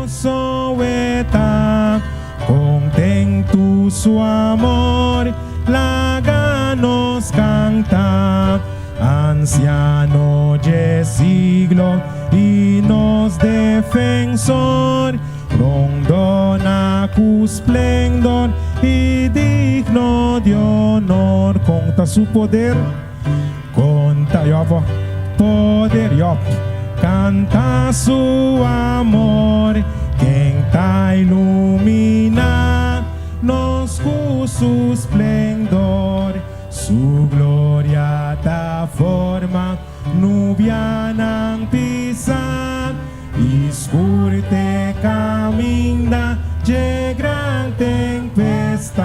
gozo está, contento su amor, láganos canta, anciano de siglo y nos defensor, rondona cu esplendor y digno de honor, conta su poder, conta Yahweh, poder Yahweh, canta su amor, quien ta ilumina nos con su esplendor, su gloria ta forma nubianan pisa, escurte camina de gran tempestad,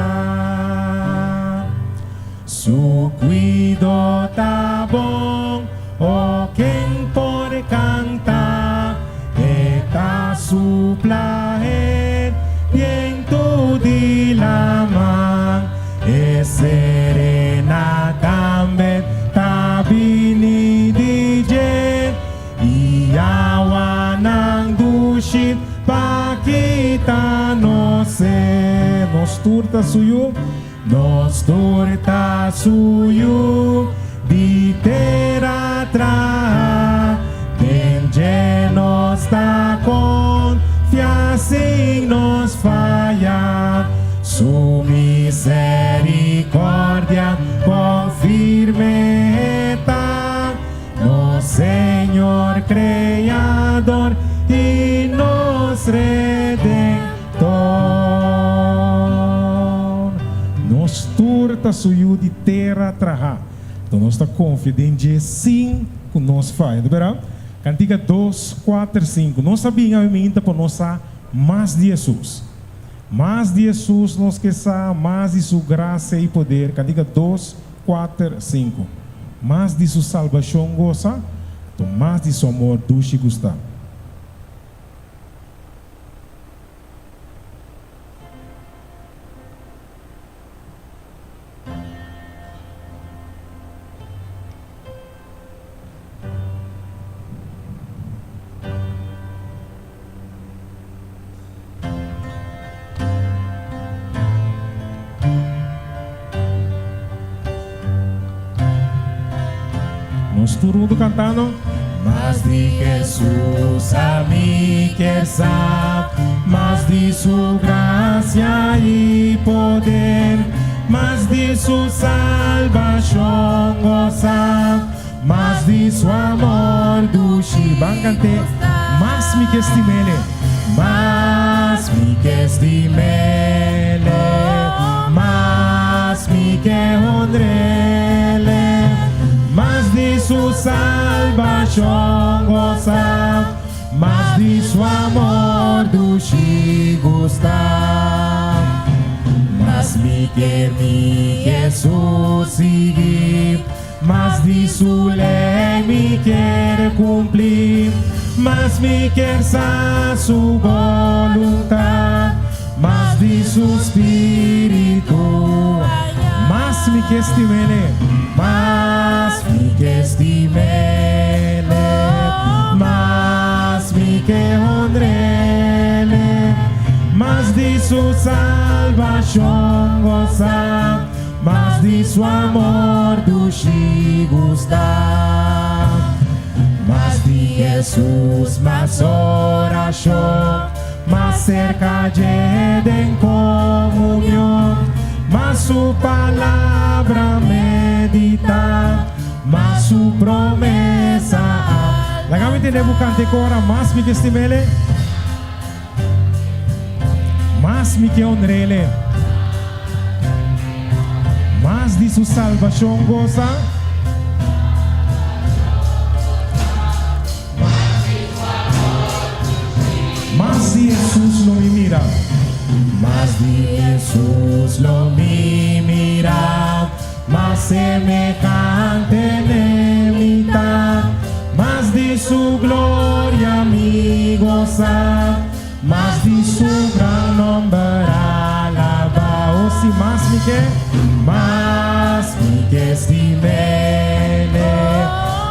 su cuido ta bon, o quien por canta, eta su placer, bien tu dilama, es serena también, tabini dije, y awanang dushit, pa kita no se, nos turta suyo, di terra tra, den llenos da confianza y nos falla, su misericordia con firme está, nos Señor creador y nos redentor, nos turta suyo di terra traha. Então nós estamos confiantes sim com nós faz, verá? Cantiga 2, 4, 5. Nós sabíamos ainda para nós mais de Jesus. Mais de Jesus nós que mais de sua graça e poder. Cantiga 2, 4, 5. Mais de sua salvação goza, então mais de seu amor doce gusta. Nós todo mundo cantando. Mas de Jesus a mim quer saber, mas de sua graça e poder, mas de sua salvação gozar, mas de seu amor do Shibangante, mas me que estimele, mas me que estimele, mas me que honrele. Mas de sua salvação gozar, mas de seu amor do gostar. Mas me quer Jesus seguir, mas de sua lei me quer cumprir, mas me quer sa sua voluntade, mas de seu espírito, mas me quer estimele, mas me quer estimele, mas me quer honrele, mas de sua salvação gozar, mas de seu amor do gostar. Mas de Jesus mais oração, mais cerca de em comunhão, mas sua palavra meditar, mas sua promessa. Lagami tenemos cante cora, mas me que estimele, mas me que honrele, mas de sua salvação goza, mas de Jesus lo me mira, mas de Jesus lo me mira, mas semejante de mitad, mas de su gloria me goza, mas de su gran nombre alaba. O si más me que estimele,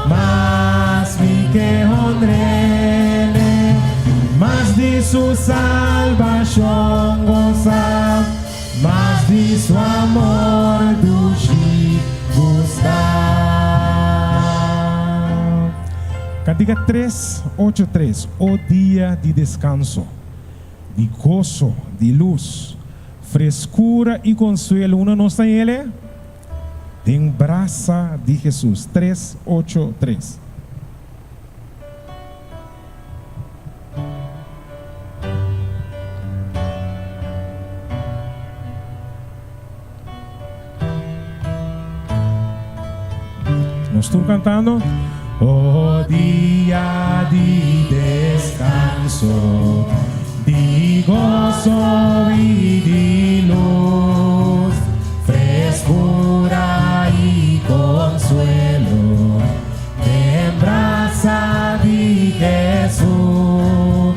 más me que honrele, mas de su salvación goza, más de su amor dushi gusta. Cantiga 383, o dia de descanso, de gozo, de luz, frescura e consuelo. Uno no está en él. Tem braça de Jesus. 383. Nós estamos cantando. Oh dia de descanso, de gozo e de luz, frescura e consuelo, en braça de Jesús.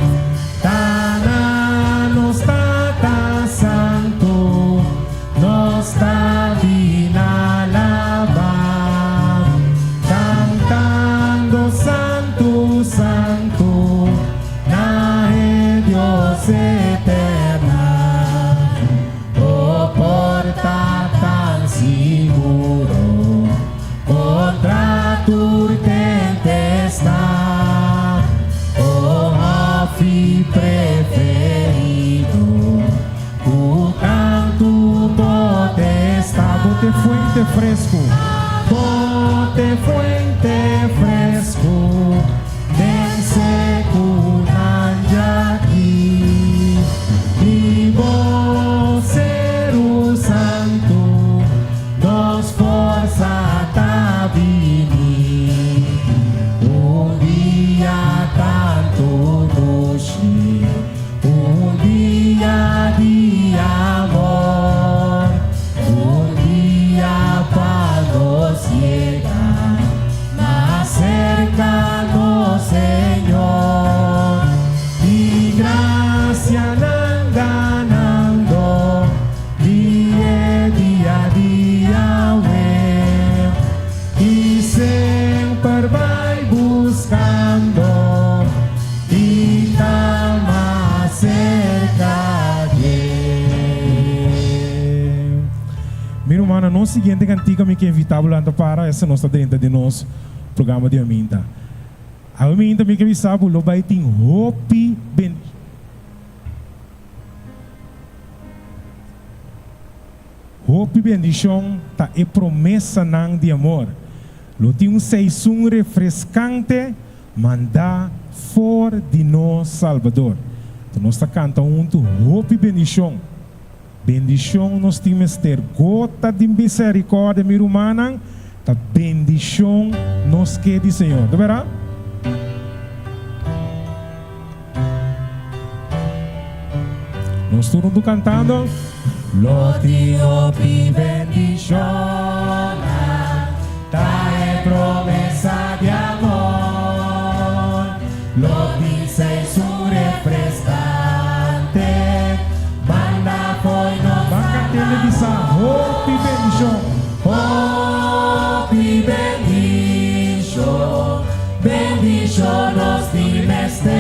Tana nos tata santo, nos está bien alabar, cantando santo, santo, na Dios eterna. Oh, porta tan seguro contra tu tempestad. Oh, afi preferido, tu canto potestad. Bote fuente fresco, bote fuente fresco, den seco nanjaki, vivo ser santo, nos força ta vini, dia tanto doce, dia de amor, dia para nos llegar más cerca do Señor, y gracia ganando día a día, y siempre vai buscando y está más cerca de él. Meu irmão, no seguinte cantiga me que invitável para essa nossa dentro de nosso programa de Aminta. A Aminta me que avisava lo vai ter hope ben hope bendição tá é promessa nang de amor. Lo tem season refrescante manda for de nós Salvador. Então nós está cantando hope bendição. Bendição nós temos ter gota de misericórdia meu humana, tá bendição nos que de Senhor. Tá verá? Nós estamos cantando. Lo tío pi bendición, trae promesa de amor, lo dice su refrescante, manda foi no vaca televisão, oh pi bendición, oh pi bendición, bendición nos dimester,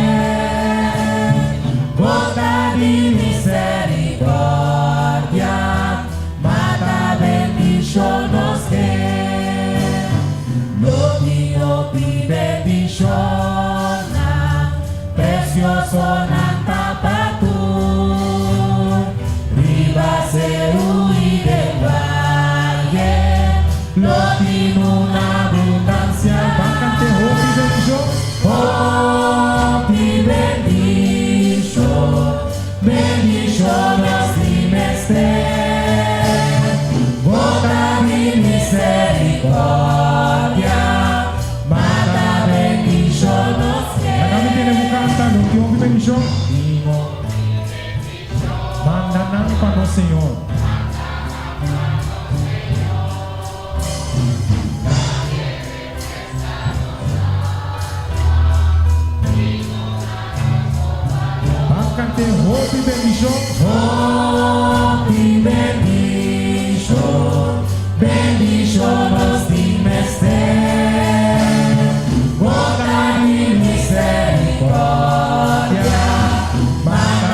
gota de misericordia, mata bendición nos que, lo mío pi bendición, precioso nanta patu, riba seru y del valle, lo tiene una abundancia, bastante hopi bendición, hopi bendición, bendición nos dimester, gota de misericordia, mata bendición nos que. Acá me tiene buscando, ¿qué hopi bendición? Manda nada para el Señor. Cante hope y bendición, bendición nos dimester, gota de misericordia, mata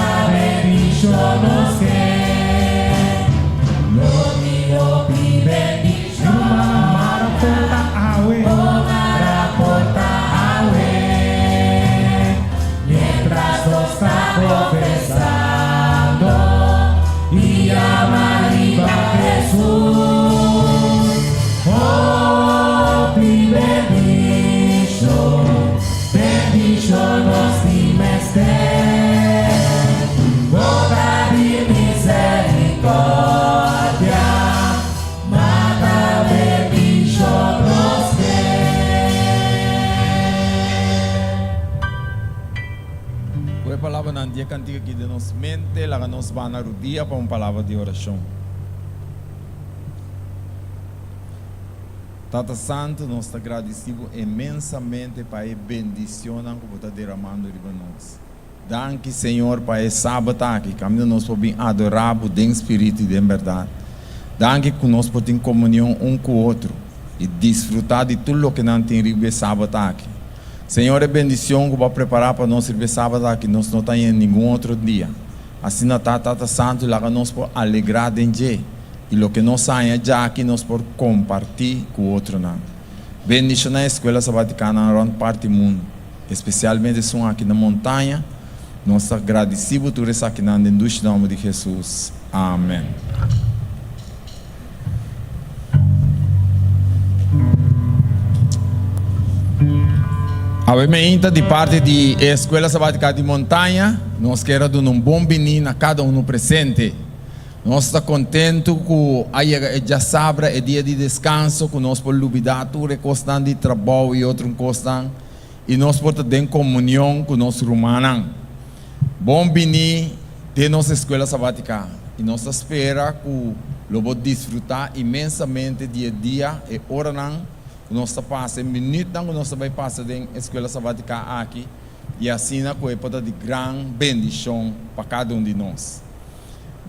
dia cantiga aqui de nossa mente, lá nós vamos na dia para uma palavra de oração. Tata Santo, nós estamos agradecidos imensamente para a bendição que você está derramando em nós. Danke, Senhor, para esse sábado aqui, que nós podemos adorar o Espírito e em verdade. Danke que nós podemos comunhão um com o outro e desfrutar de tudo o que nós temos no sábado aqui. Senhor, é bendição que vai preparar para nós no sábado aqui, nós não temos em nenhum outro dia. Assim, Tata Santo, lá nós podemos alegrar dentro. E o que nós saímos já aqui, nós podemos compartilhar com o outro. Bendição na escola sabaticana na parte do mundo, especialmente são aqui na montanha. Nós estamos agradecidos por isso aqui, em nome de Jesus. Amém. Obviamente, de parte da Escola Sabática de Montanha, nós queremos dar um bom menino a cada um presente. Nós estamos contentes com já sabe, é dia de descanso, que nós podemos lutar tudo, costan de trabalho e outro costan, e nós podemos ter comunhão com nossos irmãos. Bom menino de nossa Escola Sabática, e nós esperamos que vamos desfrutar imensamente dia a dia e hora nós passamos minutos que nós vamos passar na Escola Sabática aqui, e assim é para de grande bendição para cada um de nós.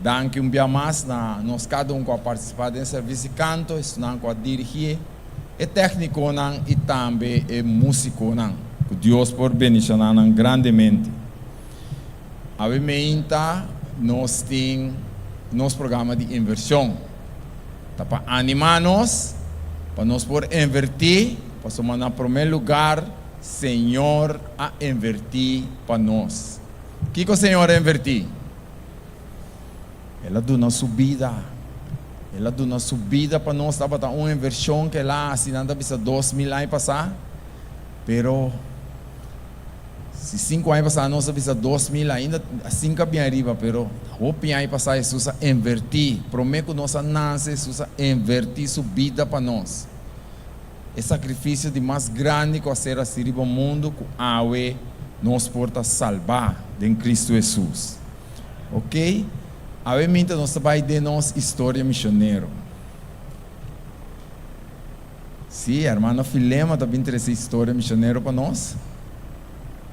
Danke dia mais, nós cada um que participar do serviço de canto, estudando com dirigir, é técnico e também é músico. Que Deus por bendicionar grandemente. Obviamente, nós temos nosso programa de inversão. Para animar-nos, para nós por invertir, para somos no primeiro lugar, Senhor a invertir para nós. O que o Senhor a invertir? Ela dá uma subida. Ela dá uma subida para nós. Estava uma inversão que lá, assim, não bisa 2.000 anos passar. Pero, se 5 anos passar, nós bisa 2.000 ainda, assim que bem arriba. Pero, o anos passar, Jesus a invertir. Prometo que nós nasce, Jesus a invertir subida para nós. É sacrifício de mais grande que ser a servir o mundo, que a nos porta salvar em Cristo Jesus. Ok? Obviamente, nós vamos ter nossa história missionária. Sim, a irmã Filema também traz história missionária para nós.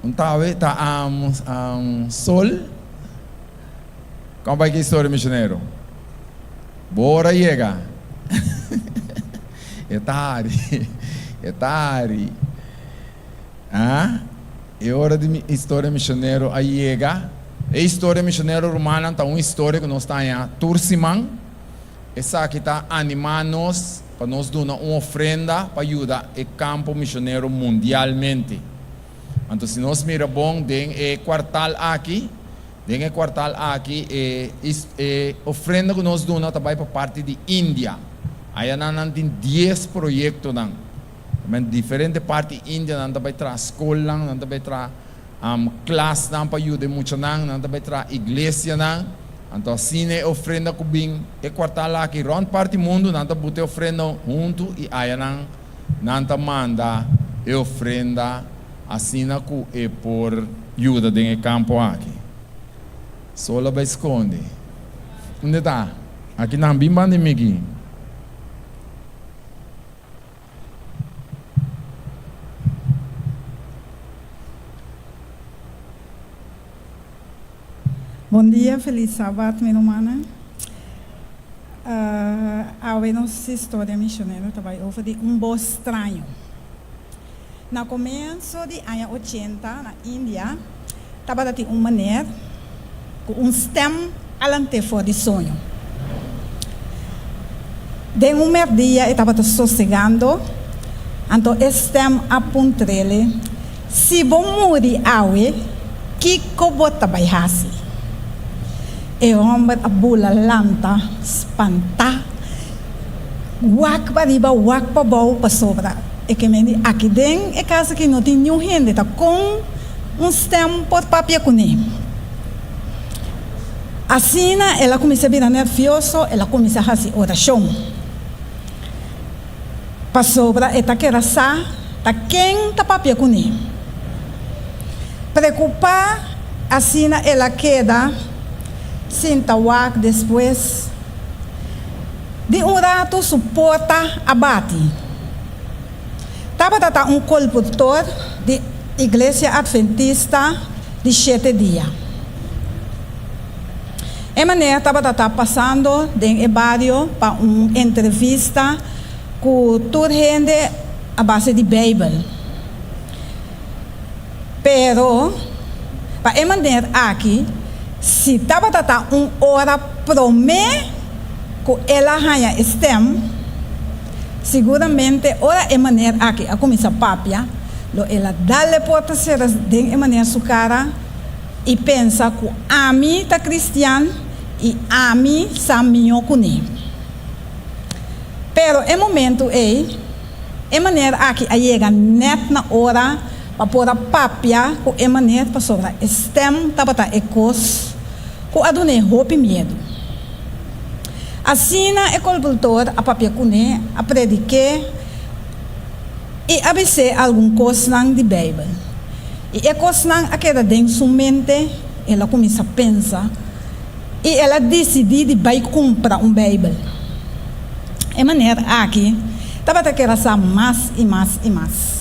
Então, está sol. Como vai que a história missionária? Bora chega. É tarde. É tarde. É hora de história missionária aí chega. A história missionária romana é uma história que nós estamos em Turciman. Essa aqui está animando-nos para nós dar uma oferenda para ajudar o campo missionário mundialmente. Então, se nós miramos bom, tem o quartal aqui, a oferenda que nós damos também para parte de Índia. Aí nós temos 10 projetos. Diferentes partes da Índia, nós também traz escola, nós também traz classe para ajudar muito, nós também traz igreja. Então, assim é oferenda que vem o quartal aqui, onde parte do mundo, nós também botamos oferenda junto e aí nós manda a oferenda assim que é por ajuda no campo aqui. Só lá vai esconder. Onde está? Aqui não bem bande aqui. Bom dia, feliz sábado, minha irmã. A nossa história missionária também houve bom estranho. No começo de anos 80, na Índia, estava uma mulher com stem alante fora de sonho. De dia, estava sossegando, então o stem apontele, se bom morrer awe, que cobota vai hasi. E homem a bula lanta, espanta, wak para riba, wak para baixo, para sobra. E que me aqui dentro é casa que não tem nenhum gente, tá com stem por papel com ele. Assim, ela começa a virar nerviosa, ela começa a fazer oração. Para sobra, ela quer saber, tá quem tá papel com ele. Preocupar, assim ela queda sem tawak depois de rato suporta abate. Estava um colportor de Igreja Adventista de 7 dias. E maneira estava passando em barrio para uma entrevista com toda gente a base de Bíblia. Pero, para maneira aqui, se estava uma hora promete que ela ganha STEM, seguramente, ora é maneira aqui, a começar papia, ela dá-lhe por terceira de maneira sua cara e pensa que a mim está cristiano e a mim saminho com ele. Pero é momento é maneira aqui a chega net na hora para pôr a papia com é maneira para sobre STEM tabata ecos com a done hope medo. Assim na ecolpultor a papia com ele a predique e abse algum coisa de Bíblia. E é coisa aquela dentro sua mente ela começa a pensar e ela decide de vai comprar Bíblia. É maneira aqui, estava a querer saber mais e mais e mais.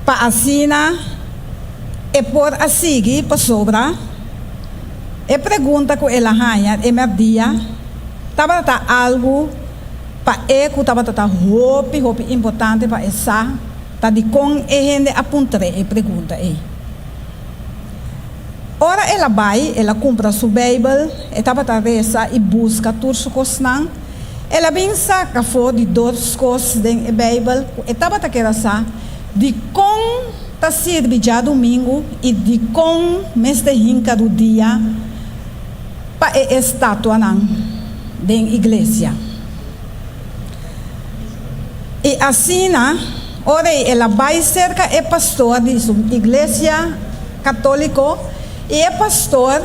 Para assim, é por a seguir para sobra, e pergunta que ela ganha, é meu dia, estava algo para que estava hope importante para essa, tá de com e gente apontar e pergunta Ora ela vai, ela compra sua Bíblia, estava a reza e busca tudo o que não. Ela vem saca fora de 2 coisas da Bíblia, estava a querer saber de como está servindo já domingo e de como mês de hinca do dia para a estátua da igreja. E assim, ora ela vai cerca é pastor de sua igreja católica. E é pastor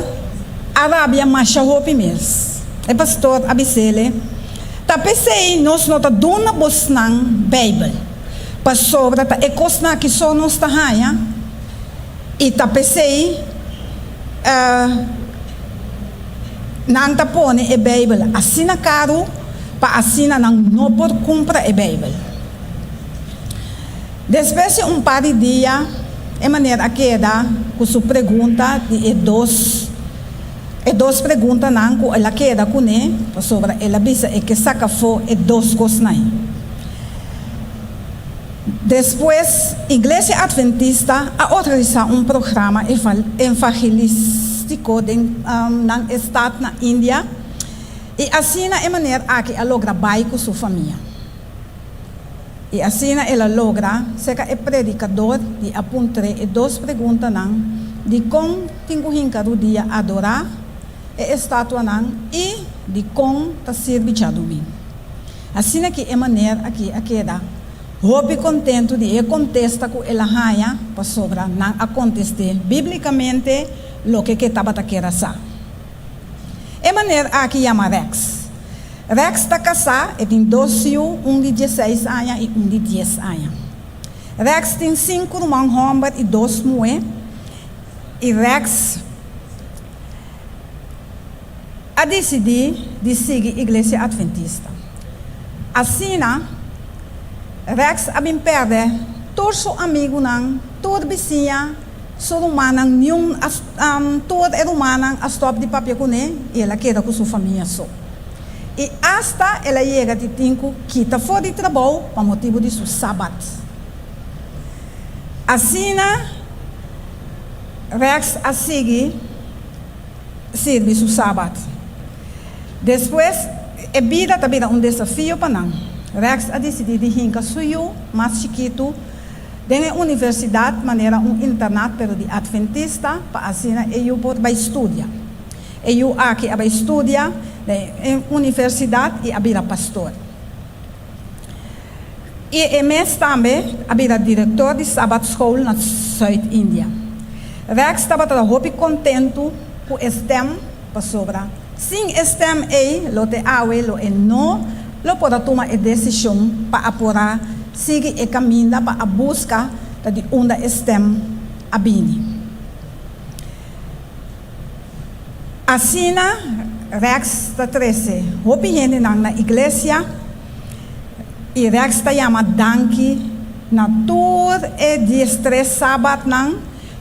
Arábia Macha Hopi Mes. É pastor Abisele. Tá pensei nós não tá dona bosnang Bíblia. Pastor tá é coisa que só nós tá ganha. E tá pensei não tá pone a Bíblia. Assina caro para assina não pode comprar a Bíblia. Depois de par de dias é maneira que dá com sua pergunta de duas perguntas não com ela queda com ele sobre ela bisa é que saca fo e 2 coisas não. Depois Igreja Adventista a organizar programa evangelístico na estado na Índia e assim é maneira que ela logra vai com sua família. E assim ela logra ser o predicador de apontar 2 perguntas de como tenho hinca do dia adorar a estátua e de como está servindo domingo. Assim que é maneira aqui dá hope contento de contesta com ela raia para sobre não acontecer biblicamente o que estava a querer saber. É maneira aqui chama Rex. Rex está casado, tem 2 filhos, um de 16 anos e um de 10 anos. Rex tem 5 irmãos homens e 2 mulheres. E Rex a decidir de seguir a Igreja Adventista. Assim, Rex a bem perde todos os amigos, toda vizinha, todo humano, todo humano a stop de papel com ele e ela queda com sua família só. E hasta ela chega de tempo que está fora de trabalho para motivo de seu sábado. Assim, Rex a seguir serve seu sábado. Depois, a vida está um desafio para nós. Rex a decidido de hincar suyo mais chiquito na universidade, maneira internato pero de adventista, para assim ele pode estudar. Ele aqui vai estudar em universidade e abrir pastor. E mês também abrir diretor de Sabbath School na Zuid-Índia. Rex estava muito contente com o STEM para sobra. Sem STEM lote awe lo não lo pode tomar a decisão para seguir o caminho para a busca de onde STEM abini. Assina Rex está 13. Hopi gente na igreja e Rex está chama danki na tour e dias 3 sábado nang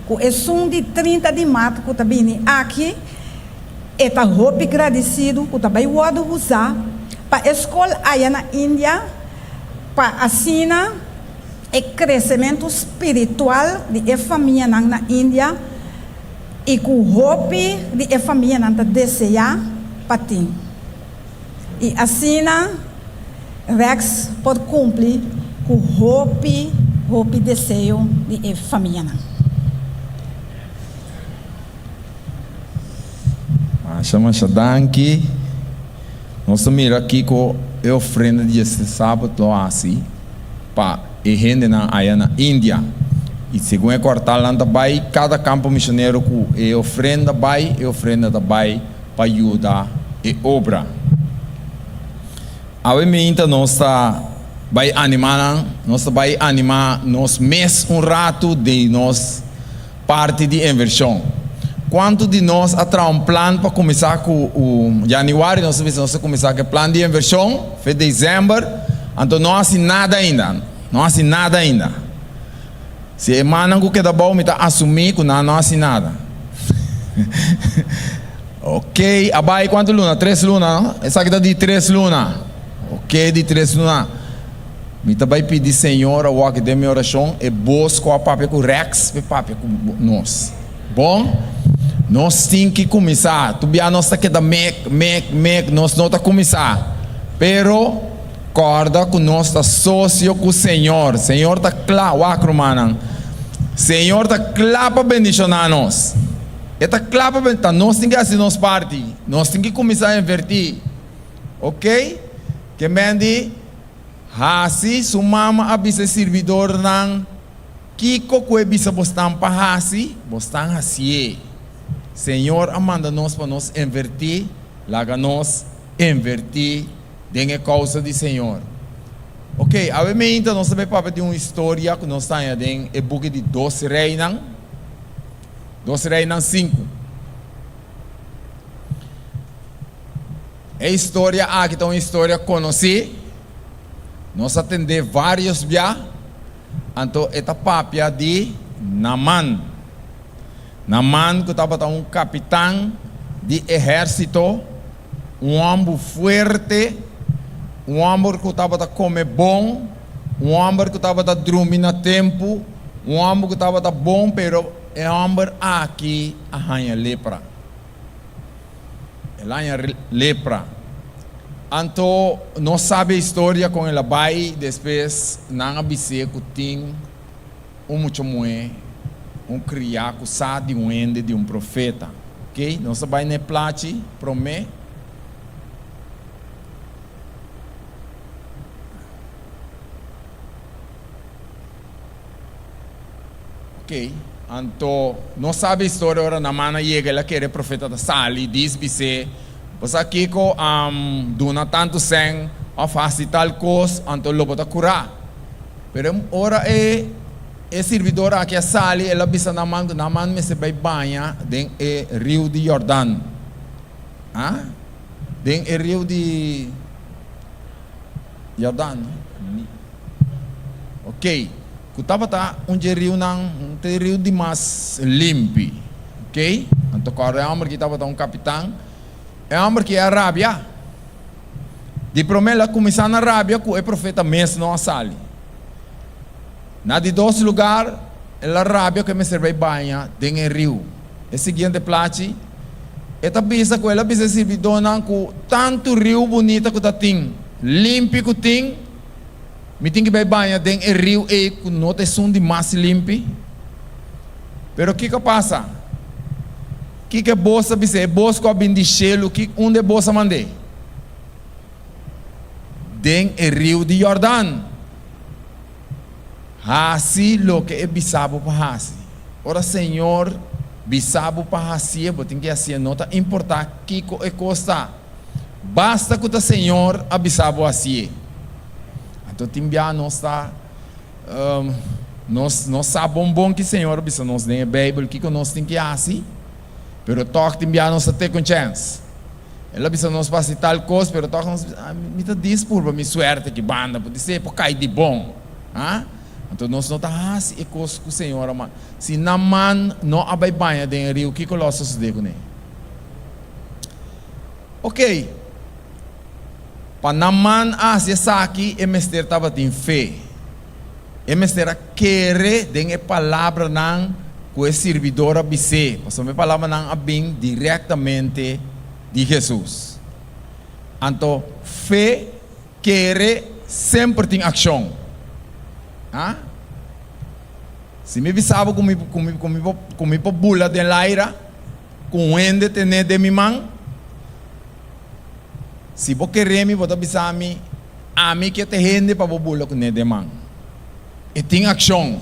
com é de 30 de março que tá vindo aqui e tá hopi agradecido que tá vai usar para escola aí na Índia para assina e crescimento espiritual de família na Índia e com hopi de família na desejar para ti e assina Rex pode cumprir com hopi desejo de família na. Chama Shadanki. Nós mira aqui com a oferenda de este sábado assim para a gente na Índia. E segundo a quartal lá também cada campo missionário com a oferenda também para ajudar a obra. Obviamente nós vai animar nós mês rato de nós parte de inversão. Quanto de nós atrás plano para começar com o janeiro, nós começar com o plano de inversão, foi dezembro, então não há nada ainda. Se emanan com que da bom, me tá assumir que não há nada. Ok, abai quanto luna? 3 luna, não? Essa aqui tá de 3 luna. Ok, de 3 luna. Me tá vai pedir Senhor, o que de minha oração, é busco a papel com Rex, e papel com nós. Bom? Nós temos que começar. Tu bia nós tá que da nós não tá começar. Pero corda com nós tá sócio com o Senhor. Senhor tá claro, acromanan. Senhor tá claro para bendicionar nós. E tá claro para bendicionar. Nós temos que fazer nossa parte. Nós temos que começar a invertir. Ok? Que mendi hasi sumama abisa servidor nang kiko kue bisa bostan pa hasi, bostan hasi. Senhor, amanda nós para nós invertir, laga nós invertir dengue causa de Senhor. Ok, obviamente nós sabemos para de uma história que nós estamos em o book de 12 Reinas 5. A história aqui é uma história conhecida. Nós atendemos vários via. Então, esta papia de Naman. Naman que estava um capitão de exército, um homem forte, um homem que estava a comer bom, um homem que estava a dormir no tempo, um homem que estava bom, pero é homem aqui arranha lepra. Ele arranha lepra. Então, não sabe a história com ele vai, depois não abisei que tem muito moe, criado que sabe de ende de profeta. Ok? Não se vai nem plate, promete. Ok? Então, não sabe a história, ora na mana chega, ela quer profeta da Sali, diz você, você aqui com dona tanto sangue, a fazer tal coisa, então lobo tá curar. Pero ora é servidor aqui a Sali, ela bisa na man me se vai banhar den o rio de Jordão. Ah? Den o rio de Jordão. Ok. Kutaba ta rio rio de mais limpo. Ok? Então agora é homem que estava um capitão. É homem que é Arábia. De promela começar na Arábia com o profeta mesmo não Sali. Na de 2 lugares, é a Arábia que me serve banha tem o rio. É seguinte plate. Esta bisa com ela bisa servidona com tanto rio bonito que tem, limpo que tem. Me tem que vai banha tem o rio e com nota som de mais limpo. Pero o que passa? Que bolsa bisa é bolsa com a bendicelo que onde bolsa mandei? Tem o rio de Jordão. Hasi lo que é bisabo para hasi. Ora Senhor, bisabo para hasi, tem que assim nota importar que é costa. Basta que o Senhor a bisabo hasi. Então timbia nós tá nós sabemos bom que Senhor bisa nós tem a Bíblia que nós tem que hasi. pero toque te enviar nos até com chance. Ela bisa nos fazer tal coisa, pero toque nos me tá dispor minha suerte que banda, pode ser por cair de bom, então nós não tá se ecos com o Senhor, mas se naman não abai banha de rio que colossos de com ele. Ok. Panaman Asia aqui é mester tava em fé. É mester a querer de palavra não com o servidor abise. Passou a palavra não abim diretamente de Jesus. Então fé querer sempre tem ação. Se me visava comigo bula de laira, com ende tener de mi mão. Se você querer me, você bisa me, a mim que te rende para bula com nede man. E tem ação.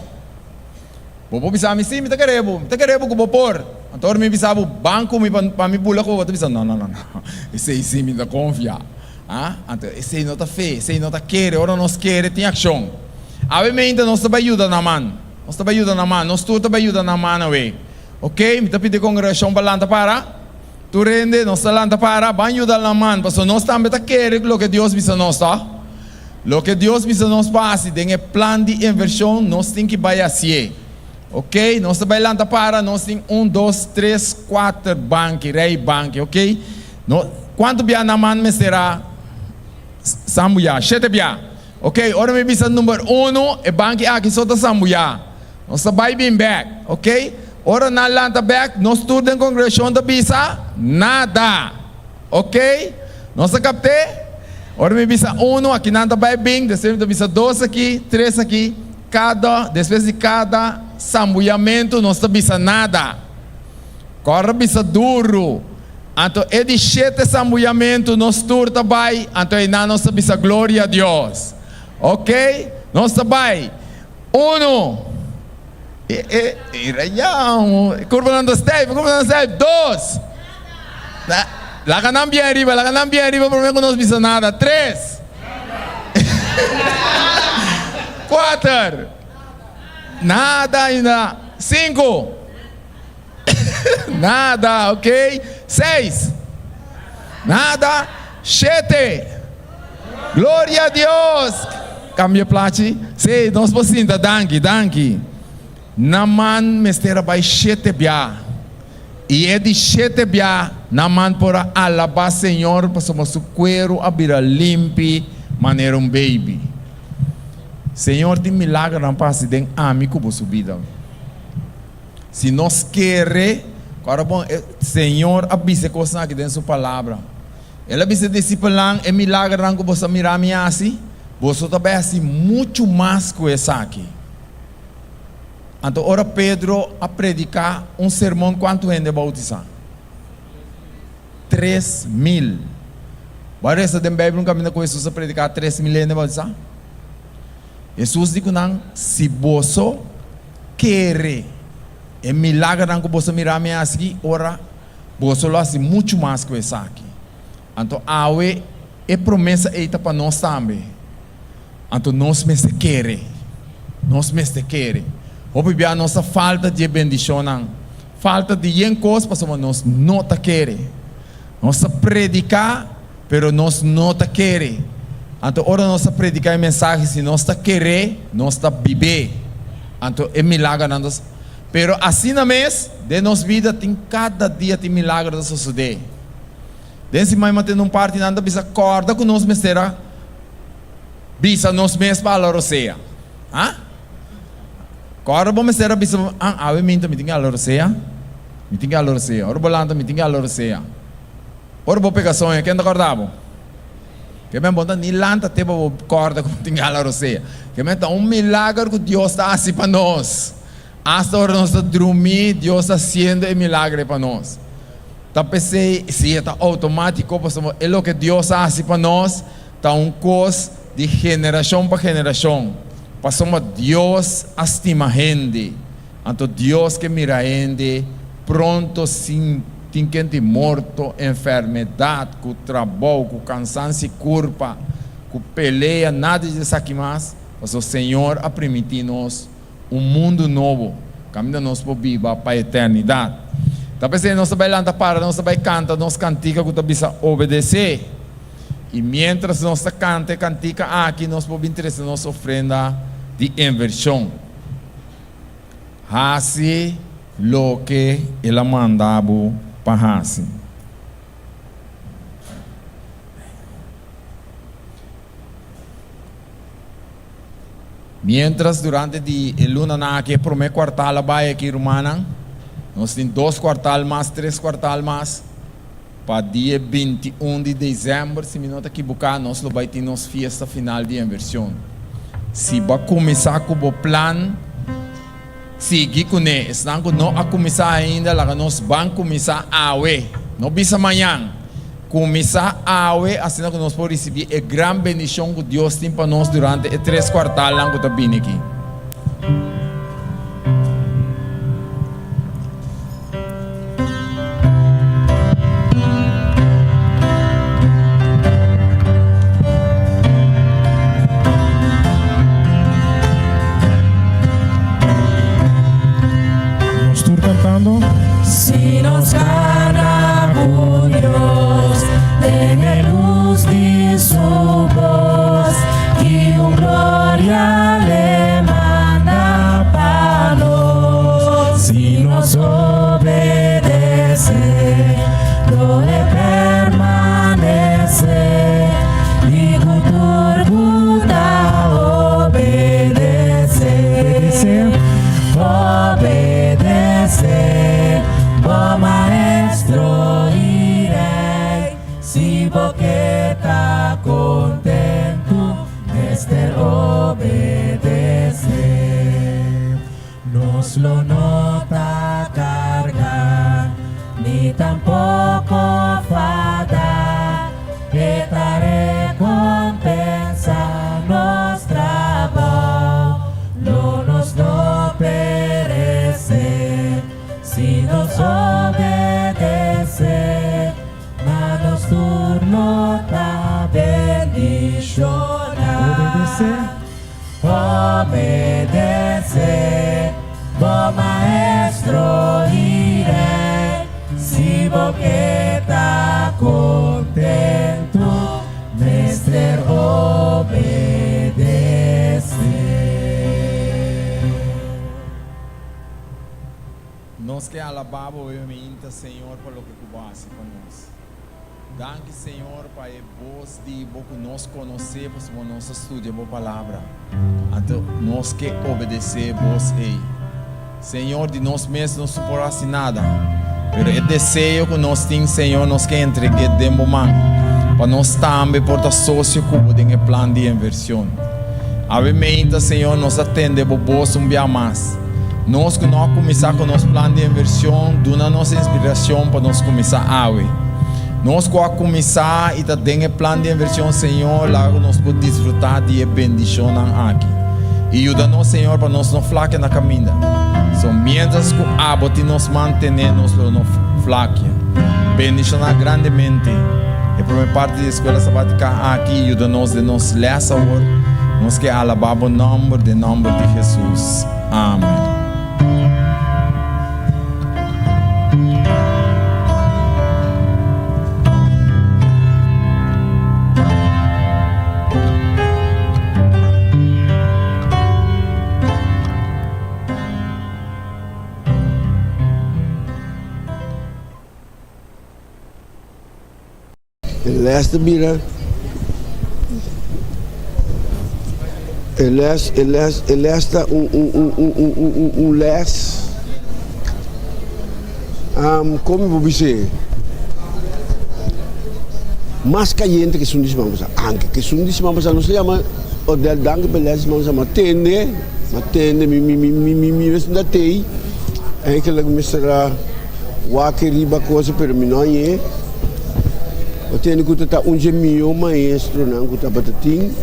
Você bisa me sim, me te querer que vou pôr. Então me bisa o banco me para me bula com você bisa não. Esse sim me dá confiar. Então esse não tá fé, esse não tá querer, ora nós querer tem ação. Obviamente nós tá ajuda na mão. Nós tudo tá ajuda na mão away. Ok? Me tá pedir congregação balanta para. Tu rende, nós talanta para, vai ajudar na mão, porque nós também tá querendo o que Deus visa nós, tá? O que Deus visa nós faz, tem plano de inversão, nós tem que vai assim, ok? Nós tá bailando para, nós tem 1, 2, 3, 4 banco, rei banco, ok? Quanto bia na mão me será? Sambuya, 7 bia, ok? Ora me visa número 1, e banco aqui só tá Sambuya, nós tá vai bem back, ok? Ora na lanta back, nós tudo em congregação da bisa, nada. Ok? Nós captei? Ora me bisa 1, aqui nada vai bem, depois da bisa 2 aqui, 3 aqui, depois de cada sambuiamento, nós tá bisa nada. Corre bisa duro. Então, é de 7 sambuiamento, nós tudo tá vai, então aí nós tá bisa glória a Deus. Ok? Nós tá vai. 1. Curva no step, 2. La ganan bien arriba, por menos no visa nada. 3. 4. Nada ainda. 5. Nada, ok? 6. Nada. 7. Glória a Deus. Cambia plate. 6. Nós possível, danke. Naman mestera by 7 bia. E é de 7 bia. Naman para alabar Senhor. Para o cuero abrir limpi. Maneira baby. Senhor tem milagre na paz. Tem amigo por sua vida. Se nós querer. Agora bom. Senhor avisa coisas aqui dentro da sua palavra. Ele avisa discipular. É milagre na que você mirar me assim. Você também assim muito mais que essa aqui. Então, ora Pedro a predicar sermão quanto gente bautizar? 3.000. Parece que na Bíblia um caminho com Jesus a predicar 3.000 gente bautizar? Jesus disse não, se você quer é milagre que você mirar me aqui, ora você lo faz muito mais que essa aqui. Então, é promessa eita para nós também. Então, nós mesmo queremos. Houve a nossa falta de bendição, falta de coisa, porque nós não queremos. Nós predicamos, mas nós não queremos. Então, ora nós predicar mensagem, se nós queremos, nós viver. Então, é milagre. Mas assim mesmo, de nossa vida, tem cada dia tem milagre de suceder. Desse mais tem parte, nada bisa corda com nós mesmo, bisa nós mesmo para a roceia. Agora vamos ser a pessoa, minta me tinha a loroceia, ora bolanta me tinha a loroceia, ora vou pegar sonho, quem está acordado? Que me bota ni lanta te para corda com tinha a loroceia, que me tá milagre que Deus está assim para nós, hasta agora nós está dormir, Deus está fazendo milagre para nós. Tá pensei se está automático, é o que Deus está assim para nós, tá coisa de geração para geração. Passamos Deus estima gente. Então Deus que mira gente pronto sem tem morto, enfermidade, com trabalho, com cansaço e culpa, com peleia, nada disso aqui mais. Mas o Senhor a permitir-nos mundo novo, caminho nos para viver para a eternidade. pensando, nós vai lá para, nós vai cantar, nós cantica que precisa obedecer. E mientras nós canta, cantica aqui, nós podemos interessar nossa ofrenda de inversão. Hace lo que ela mandava para hacer. Mientras durante a luna na que primeiro quartal vai aqui romana, nós temos 2 quartal mais, 3 quartal mais. Para dia 21 de dezembro, se me não equivocar, nós vamos ter nossa festa final de inversão. Se vai começar com o plano, seguir com ele. Estão não a começar ainda, lá nós vamos começar a ver. Não bisa amanhã. Começar a ver, assim que nós podemos receber a grande bendição que Deus tem para nós durante 3 quartais que está vindo aqui. Si nos ganamos Dios, tiene luz de su voz, y un gloria le manda para nos. Si nos obedece, no le permanece, y turbuta obedece, obedece. Oh maestro, irei, si porque está contento, este obedecer. Nos lo nota carga, ni tampoco fada, esta recompensa nos trabajo, no nos no perece. Si nos obedece, manos turno ta bendicionar. Obedece, oh maestro, iré, si porque está contento, mestre obedece. Nós que alabamos obviamente, Senhor, por lo que tu faz para nós. Danke, Senhor, para a voz de que nós conhecemos, para nós estudar a palavra. Então, nós que obedecemos, Senhor, de nós mesmos não podemos fazer nada. Mas o desejo que nós temos, Senhor, nós que entregar de mão. Para nós também portar sócio com o plano de inversão. Obviamente, Senhor, nós atendemos a voz dia mais. Nós que não começar com nosso plano de inversão, dá nossa inspiração para nós começar a ver. Nós que começar e tem o plano de inversão, Senhor, lá nós podemos desfrutar de bendição aqui. E ajuda-nos, Senhor, para nós não flaquear na caminhada. Então, mientras que o hábito nos mantenemos não flaquear, bendição grandemente. E por minha parte da escola sabática aqui, ajuda-nos de nos ler essa hora. Nós que alabamos o nome de Jesus. Amém. Leste bira. Lesta les. Como vou dizer? Mais caliente que sundi vamos a anche que sundi vamos a não se chama o del dangue beleza vamos a matende mi da tei é que ela começará o que riba coisa per mim não é o tenho que tá gemio maestro não que tá batating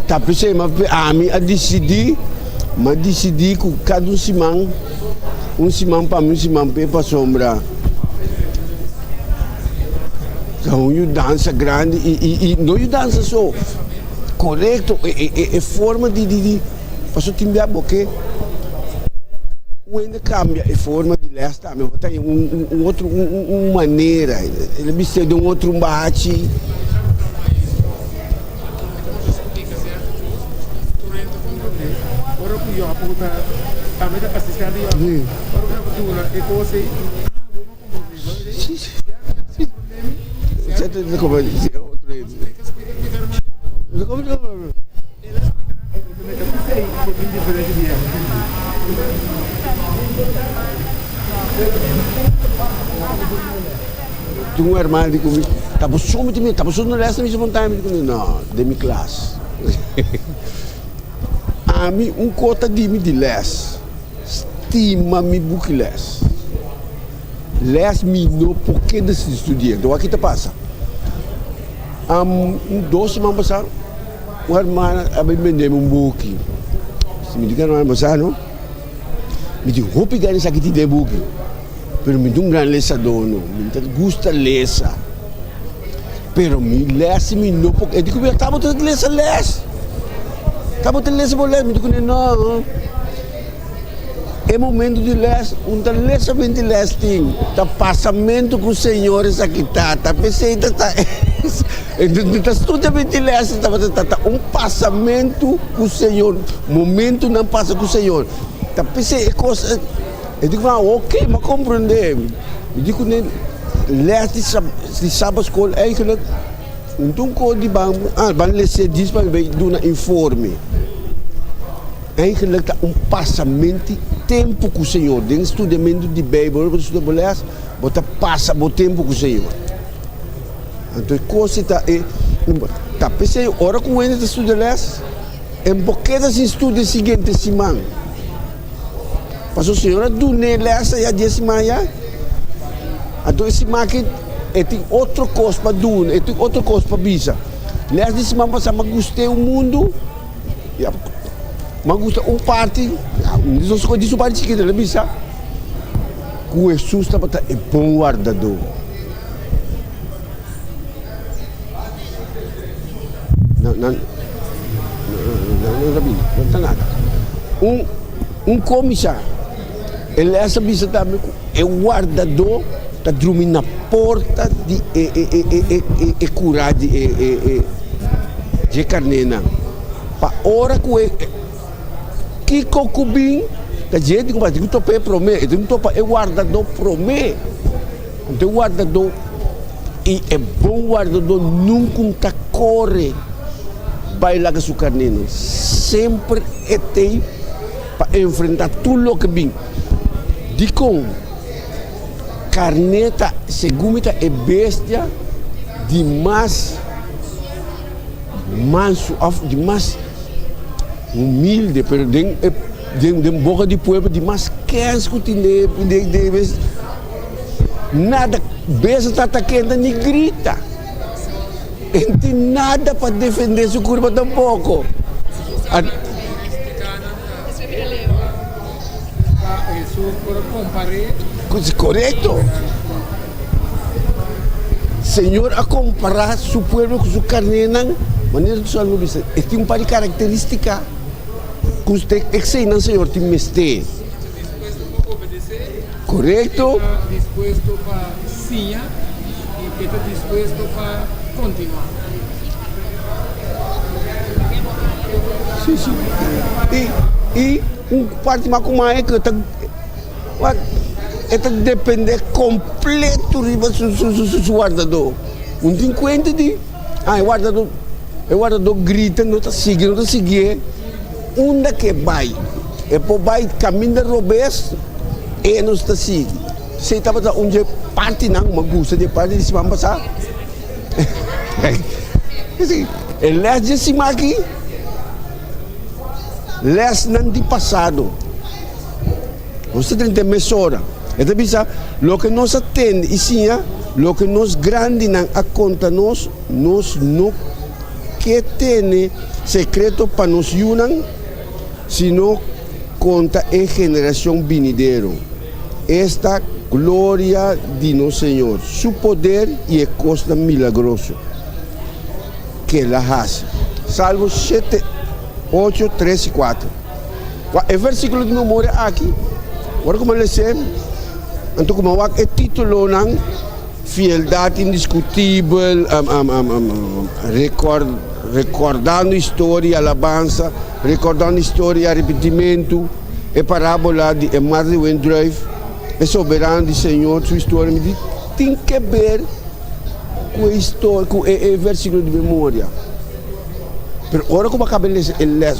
tá pensei mas a mim a decidir que cada simão para mim simão para sombra. Então, eu dança grande e não eu dança só correto é forma de fazer timbre porque Quando cambia a forma de ler também, tem uma maneira, ele precisa de outro embate. Um irmão de comigo, estava só no resto da minha vontade, não, de minha classe. A mim, cota de mim de les, estima-me buque les. Les me não porque desse estudar, então aqui te passa. Dois semanas passaram, o irmão abriu buque. Se me diga, não é passar, não? Me diz, vou pegar isso aqui de buque. Pero me dá grande lesador, não. Me gusta lesa. Pero me lesa me não porque eu digo, tá botando lesa les. Tá botando lesa por les, me digo, não. É momento de les, lesa vem de les tem. Tá passamento com os senhores aqui tá pensei tá então estuda vem de les, tá passamento com o senhor. Momento não passa com o senhor. Tá pensei é coisa. Eu digo, ok, mas compreender. Eu digo, les de sábado escola, eigenlijk, então, quando van lezen diz para ver, do informe. Eigenlijk, passamento, tempo com o Senhor. Dentro do estudamento de Bíblia, você estuda les, você passa o tempo com o Senhor. Então, coisa tá pensei, hora com ele estuda les, em pouquinhas estudos seguinte semana. Mas a senhora do Nelessa e a Desmaia, a do Simaque, tem outra coisa para do, tem outra coisa para bisa. Lessa de semana passada, mas gostei o mundo, mas gostei parte, não sou disso para dizer que ele bisa, com Jesus estava é bom guardador. Não está nada. Comissário. Ele essa bisa também é o guardador está dormindo na porta de curar de carneira para hora que concubim da gente como digo tope promete então topa é guardador promete então guardador e é bom guardador nunca corre bailar com sua carneira sempre tem para enfrentar tudo o que vem. Dico, carneta, segundo é bestia de mais manso, de mais humilde, pero de boca de povo de mais quente de nada, besta está atacando nem grita. Não tem nada para defender sua curva tampouco. Correto. Senhor, a comparar seu povo com sua carneira, maneira de salvar isso. Tem um par de características que você exige, Senhor, tem mestre. Correto? Está disposto para sim e está disposto para continuar. Sim. E parte mais como é que depende completo do guardador. Não tem conta de o guardador grita, não está seguindo, onde que vai? É para vai caminho de robês e não está seguindo. Se estava onde parte não, uma gusta de parte de cima passar. Ele é de cima aqui. Les não de passado. Você tem que mesurar. Então, o que nós atende, e sim, o que nós grande não a conta nós não que tem secreto para nos unir, sino conta a geração vindoura. Esta glória de nosso Senhor, seu poder e a coisa milagrosa que ela faz. Salmo 7, 8, 3 e 4. O versículo de memória aqui. Ora como lesem, anto como wak título ng Fieldade Indiscutível, recordando história, alabança, recordando história, arrependimento, e parábola de Martin Wendrive, é soberano de Senhor, sua história me diz, tem que ver com a história, com o versículo de memória. Pero ora como acaba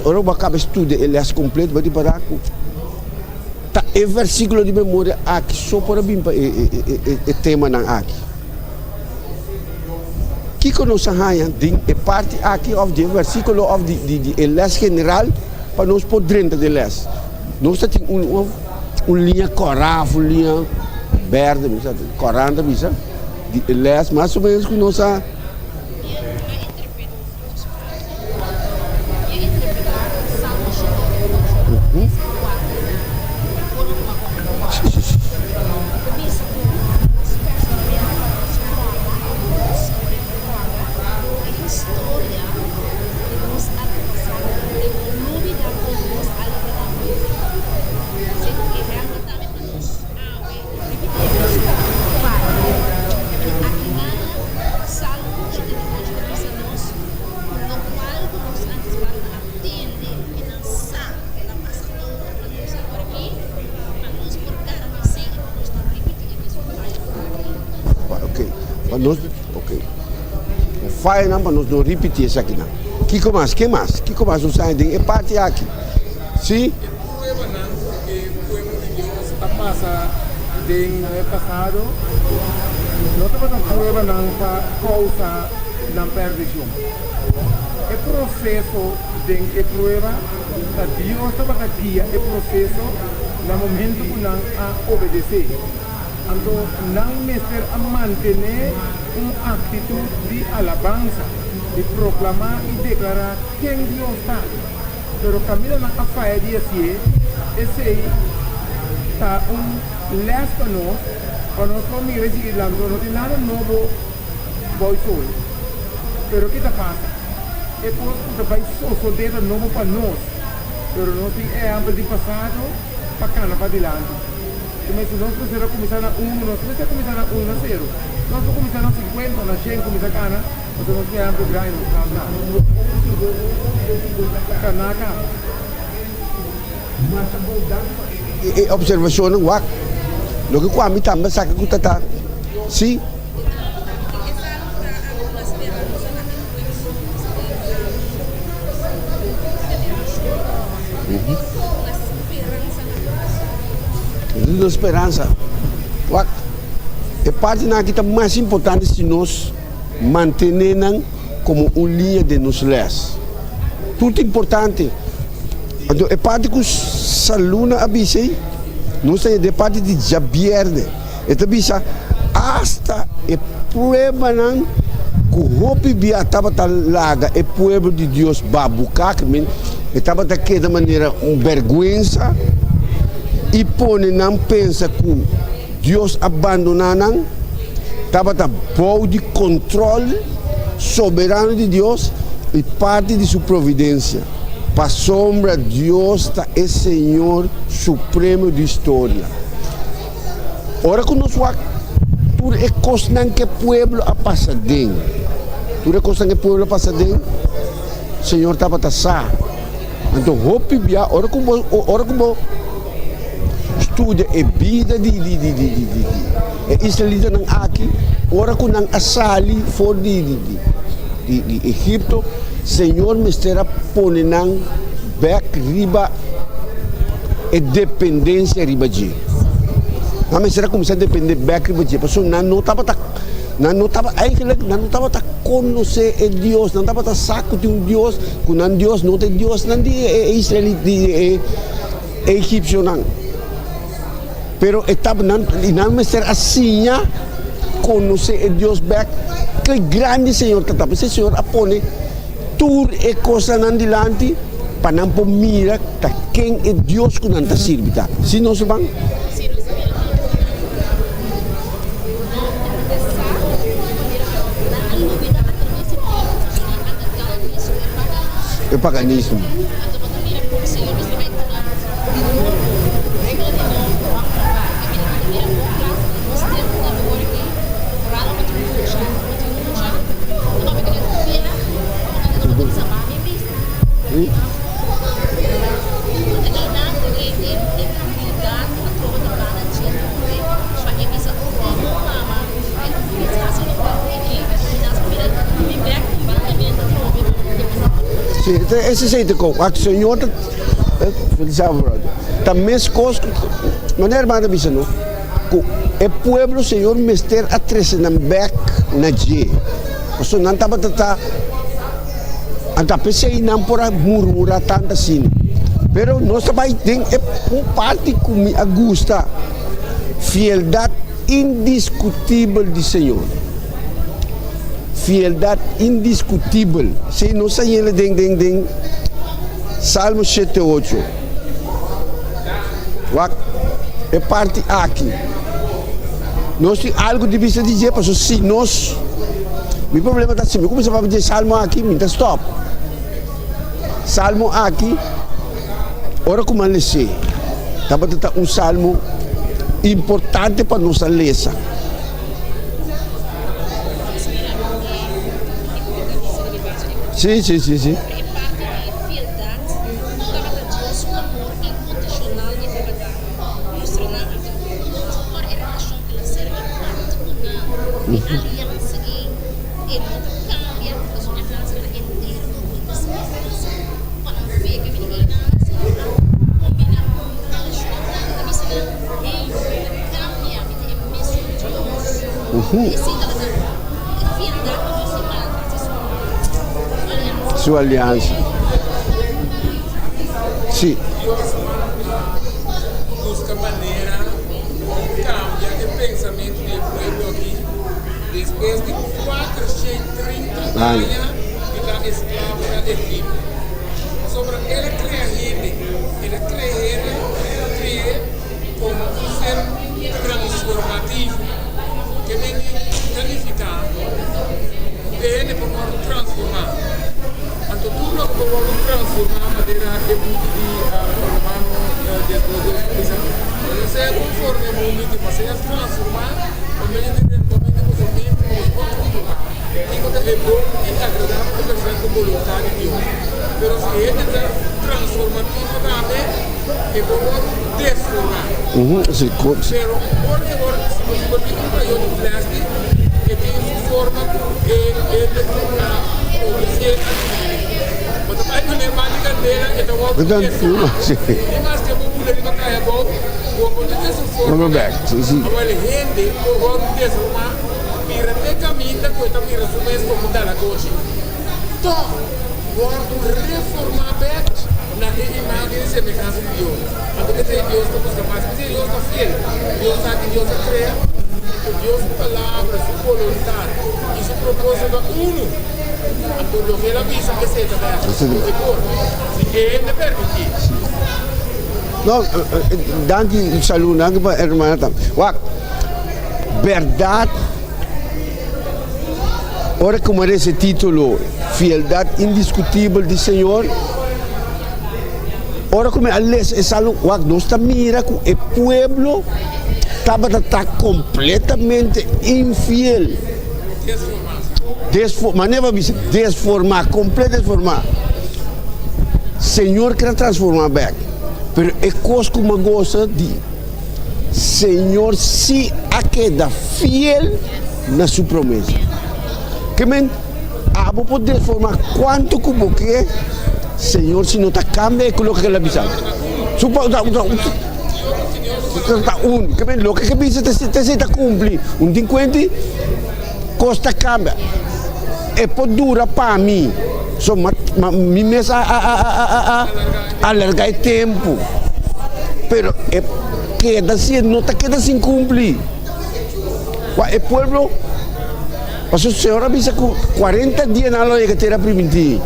ora como acaba estudo ele completo, vai parar com tá o versículo de memória aqui só para bem o tema não aqui. Que conosco hanya ding e parte aqui of the versículo of the les general para nós poder de les. Nós tem linha coral, linha verde, coranda, bisa. De les mais ou menos com nossa faz não para nós não repetir isso aqui não. Que mais? Que mais não sai de é parte aqui. Sim? Prueba não que o pueblo de Dios passa de no passado. Não estava na prueba não para causa da perdição. O processo de prueba da Deus estava aqui, o processo no momento que não a obedecer. Então, não mestre a manter uma atitude de alabança, de proclamar e declarar quem Deus está. Pero caminho na faia de esse está les para nós como igreja islâmica, não tem nada novo boiçol. Pero o que está passa? É coisa que vai solteira novo para nós. Pero nós temos de passado para cá, para adiante. Mas se nós precisamos começar na 1, nós precisamos começar na 1 a 0. Nós vamos começar na 50, na 100, começar a cana, então nós temos que ganhar no canal. E observação não wak. Lo que kwami tamba sa ka tata. Si de esperança. É parte na que está mais importante se nós mantermos como uma linha de nos les. Tudo importante. É parte que os alunos avisam, nós temos de parte de jabierde. É avisa hasta é prueba não que o hopi bia estava larga é povo de Deus babuca que men estava daquela maneira vergonha. E põe não pensa que Deus abandonar não, estava bom de controle soberano de Deus e parte de sua providência. Para sombra Deus está é Senhor supremo de história. Ora que nós tudo é coisa que o povo a passar dentro. Tudo é coisa que o povo a passar dentro. Senhor estava tá. Então hope bia ora como estuda a vida de israelita nang aqui, ora ko nang asali for de Egipto, Senhor me estará pone nang back riba e dependência riba de. Na me será começar a depender back riba de, porque não estava conhecer a Deus, não estava saco de Deus, que não Deus não tem Deus, não é israelita, é egípcio não. Pero estava não me ser assim, conhecer a Deus back, que grande Senhor está, porque o Senhor apone tudo é coisa não dilante para não pôr mira tá quem é Deus que não está servindo, tá? Se não se vão. É paganismo. Sí, ese aceite com o Senhor também coisas, maneira mais bisa no, o pueblo Senhor mester a tresenambek na je, so não tava tata, anta pensei não por murmurar tanto assim, pero nós também tem parte que a gusta, fieldade indiscutível de Senhor. Fieldade indiscutível. Se não sai ele ding Salmo 7:8. É parte aqui. Nós temos algo de vista dizer, porque se nós, o problema está assim, como você vai dizer Salmo aqui, me stop. Salmo aqui, ora como ele sei, está um salmo importante para nossa lesa. Sim. Sua aliança. Sim. Busca maneira, cambia o pensamento do povo aqui. Depois de 430 anos da escrava da Egito. Sobre ele cria como um ser transformativo que vem planificando. Ele pode transformar. Então tudo que pode transformar maneira que humano de coisa. Você é conforme o mundo, mas é transformar o meio de é bom e agradável porque é com vontade de Deus. Mas se ele é transformativo também, é bom desformar. Mas porque se você permite um período de plástico, que tem uma forma que é de mas também não é mais de cadeira, então vamos desformar. Mas se eu puder tocar é bom, vou poder desformar. Agora ele rende, eu vou desformar. Mira te caminha coisa mira sumês como dá na coxa. Então, quando reformar bem na imagem e semelhança de Deus. Porque tem Deus que busca mais, porque Deus está fiel. Deus sabe que Deus cria, Deus palavra, sua vontade e seu propósito é uno. Então, Deus ele avisa que seja dessa. Se ele permitir. Não, danke saludo, danke para irmã. Verdade. Ora como era esse título, Fieldade Indiscutível do Senhor, ora como é algo que nós mira que o povo estava completamente infiel. Desformar, completamente desformar. Senhor quer transformar bem, mas é coisa como gosta de Senhor se queda fiel na sua promessa. Que men, vou poder formar quanto como que Senhor se não está cambia coloca aquela visão. Supa tá que men lo que bisa te está cumprir 50 costa cambia e pode dura para mim so mi mesa alargar tempo pero queda assim não está queda sem cumprir o pueblo. Mas o Senhor avisa que 40 dias na loja que terá permitido.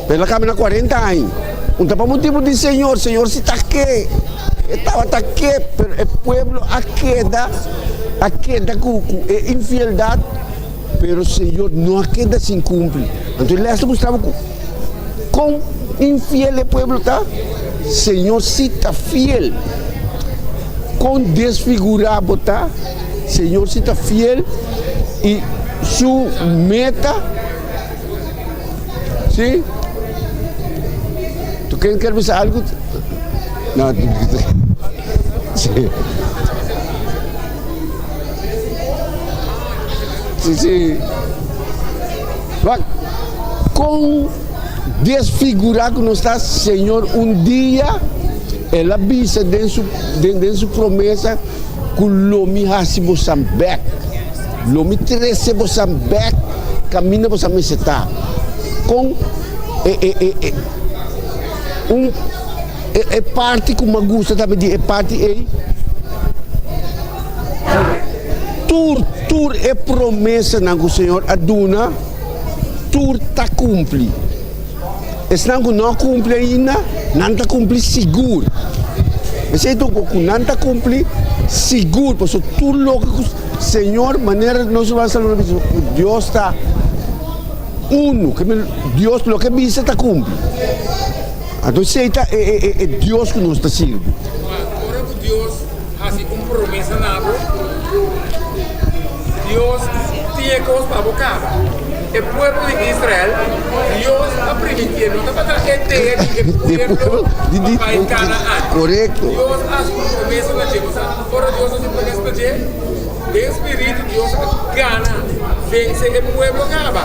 Pela câmera 40 anos. Então, para o motivo de Senhor se está aqui. Estava aqui, mas o povo a queda com infidelidade, mas o Senhor não queda sem cumprir. Então, ele mostrava com infiel o povo está. Senhor se está fiel. Com desfigurado está. Senhor se está fiel e sua meta, sim? Tu quer dizer algo? Não, sim. Sim. com desfigurar que nós está, Senhor, dia ela avisa dentro sua promessa que o nome hasi Moçambique, nome 13 Moçambique, caminha Moçambique está com parte que uma gusta também de parte tur é promessa na que o Senhor aduna, tur tá cumpre. Se não cumpre ainda, não está cumpre seguro. Mas então, não está cumpre seguro, porque tudo louco, Senhor, maneira nós vamos falar, Deus está uno, Deus lo que visa está cumpre. Então, é Deus que nos está servindo. Agora que Deus faz promessa na Deus tinha coisas para bocar. O pueblo de Israel, Dios ha permitido, no te pasa que te pueblo para ir Canaán. Correcto. Dios hace una promesa na gente, ahora Dios hace una promesa na gente, de espíritu Dios gana, vence el pueblo gaba.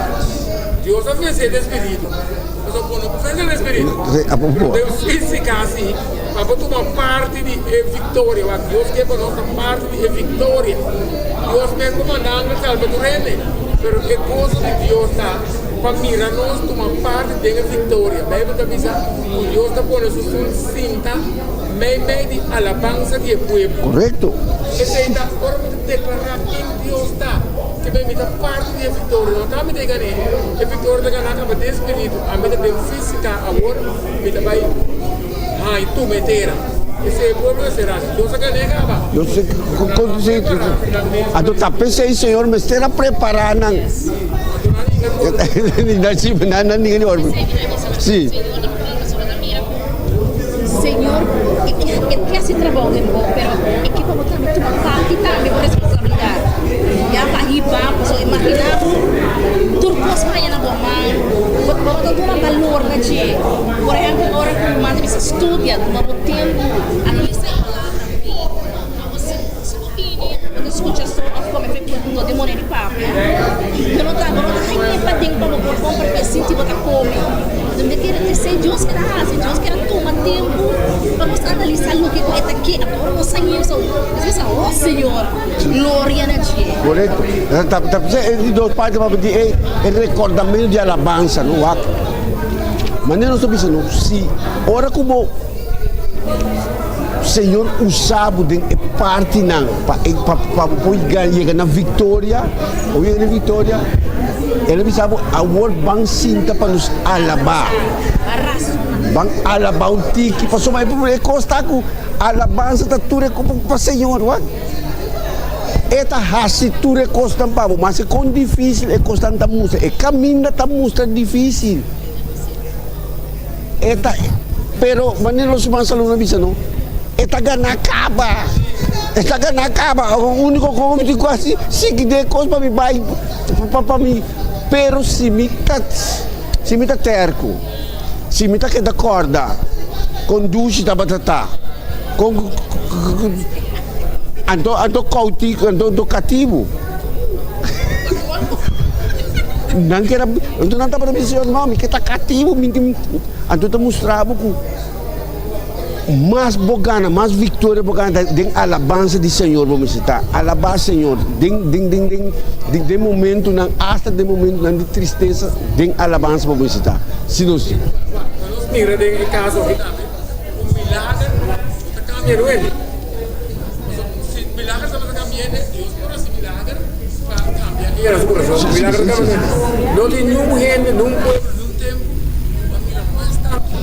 Dios ha vencido el espíritu. Mas quando vence el espíritu, Deus física assim, para tomar parte de vitória, Deus quer para nossa parte de vitória. Deus mesmo mandando o salve do reino. Pero que coisa de Deus está para mirar nós tomar parte da vitória. Mesmo da visa, o Deus está pondo sua cinta, meio de alabança do povo. Correto. Esse ainda agora declarar quem Deus está, que vai me dar parte da vitória. Não está me dando a vitória da ganhar para ter espírito, a minha bem física agora, me dá vai, ai tu meterá. Esse povo será, Deus a ganhar. Eu sei que quando você tá pensando, Senhor, mas será preparado não? Sim. Senhor, é que assim trabalha, pero é que como também tu parte também com responsabilidade. Já vai riba, posso imaginar, tu pode sair na boa mão, vamos dar uma valor na gente. Por exemplo, agora que mais você estuda, toma o tempo, analisa a palavra, você opina, você escuta só como é feito no demônio de papo. Eu não tá aí para dentro para o corpo para sentir o que come. Não quer dizer Deus quer tomar tempo para nós analisar o que é aqui. Agora nós saímos, oh Senhor, glória a Ti. Correto. Em duas partes para dizer é recordamento de alabança, não é? Mas não estou pensando, se ora como o Senhor usava de parte não para chegar na vitória, ou na vitória. Ele pensava, agora vamos cinta para nos alabar. Vamos alabar o tique. Passou mais por ele, costa com alabança da tua para o Senhor. Esta raça tua costa para mas é com difícil, é constante a música. É caminho da música difícil. Esta, pero, maneira nós vamos falar na vida, não? Esta gana acaba. Esta gana acaba. O único que eu digo assim, se quiser coisa para mim, vai para mim. Pero se me tá terco, se me tá que da corda, conduz da batata, ando cautivo, ando cativo. Não quero, não está para dizer não, que tá cativo, ando te mostrava com mais bogana, mais vitória bogana de alabança do Senhor, vamos citar. Alabar Senhor, de momento, hasta de momento de tristeza, de alabança, vamos citar. Se nós mira de caso aqui também, milagre, está cambiando ele. Se milagre está cambiando, Deus por esse milagre para cambiar. E as coisas, milagre cambiando. Não tem nenhum gente, nenhum povo, nenhum tempo.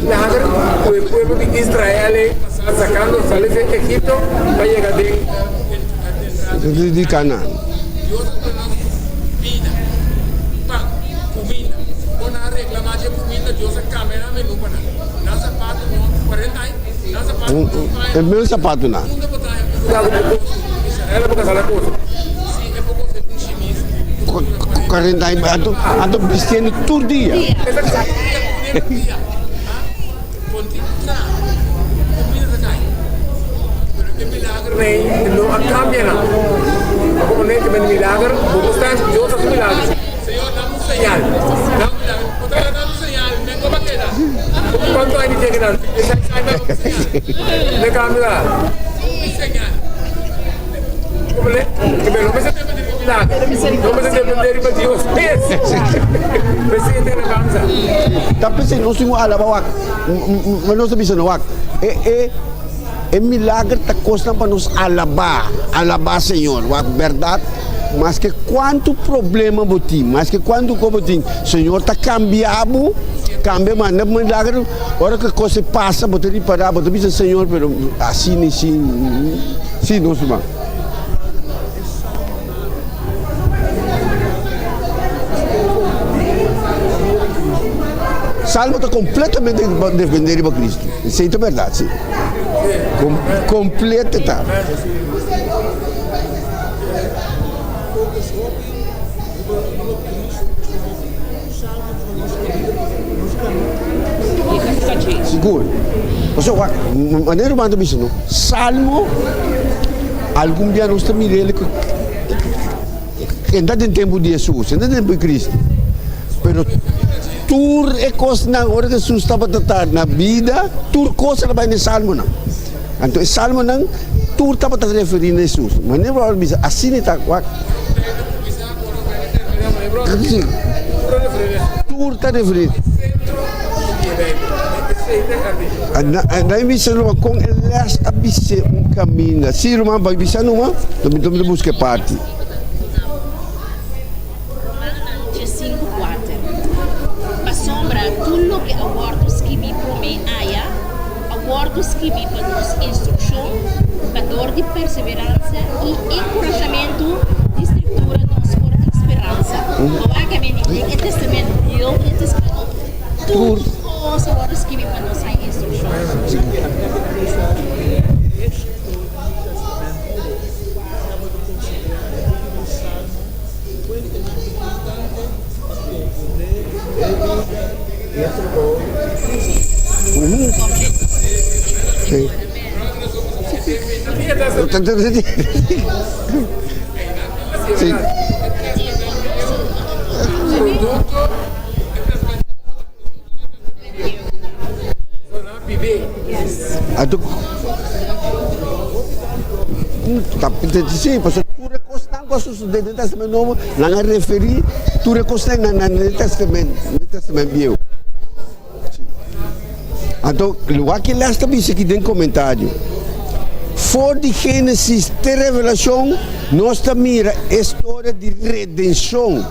Milagre, o povo de Israel sacando, sale de Egipto, vai chegar de Canaã. Deus nos vida, pão, comida. Quando a reclamar de comida, Deus câmera menu para nós. Sapato, 40 anos, sapato. É meu sapato não. Ela porque ela coisa. Se é pouco você tem chemise. 40 anos, ando vestindo todo dia. Não cambia nada. Como nem que milagre, Deus faz milagre. Senhor, dá um sinal. Dá um milagre. ¿Cuántos años tiene? De cambiar. ¿Cómo le? Que me lo me se te mete en milagro. No me se te mete en Dios. Presidente de la Banza. Tapi se nós temos alabawak, mas nós também não wak. É milagre tá costando para nos alabar Senhor, wak verdade. Mas que quanto problema botim, mas que quando como botim, Senhor tá cambiado, cambia mas não milagre. Hora que coisa passa, botar de parar, botar de Senhor, pero assim sim nós vamos. Salmo está completamente defender para Cristo. Isso é verdade, sim. Completo está. Seguro. Então, maneira mais do não. Salmo, algum dia nós estamos mirando que ainda tem tempo de Jesus, ainda tem tempo de Cristo. Pero tur é coisa na hora que Jesus estava tratando na vida, tur coisa lá vai no Salmo não. Então, o Salmo não, tur estava a referir a Jesus. Maneira mais do assim está. Tur está referindo. Daí bisa numa com elas a bisa caminho. Se numa vai bisa numa, também busca parte. Tudo que abortos que vi para mim aya, abortos que vi para nos instrução, para dor de perseverança e encorajamento de estrutura nos por esperança. Obviamente, o testamento de Deus é escrito tudo os abortos que vi para nos instrução. Sim. Sim. Sim, pastor, tu recostas com os dentro testamento novo, não a referir, tu recostas no testamento velho. Então, lugar que lá está isso aqui tem comentário. For de Gênesis até Revelação, nós mira a história de redenção.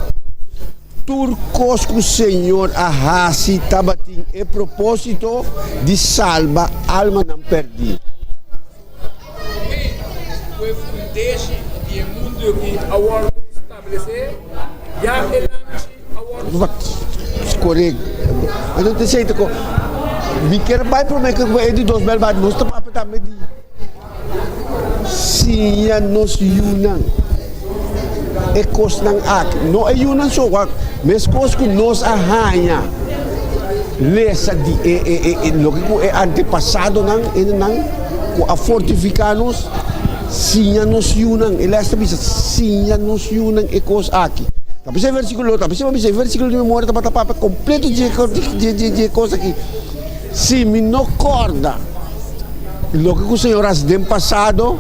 Turcos que o Senhor arrasi tabatim é propósito de salvar alma não perdida. Foi fundeixe e o mundo que agora estabelecer, já ele agora. Correto. Então, te sei que me quer vai para mim que é de 2000 baht, nós estamos para medir. Sim, nós unam. É coisa não há, não é unam só, mas coisa que nós arranha. Lesa de lógico é antepassado não a fortificar-nos. Sim, nós unam. Ele está dizendo, sim, nós unam é coisa aqui. Tapi esse versículo de memória está para completo de coisa aqui. Se me não acorda, lo que o Senhor has dem passado,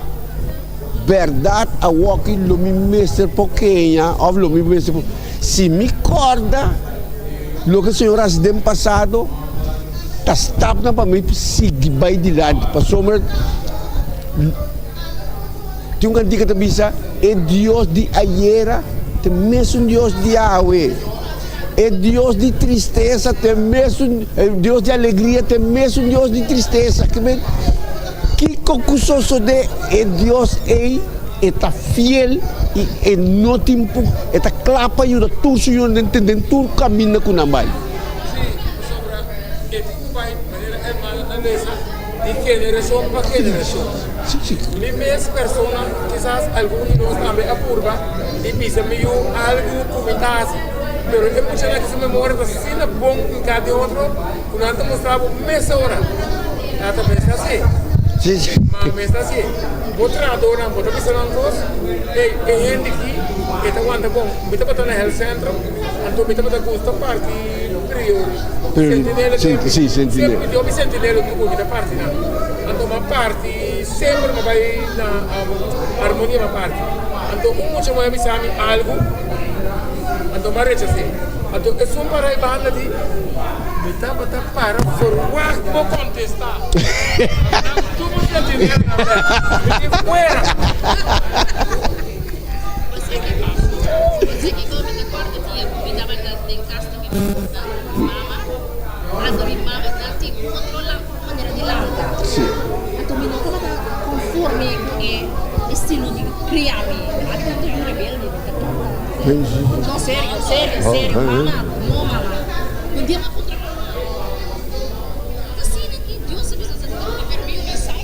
verdade a walking lo me mestre pequena, ou lo me mestre. Se me acorda, lo que o Senhor has dem passado, tá stop na para mim seguir vai de lado, para sombra. Tem um cantiga que bisa é Deus de ayer, tem mesmo Deus de Yahweh. É Deus de tristeza, tem mesmo Deus de alegria, tem mesmo Deus de tristeza. Que concurso de é Deus está fiel e no tempo está clapa e o turso e o entendem tudo caminha com a mãe. De generación para generación. Las mismas personas, quizás algunos de nosotros también apurban y piensan que algo comentaste, pero es mucha gente que se memoria que si no bom en cada otro, cuando antes mostraba media hora, hasta me está así. Sí. Me está así. Otra adora, otra persona dos, hay gente que está aguanta bom, me está pasando en el centro, entonces me está pasando gusto parque, prior, sentinela Sì, sentinela. Sempre io mi sentinela tu da parte na. Anto ma parti sempre ma vai na armonia ma parti. Anto uno c'è mai bisami algo. Anto ma recha se. Anto e son para banda di metà para for work mo contestar. Tu mo sentinela na. Mi fuera. Você que come de quarto dia, me dava de casta que me mama, quando mi mama tanti controlla maniera di langa. Sì. Atto mi notava conforme che stile di criami, atto io rebelde. No, serio, mama, no mama. Un dia ma putra. Assim que Deus se precisa de per me un sai.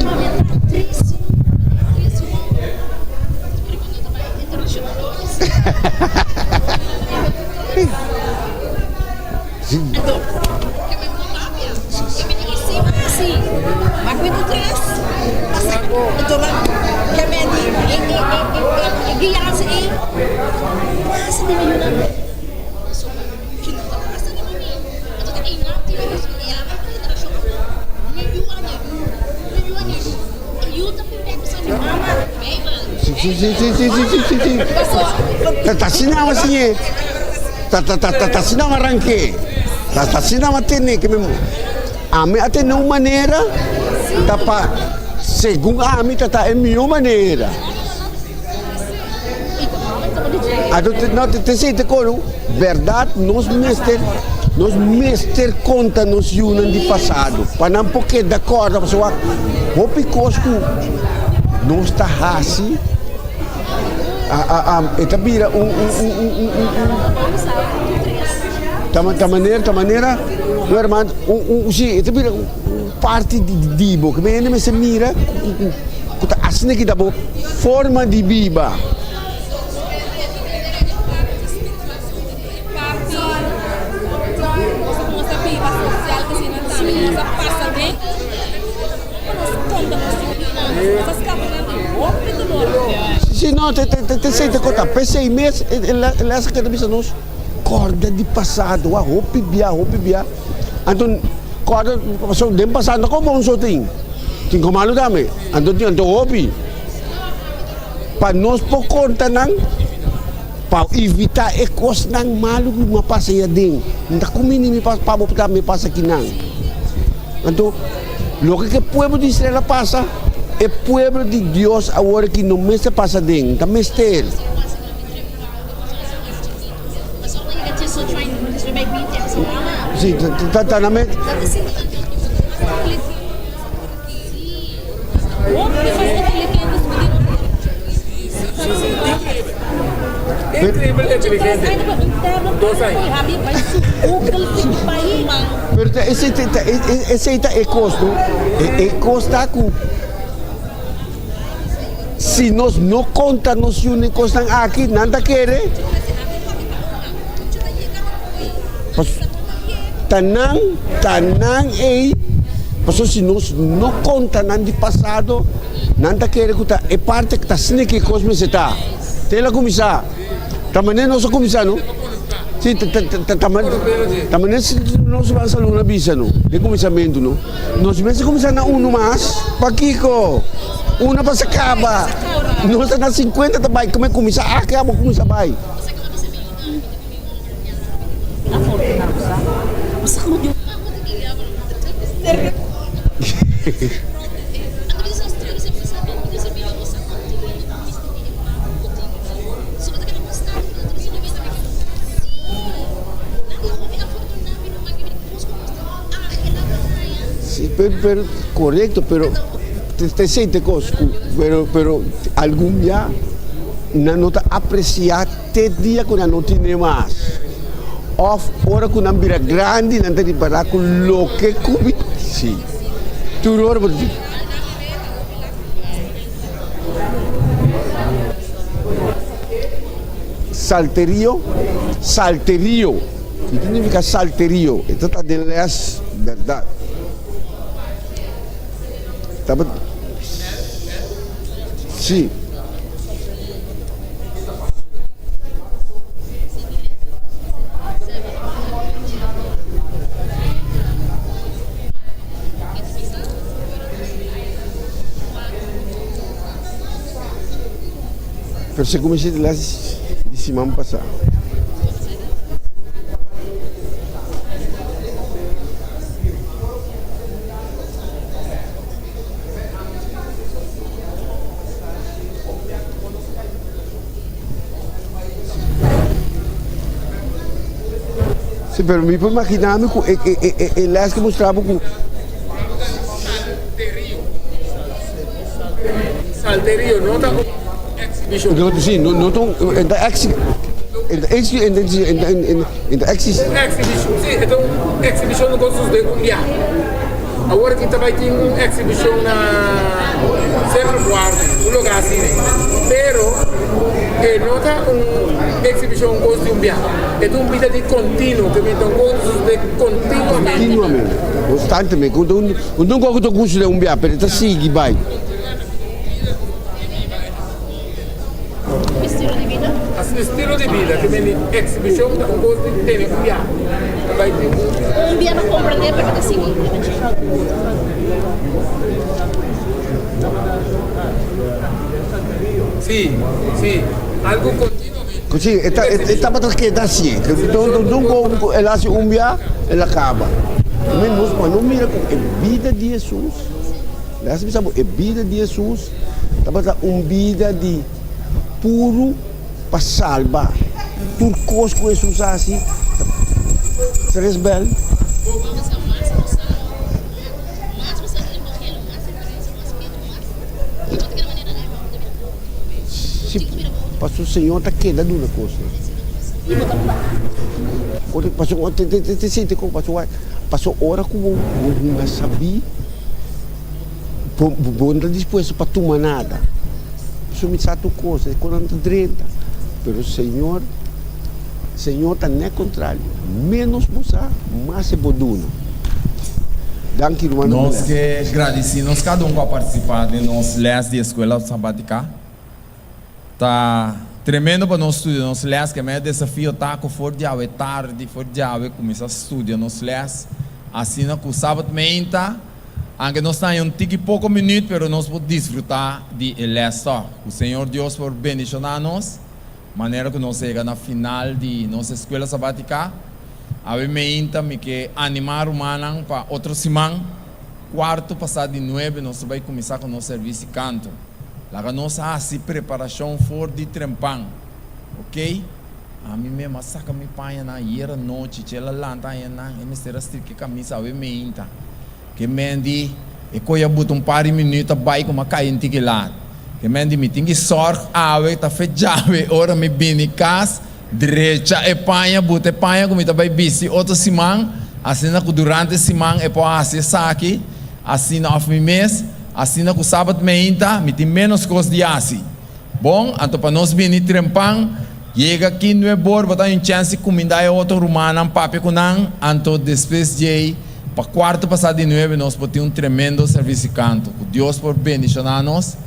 Mama, triste. Então, que me mudava, que me diga assim, mas quando três, então que me diga, guiasse aí, passa de mim não, que não passa de mim, então tem nada de isso, e ela vai para show, me ajuda primeiro sabe mama, Sì. Tassinama sì. Tassinama arranque. Tassinama tenne che a me atene uma maneira tapa segundo a mim tata é minha maneira. Não te sei te coro, verdade nós mestre conta nos unan de passado. Para não porque da corda pessoa, o picosco não está assim. Itabira ta maneira meu irmão sim itabira parte de dibo que me se mira kuta asne que dabo forma de biba Sim, não, te sei te contar, pensei mês, essa que também nos corda de passado, a roupa bia. Então, corda, passou de passado, como um só tem como malu dame, então roupa. Para nós por conta não, para evitar ecos não malu que me passa aí dentro, não como me passa para me passa aqui não. Então, lo que o povo de Israel passa é povo de Deus agora que não me se passa dentro, está mestre. Sim, está na mente. Incrível, inteligente. Esse é custo. É custa com. Se nós não contamos os únicos aqui, nada quer. Tanang é. Porque se nós não contamos de passado, nada quer que é parte que está sendo que cosme se está. Tela começar. Também nós começar, não? Sim, também nós vamos fazer uma visa, não? De começamento, não? Nós vamos começar na um mais, para Kiko. Una para se acaba. Nós estamos na 50 também, como é começar? Acaba começar vai. Sí, pero correcto, pero te siente cosas, pero algún día una nota apreciar te día que no tiene más. Of ora que una vira grande nanti di para con lo que cubi. Sí. Tu ora berarti. Salterio. Itu significa salterio. Itu tadi les verdad. Tapi sí. Pero se comecei lá de semana passada. Sim, pero me puedo imaginar que lá que mostrava com Salterio, não tá exhibition. sim, não tão in de exhibition. Exhibition, sim, então exhibition não gosto de cumbia. Agora que também tem exhibition na Centro Guarda, um lugar assim, pero não tá exhibition gosto de cumbia. É vida de contínuo, que me dão gosto de continuamente. Constantemente, quando não gosto de curso de cumbia, pero tá sigue vai. Estilo de vida, que vem exhibition da gosto de ter cumbia. Vai ter Cumbia não compreender, pero te sigue. Sim, algo continuamente. Così, estava perché da sì, dunque ela se cumbia, ela acaba. Mas não mira com a vida de Jesus. Lá se sabe, a vida de Jesus, estava vida de puro para salvar. Turcos com Jesus assim, seres bel. Pastor Senhor está queda de uma coisa. Pastor, te sente como pastor ora como não sabia, bom disposto para tomar nada. Pastor me sabe coisa, quando não drenta, pero Senhor está no contrário, menos você, mais é boduna. Danke, irmão. Nós que agradecemos cada um para participar de nossa les de escola sabática. Tá tremendo para nós estudar nos les, que é meio desafio tá com fora de aula, tarde, fora de aula, começar a estudar nos les. Assim na que sábado menta, aunque nós temos tique pouco minuto, pero nós podemos desfrutar de les. O Senhor Deus por bendicionar-nos, maneira que nós chega na final de nossa escola sabática. A menta me que animar humana para outra semana, quarto passado de 9, nós vamos começar com o nosso serviço de canto. Lá nós assim preparação for de trempang, ok? A mim mesmo saca me panha na era noite, ela lanta aí na emissora que camisa a menta, que mendi e coia buta par de minutos vai com uma cainte que lá, que mendi me tem que sorte ave tá fechado, ora me bini cas direita e panha buta panha como tá vai bisi outra semana, assim na durante semana e pode assim saque, assim na mês. Assim na que o sábado me tem menos coisa de assim. Bom, então para nós vir trempang, chega aqui no ebor, botar uma chance de comida outro romano, papi com não, então depois de para quarto passado de 9, nós podemos ter tremendo serviço de canto. Que Deus por bendicionar-nos,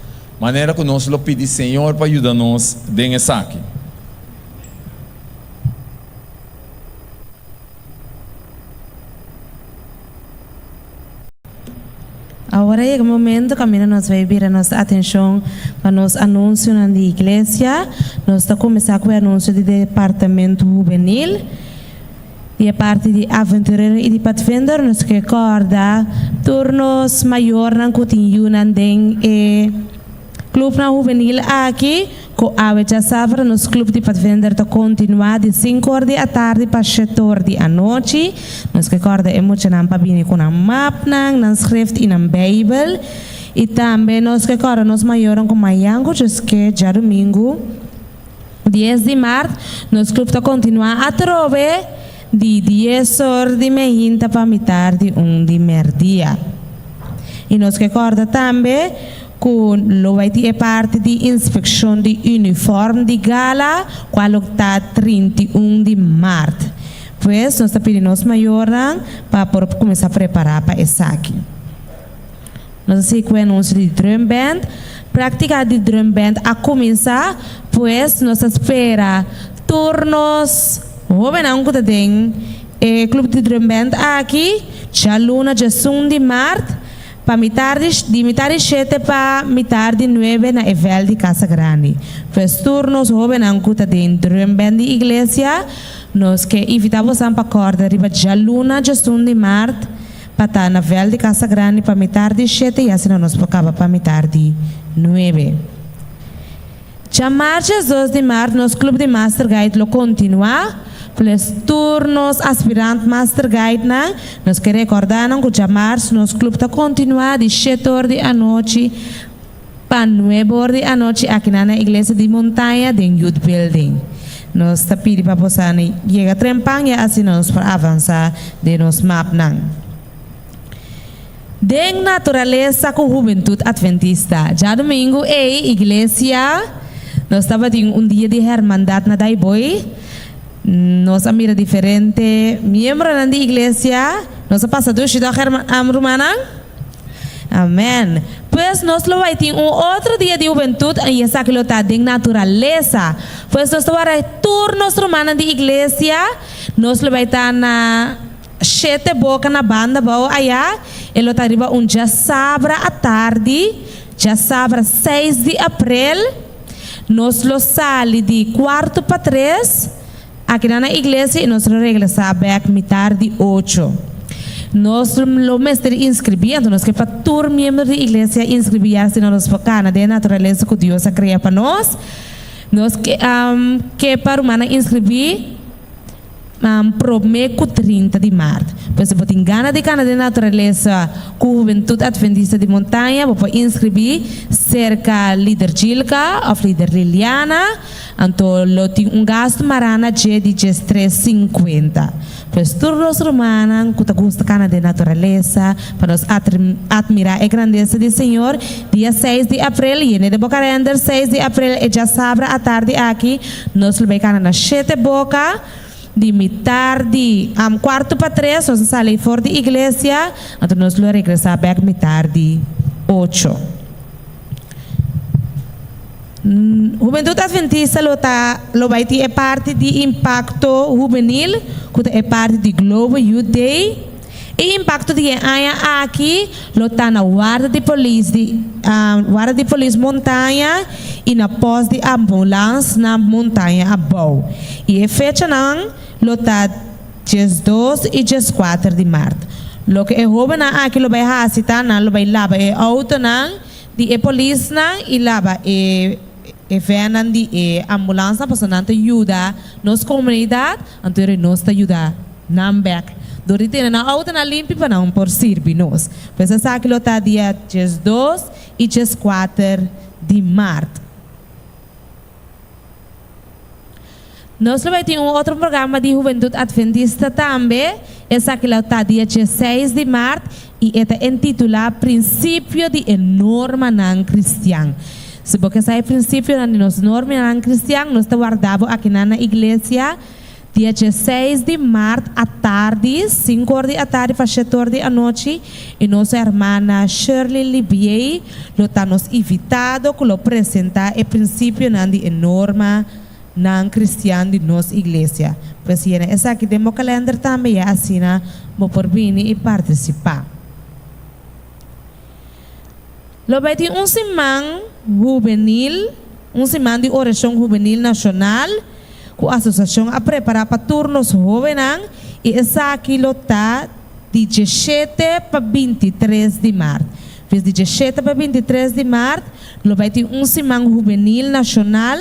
maneira que nós lo pedimos Senhor para ajudar-nos nesse aqui. Agora é o momento que nós vai vir a nossa atenção para nos anúncios na igreja. Nós estamos começando com o anúncio do departamento juvenil, de parte de aventureiro e de pathfinder. Nós que recorda turnos maior na cotidiana de clube na juvenil aqui. Com a já sabe, nosso clube de pathfinder está continuar de 5 horas da tarde para 7 horas da noite. Nós que recorda emocionante para vir com a map, na script e na Bible. E também nós que recorda nós maiores com Mayango, que já domingo, 10 de março, nosso clube está continuar a trove de 10 horas de manhã para metade de 1 de meio-dia. E nós que recorda também com lo vai ter parte de inspeção de uniforme de gala, qual está 31 de março. Pois nós estamos pedindo aos maiores para começar a preparar para esse aqui. Nós temos o anúncio de drum band. Prática de drum band a começar, pois nós espera turnos, não que tem clube de drum band aqui, já luna de 1 de março. para mitad 7 para mitad 9 na Evel de Casa Grande. Pues turnos joven ancuta dentro en ben de iglesia, nos que invitamos a corda riba já luna justun de mart, para na Evel de Casa Grande para mitad 7 e assim nos acaba para mitad 9. Já marcha 2 de março, nos clube de Master Guide lo continua. Plus turnos aspirante Master Guide na, nos que recordar que já março nos clube está continuar de 7 horas da noite para 9 horas da noite aqui na igreja de Montanha de Youth Building. Nós está pedindo para você chegar a trempanha assim nós para avançar de nos map nang. Den natureza com juventude adventista. Já domingo igreja nós estava em dia de hermandad na Daiboi. Nós mira diferente membros da igreja. Nós passamos do romana. Amém. Pois nós lo vai ter outro dia de juventude e essa que lo tá de natureza. Pois nós vai turnos romana de igreja. Nós lo vai estar na 7 boca na banda boa allá. Ele está arriba já sabra à tarde. Já sabra 6 de abril. Nós lo sale de 4:45 aqui na igreja e nós regressamos back mitad de 8. Nós lo mestre inscreviendo, nós que para todos membros da igreja inscrever-se na nossa cana de natureza que Deus criou para nós. Nós que para humana inscrever prometo 30 de março. Pois se você engana de cana de natureza com juventude adventista de montanha, você pode inscrever cerca líder Gilka ou líder Liliana. Então, lo tem gasto marana de 3,50. Pois turnos romana, que gosta cana de natureza, para nós admirar a grandeza do Senhor, dia 6 de abril, e de boca render 6 de abril, e já sabra à tarde aqui, nós levamos cana na 7 boca, de mitad de 4:45, nós saímos fora da igreja, então nós lo regressamos back mitad de 8. Juventude Adventista lo vai ter parte de impacto juvenil, que é parte de Global Youth Day. E impacto de aqui lo tá na guarda de polícia montanha e na pós de ambulância na montanha abou. E a fecha não lo tá 2 e 4 de março. Lo que é jovem aqui lo vai hasita na lo vai lava é auto não de polícia e lava e venan de ambulância para não ajuda nos comunidade, então nós ajuda nam back. Dorite na auto na limpi para não por servir nós. Pois essa aqui está dia 2 e 4 de março. Nós vamos ter outro programa de juventude adventista também. Essa aqui está dia 16 de março e é intitulado Princípio de Norma não Cristã. Se você sabe o princípio de norma não cristã, nós guardamos aqui na igreja dia 16 de março à tarde, 5 horas da tarde para 7 horas da noite, e nossa irmã Shirley Libier está nos invitado a apresentar o princípio de norma não cristã de nossa igreja. Pois essa aqui tem o calendário também, assim, vou por vir e participar. Lo vai ter semana juvenil, semana de oração juvenil nacional, com a associação a preparar para turnos jovens, e essa aqui está de 17 para 23 de março. De 17 para 23 de março, lo vai ter semana juvenil nacional,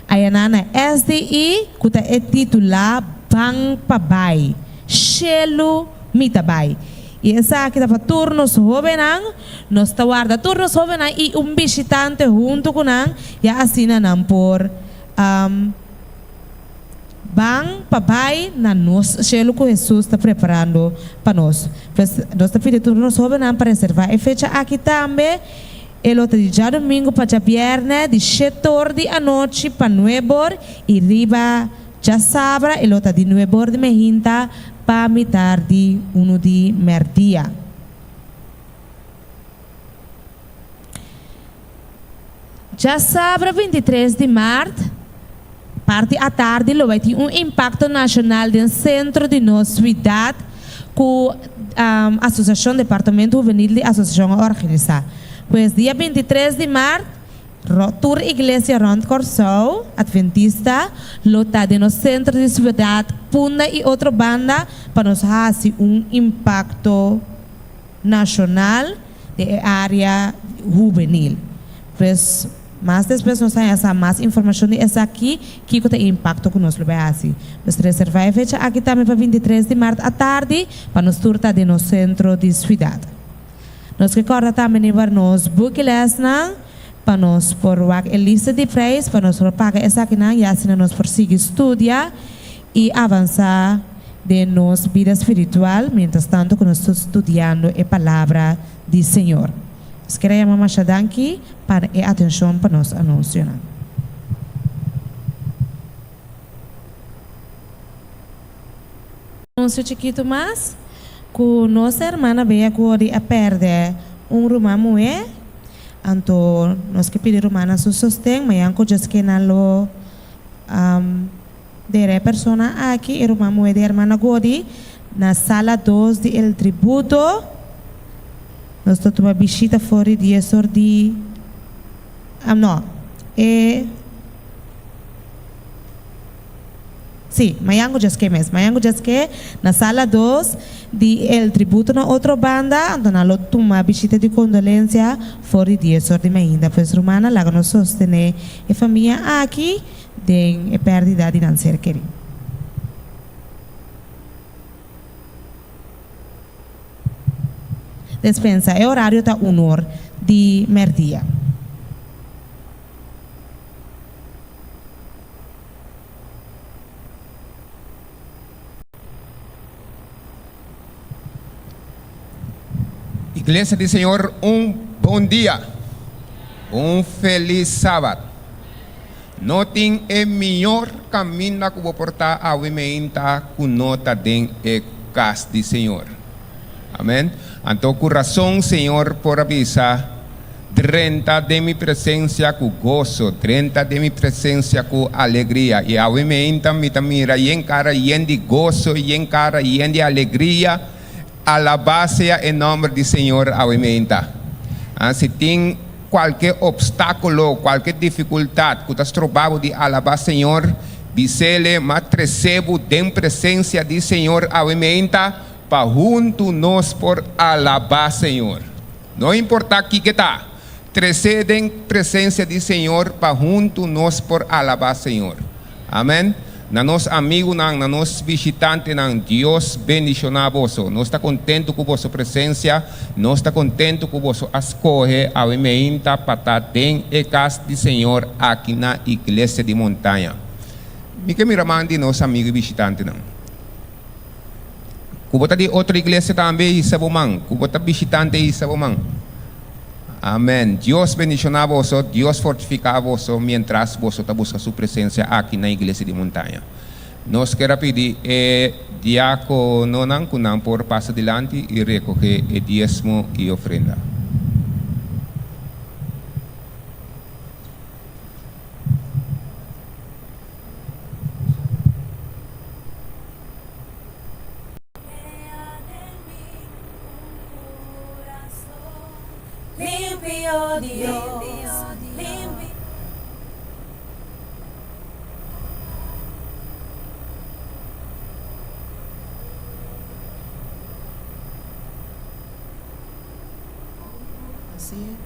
aí na SDI, que é titulado Bang Pabai, Shelo Mitabai. E essa aqui está para turnos jovens, nós está guarda turnos jovens e visitante junto com nós, e assim não por bang papai na nós, chelo que Jesus está preparando para nós. Nós está pedindo turnos jovens para reservar. E fecha aqui também, ele está de já domingo para viernes, de 7 horas da noite para 9 horas, e riba já sabra, ele está de 9 horas de mehinta para mitad de 1 de merdia. Já sabra 23 de março, parte à tarde, vai ter impacto nacional no centro de nossa cidade, com Associación Departamento Juvenil de Asociación a organizar. Pues día 23 de marzo, Tour Iglesia Rond Corsou, Adventista, lota de no centro de ciudad, Punda y otra banda para nos hacer impacto nacional de área juvenil. Pues más después nos hay más información de esa aquí, que tem impacto que nos lo ve así. Pues reservar a fecha aquí también para 23 de marzo à tarde, para nos turta de no centro de ciudad. Nos recorda também para nos buquiles para nos por a lista de preços, para nos pagar essa aqui e assim nos prosseguir estudar e avançar de nossa vida espiritual, mientras tanto que nós estamos estudando a palavra do Senhor. Nós queremos chamar Shadanki para a atenção para nos anunciar. Anúncio chiquito mais, que nossa irmã veio agora a perder rumah moe, então nós que pedimos rumah su sostém, mas anco just que nalo de persona aqui, e rumah moe de irmã Godi, na sala 2 de El Tributo, nós estamos uma visita fora de sordi, não, sim, Mayango just que mesmo. Mayango just que na sala 2 de El Tributo na outra banda, então na lotu uma visita de condolência fora de sorte ainda. Pois Romana lá nos sostener a família aqui de a perda de não ser querido. Despensa, é horário da 1h de meio-dia. Igreja do Senhor, bom dia, feliz sábado. Não tem melhor caminho que vou portar a wimenta com nota de casa do Senhor. Amém? Então, coração, Senhor, por avisar, 30 de minha presença com gozo, 30 de minha presença com alegria. E a wimenta me mira e encara e de gozo, e encara e de alegria. Alabacia em nome do Senhor aumenta. Se tem qualquer obstáculo, qualquer dificuldade que estás trovando de alabar Senhor, diz-lhe, mas recebo de presença do Senhor aumenta para junto nós por alabar Senhor. Não importa aqui que está, recebem presença do Senhor para junto nós por alabar Senhor. Amém? Na nos amigo, na nos visitante, Deus bendicionar vosso. Nós está contento com vossa presença, nós está contento com vosso escolhe a emenda para estar em casa do Senhor aqui na igreja de montanha. Me que miramando nos amigo visitante não. Kubota de outra igreja também isabumang, kubota visitante isabumang. Amém. Deus bendicionar vosso, Deus fortificar vosso, mientras vosso está buscando sua presença aqui na igreja de montanha. Nós queremos pedir diácono não por passar adiante e recolher o dízimo e ofrenda. Limpio Dios, limpio.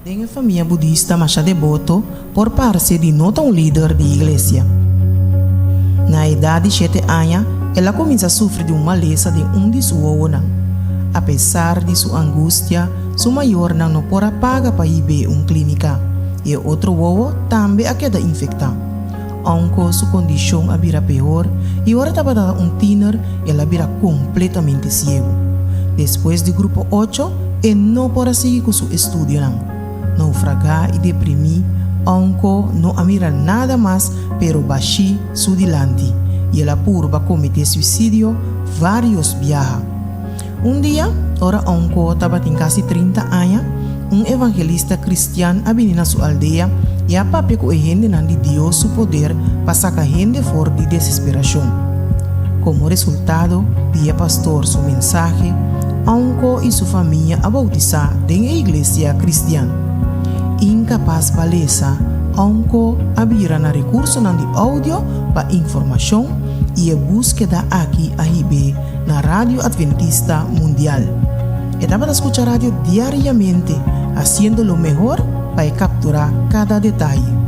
Tem a família budista Masha Devoto por parte de nota líder de igreja. Na idade de 7 anos, ela começa a sofrer de uma maleza de de sua ona. Apesar de sua angústia, sua maior não pode pagar para ir a uma clínica. E outro ovo também a queda infectada. Aunque sua condição era pior, e agora estava teenager, ela era completamente cego. Depois do grupo 8, ele não pode seguir com seu estudo. Naufragar e deprimir, aunque não mira nada mais, pero baixi su dilante. E ela purba cometer suicídio vários viajes. Dia, ora onko estava em quase 30 anos, evangelista cristiano abriu na sua aldeia e a papi com a gente de Deus seu poder para sacar a gente fora de desesperação. Como resultado, dia pastor sua mensagem, Onco e sua família a bautizar em a igreja cristiana. Incapaz palesa, Onco abira na recurso de áudio para informação e a búsqueda aqui a IB na Rádio Adventista Mundial. Estava a escuchar rádio diariamente, haciendo lo mejor para capturar cada detalle.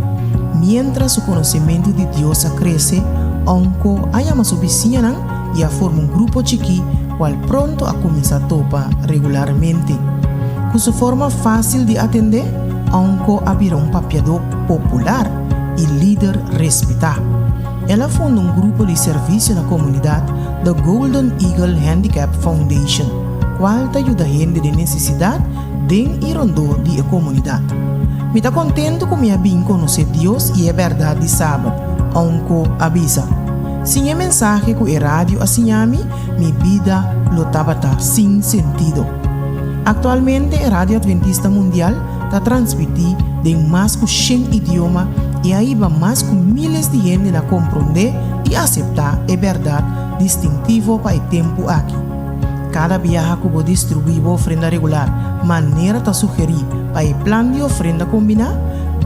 Mientras su conocimiento de Dios crece, Onco llama su vecina y forma un grupo chiqui, cual pronto a comenzar a topar regularmente. Con su forma fácil de atender, Onco abrirá un papiador popular y líder respetado. Ela fundó un grupo de servicio en la comunidad, the Golden Eagle Handicap Foundation, cual te ayuda a gente de necesidad den y rondó de la comunidad. Me está contento que me bien conocer Dios y es verdad de sábado. Onco avisa. Sin el mensaje que el radio aseñami, mi vida lo estaba sin sentido. Actualmente, el Radio Adventista Mundial está transmitido en más de 100 idiomas y ahí va más de miles de gente a comprender y aceptar la verdad distintivo para el tiempo aquí. Cada viaje que vos distribuir ofrenda regular, manera de sugerir para el plan de ofrenda combinar,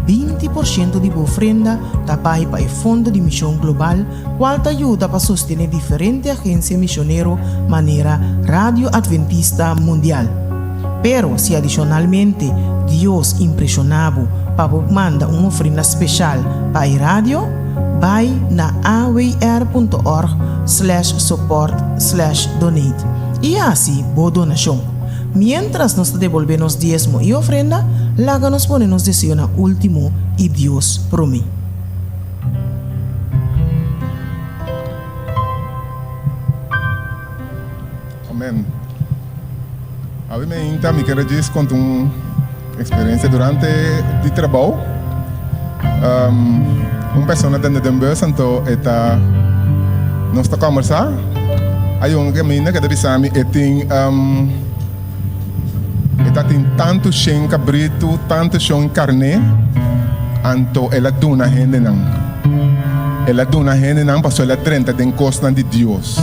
20% de ofrenda está para el Fondo de Misión Global, cual te ayuda para sostener diferentes agencias misioneras, manera Radio Adventista Mundial. Pero si adicionalmente Dios impresionado para mandar una ofrenda especial para el radio, vai na awr.org/support/donate y así vos donación. Mientras nos devolvemos diezmo y ofrenda, láganos ponernos deseo na último y Dios promete. Amén. A mí me encanta, me quiero decir, con una experiencia durante el trabajo. Una persona dentro de un bus, entonces, está, nos está conversando. Hay un caminho que deve ser tem tanto chão cabrito, tanto chão carne, então ela dona gente não. Ela dona gente não, porque ela trenta den costa de Deus.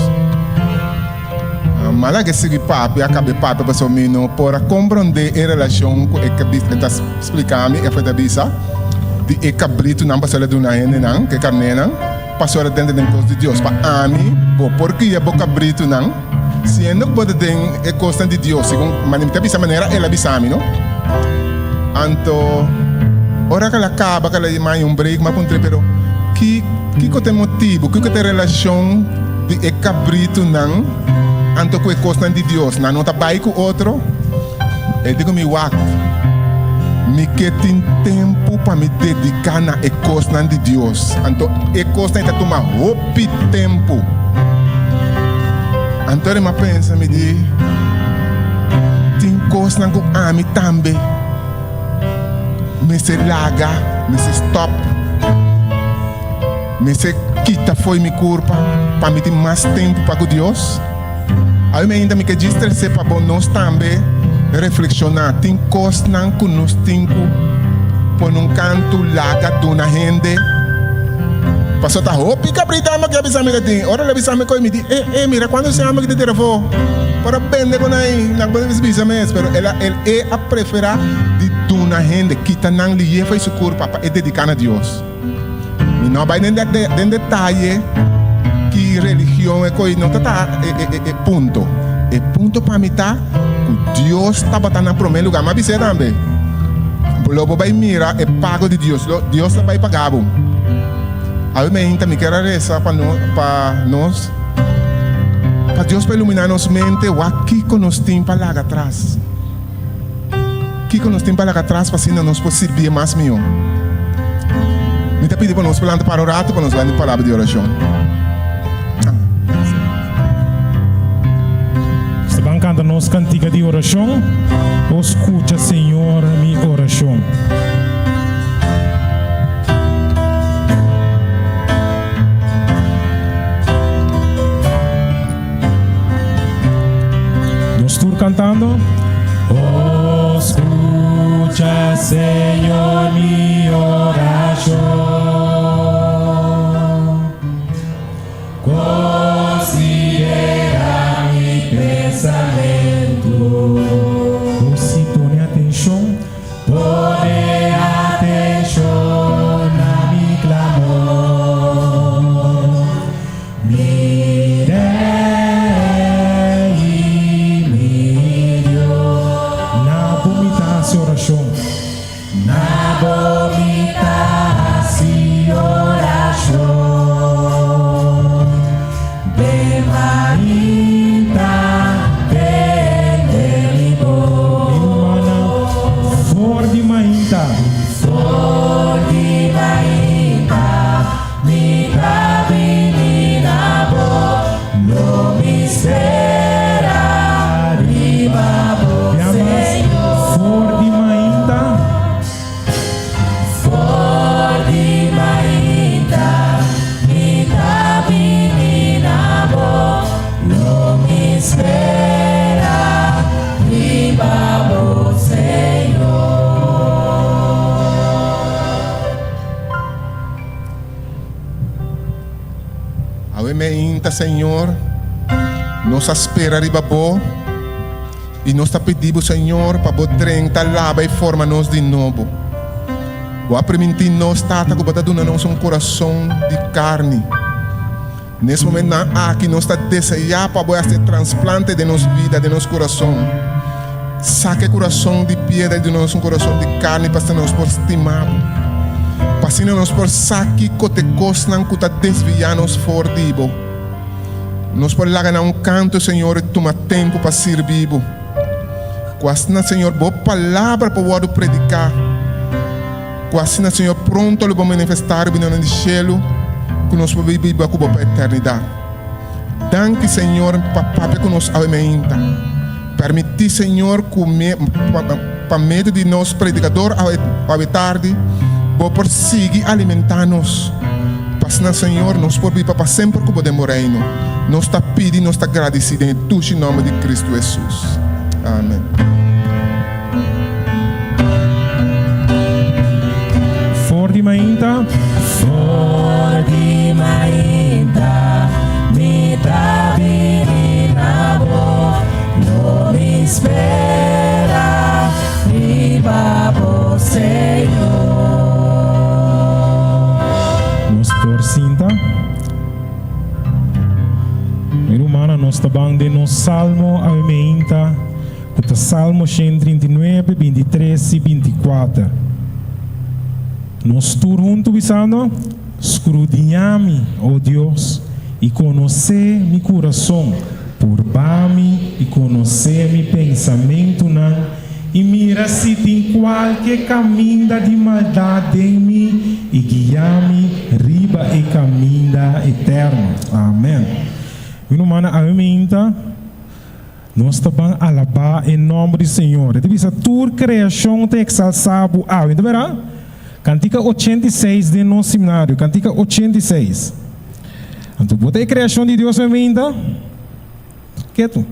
Mas ela que segue papo, acaba papo para o menino, para compreender a relação que está explicando, e foi da bisa, de cabrito não, porque ela dona gente não, que carne não. Passou a dentro da costa de Deus. Para mim, porque é boca brito não, sendo que pode ter a costa de Deus, mas dessa maneira ela bisami, não? Então, ora que ela acaba, que ela mais break, mas ponto pero que tem motivo, que tem relação de cabrito não, então com a costa de Deus, não está bem com outro, eu digo me wak. Me que tem tempo para me dedicar na costa de Deus. Então, a costa está tomando muito tempo. Então, eu penso, me diz, tem costa que amo também. Me se larga, me se stop, me se quita foi minha culpa para me ter mais tempo para Deus. Aí, ainda me que distrair para nós também. Reflexionar, tem coisas que nós temos por um canto larga de uma gente. Passou a roupa e cabrita, mas que avisa me tem. Ora ele avisa me que me diz, mira, quando você ama que te telefone, para vender com aí, não pode avisa mesmo, mas ela é a preferir de uma gente que está não lhe faz o corpo para dedicar a Deus. E não vai nem detalhe que religião é coisa, não está ponto. É ponto para mim tá que Deus está batendo em primeiro lugar, mas você também. Logo vai mirar é pago de Deus, Deus vai pagar. Aí me quero rezar para nós, para Deus para iluminar nossa mente, o que nós temos para lá atrás. O que nós temos para lá atrás para assim nós possamos servir mais melhor. Me está pedindo para nós plantar para o rato, para nós dar palavra de oração. Canta nossa cantiga de oração, escuta, Senhor, minha oração. Nós estamos cantando. Escuta, Senhor, minha oração. Considera mi pensamento. menta, Senhor, nós espera riba bo e nós pedimos, Senhor, para poder lava e forma nós de novo. O permitir nós tata que bota dando nós coração de carne. Nesse momento aqui nós está desejando para fazer transplante de nossa vida, de nosso coração. Saque o coração de pedra de nosso coração de carne para que nós possamos estimar. Para que nós possamos saque que costam que desviar nos for dibo. Nós podemos largar um canto, Senhor, e tomar tempo para servir. Quase, Senhor, boa palavra para poder predicar. Quase, Senhor, pronto para manifestar o no cielo, que nós podemos viver para a eternidade. Danke, Senhor, para que nos alimenta. Permitir, Senhor, para meio de nós, predicador, à tarde, por seguir alimentar-nos. Para, Senhor, nós podemos viver para sempre como podemos reino. Nós está pedindo, nós está agradecido em tu nome de Cristo Jesus. Amém. For di mainta, me travi na boa, não me espera, viva por Senhor. nos torcinta. Irmã, nós estamos de nos salmo a mainta, o salmo 139, 23 e 24. Nós todos juntos visando, escudriñame, oh Deus, e conhecer meu coração, purba-me e conhecer meu pensamento, e mira se tem qualquer caminho de maldade em mim, e guia-me riba e caminho eterno. Amém. Irmã, amém. Nós estamos a alabar em nome do Senhor. Devia tua criação te exalçado. Tá vendo? Cantiga 86 de nosso seminário. Cantiga 86. Então, bota a criação de Deus ainda. Quieto.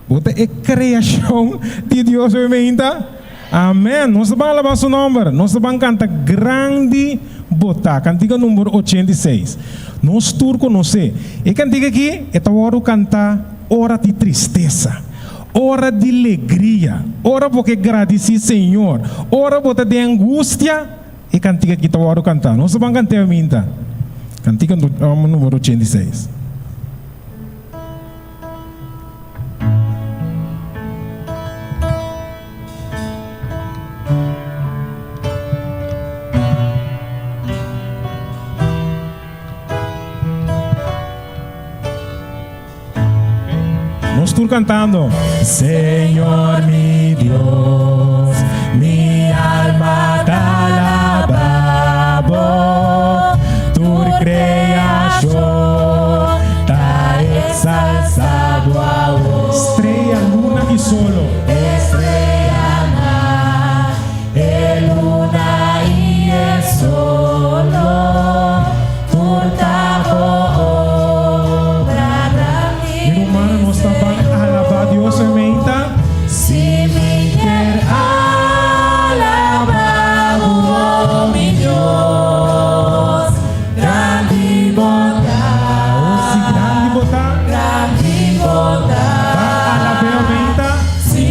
Bota a criação de Deus ainda. Amém. Nós vamos alabar seu nome. Nós vamos cantar grande bota. Cantiga número 86. Nós todos conhecemos. E cantiga aqui, é para cantar hora de tristeza. Hora de alegria. Hora porque agradecer Senhor. Hora porque de angústia. E cantiga que está a cantar. Nós vamos cantar a minha. Cantiga número 86. Nós estamos cantando. Senhor, mi Deus, mi alma te alaba, tu creación te exaltado a vos. Estrella, luna y solo. Estrella, luna y el solo. Dios aumenta. Si me quer alabar, oh mi Dios, grande bondad, oh si grande bondad, grande bondad, va alabar aumenta. Si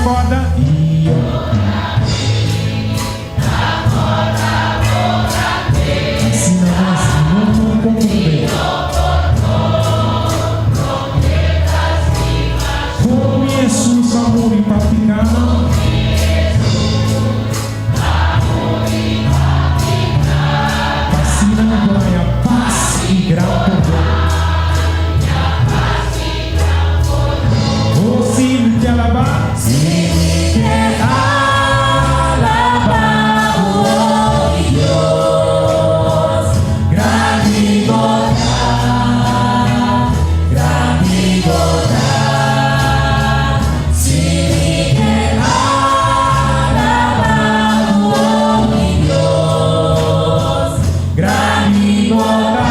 acorda e eu. Assim não compreender. Como Jesus amor e papicano. Vacina ganha paz e gran poder. Oh, si me quer alabar, si me quer alabar, oh Dios, grande boda, si me quer alabar, oh Dios, grande boda,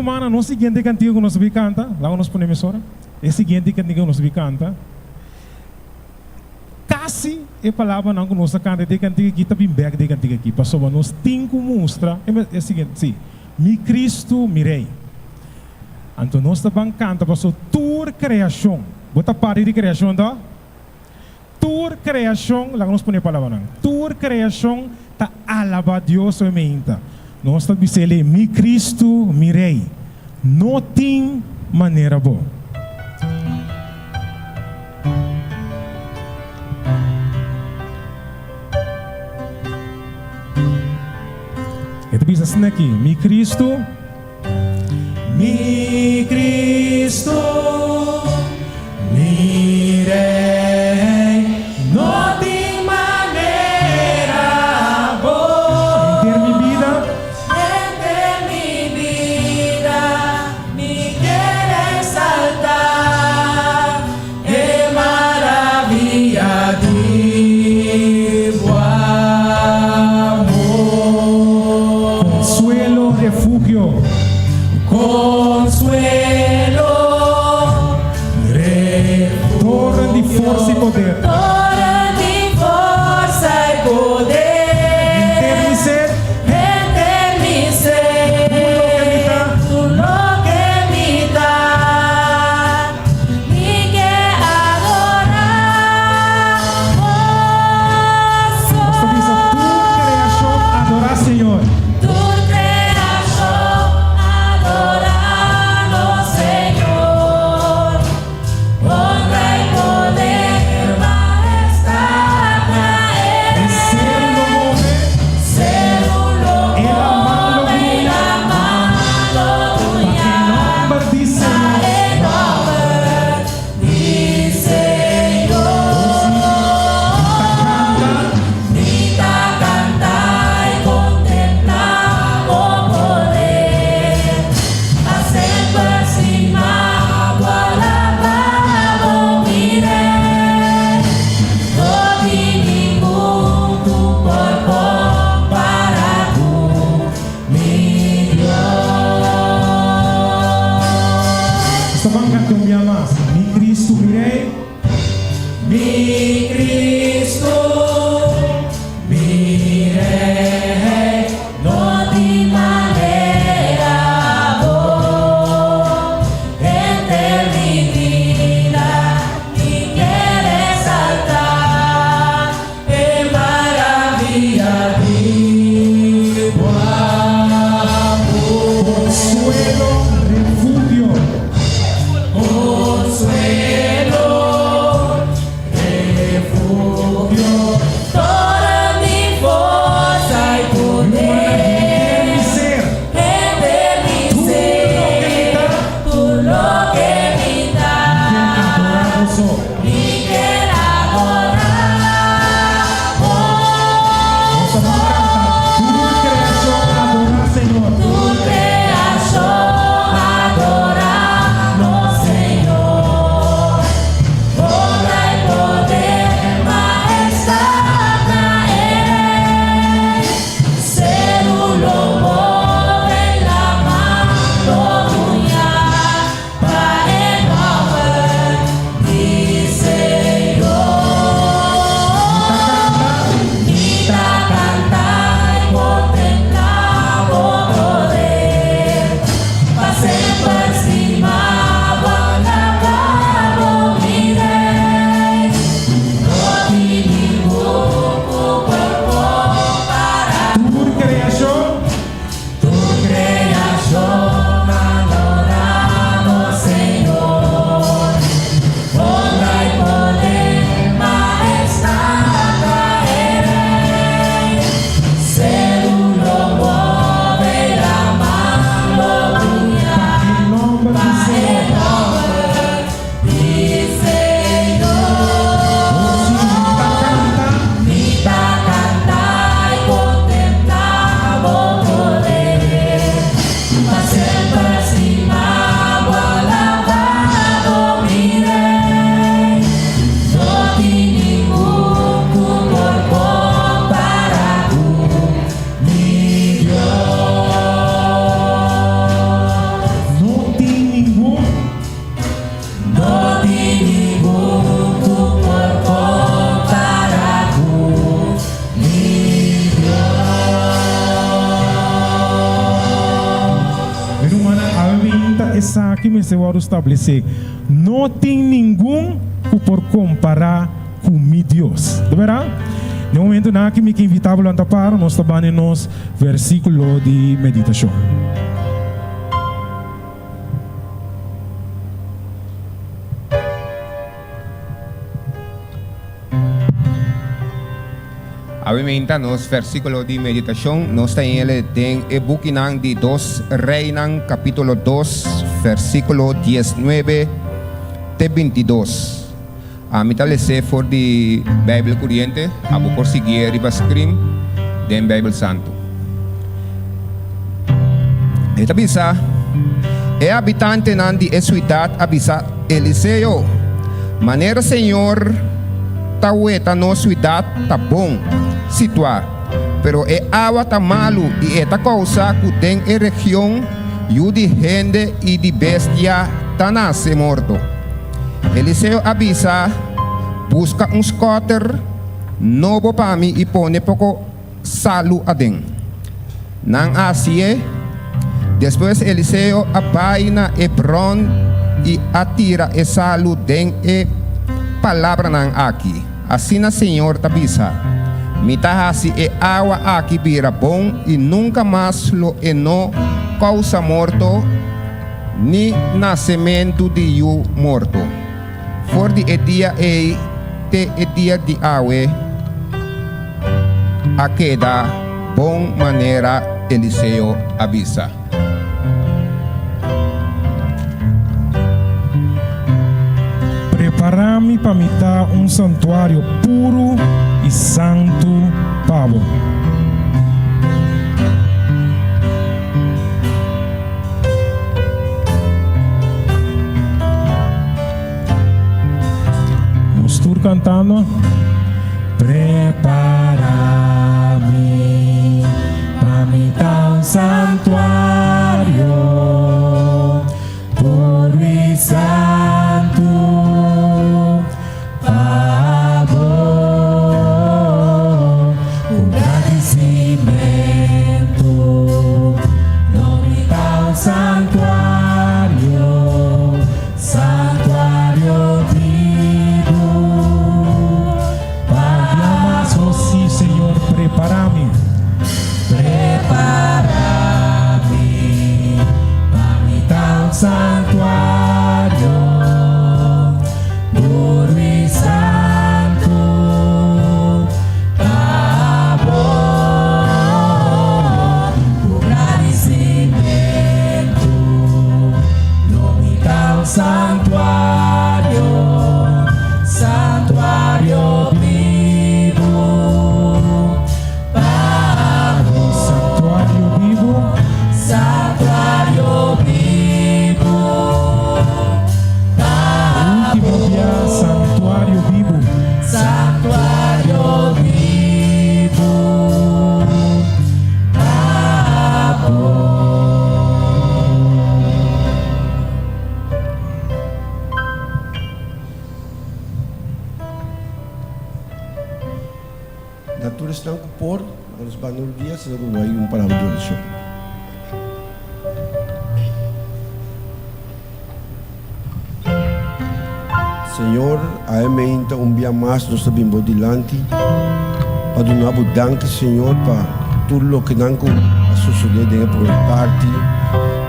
Mana, no siguiente cantigo que nos vi canta, lá nos ponemos ahora. É seguinte cantigo que nos vi canta. Casi é palavra não que nós canta de cantigo aqui, tá bem back de cantigo aqui. Passou a nós tem que mostrar. É seguinte, sim. Mi Cristo, mi Rei. Então nós também canta, passou tour criação. Bota parte de criação, tá? Tour criação, lá nos ponemos a palavra não. Tour criação, tá alaba Deus somente. Nós estamos dizendo, mi Cristo, mi Rei. Não tem maneira boa. Então, diz assim aqui, mi Cristo, mi Rei. Não tem maneira boa. Em ter minha vida. Consuelo, torre de força e poder. Torre de força e poder. Enter mi ser, tu lo que me dá, me quer adorar. Nós estamos a tua criação adorar, Senhor. Salvar. aqui me se vai estabelecer. Não tem ninguém que por comparar com meu Deus. De verdade? No momento na que me invitava a para, nós estamos nos versículo de meditação. Avimenta nos versículo de meditación, nos tem ele tem e bukinang de 2 Reinan capítulo 2 versículo 19 te 22. A mitad se for de Bíblia corriente, a por seguir riba screen den Bíblia Santo. Esta bisa é habitante nan de cidade abisa Eliseu. Maneira Senhor taweta no cidade tá bom situar, pero é água tá malo e esta causa que tem a região e de gente e de bestia tá nasce morto. Eliseu avisa, busca scooter novo para mim e põe pouco salo adem. Nang asie, depois Eliseu abai na Hebron e atira e salo den e palavra nang aqui. Assim na Senhor tabisa, mitahasi e água aqui vira bom e nunca mais lo eno causa morto ni nascimento de yu morto. For di dia e te dia di awe a queda bom maneira Eliseu avisa. Preparami para me dar santuário puro e santo pavo. Estou cantando. Prepara-me para me dar santuário puro e santo pavo, agradecimento. Não me dá santuário, santuário vivo. Senhor, prepara-me, prepara-me para me dar santuário puro e santo, tá bom, agradecimento. Não me dá santuário, santuário vivo. Santuário vivo, último dia, santuário vivo, santuário vivo, Naturas não por, os banul dias não vai palavra de oração. Senhor, a emenda dia mais nós sabemos dilante para donar danke Senhor para tudo o que não sucede por parte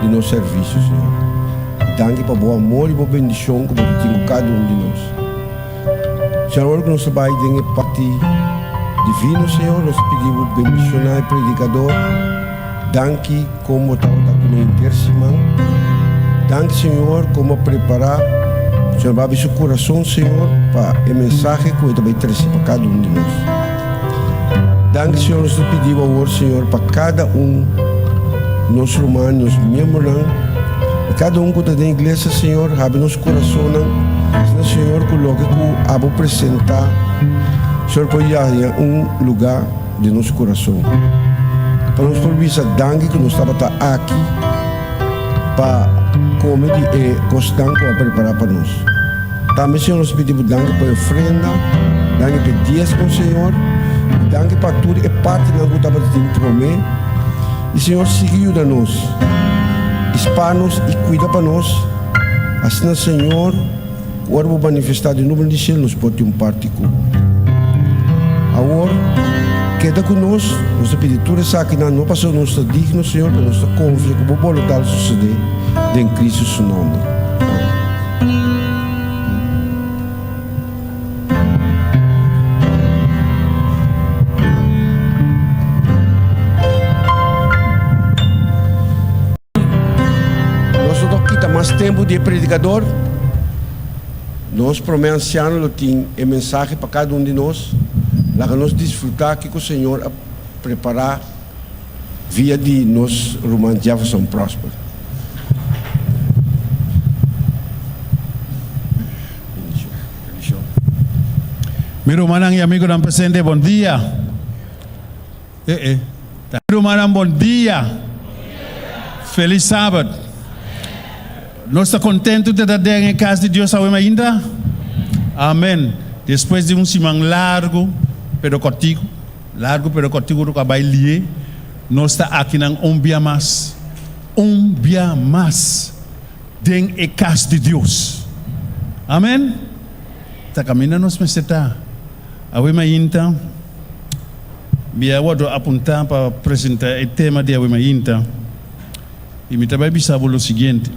de nosso serviço, Senhor. Danke para o amor e a bendição que você tem cada de nós. Senhor, que nós vai ter parte divino, Senhor, nós pedimos bendição ao predicador. Danke como está com a intercessão. Danke, Senhor, como preparar. Senhor, vai abrir seu coração, Senhor, para a mensagem que você vai trazer para cada de nós. Danke, Senhor, nós pedimos agora, Senhor, para cada nosso irmão, nossos membros, e cada que está na igreja, Senhor, abre nosso coração, Senhor, coloque que eu vou apresentar, Senhor, para ir a lugar de nosso coração. Para nós provisar, danke que nós estamos aqui para comer e gostar que vai preparar para nós. Também, Senhor, nós pedimos danke para a ofrenda, danke para dias com o Senhor, danke para tudo e parte da que estava tendo comer. E, Senhor, ajuda nós, espalha-nos e cuida para nós, Assim, Senhor, agora vou manifestar de novo de céu, nos pode um particular. Agora, queda conosco, nossa peditura sabe que não passou nossa digno, Senhor, para nossa confiança que vou voltar a suceder em Cristo seu nome. Nós não quita mais tempo de predicador. Nós, para o meu anciano, tem a mensagem para cada um de nós. Lá que nós desfrutar que o Senhor a preparar via de nós romanos já são prósperos. Meu irmão e amigo não presente, bom dia. Meu irmão, bom dia. Feliz sábado. Nós estamos contentos de estar em casa de Deus ainda? Amém. Depois de semana largo, pero contigo, do trabalho, nós estamos aqui um dia mais dentro da casa de Deus. Amém? Está caminhando nos mesetas. Então, eu vou apontar para apresentar o tema de então. E me também bisa o seguinte: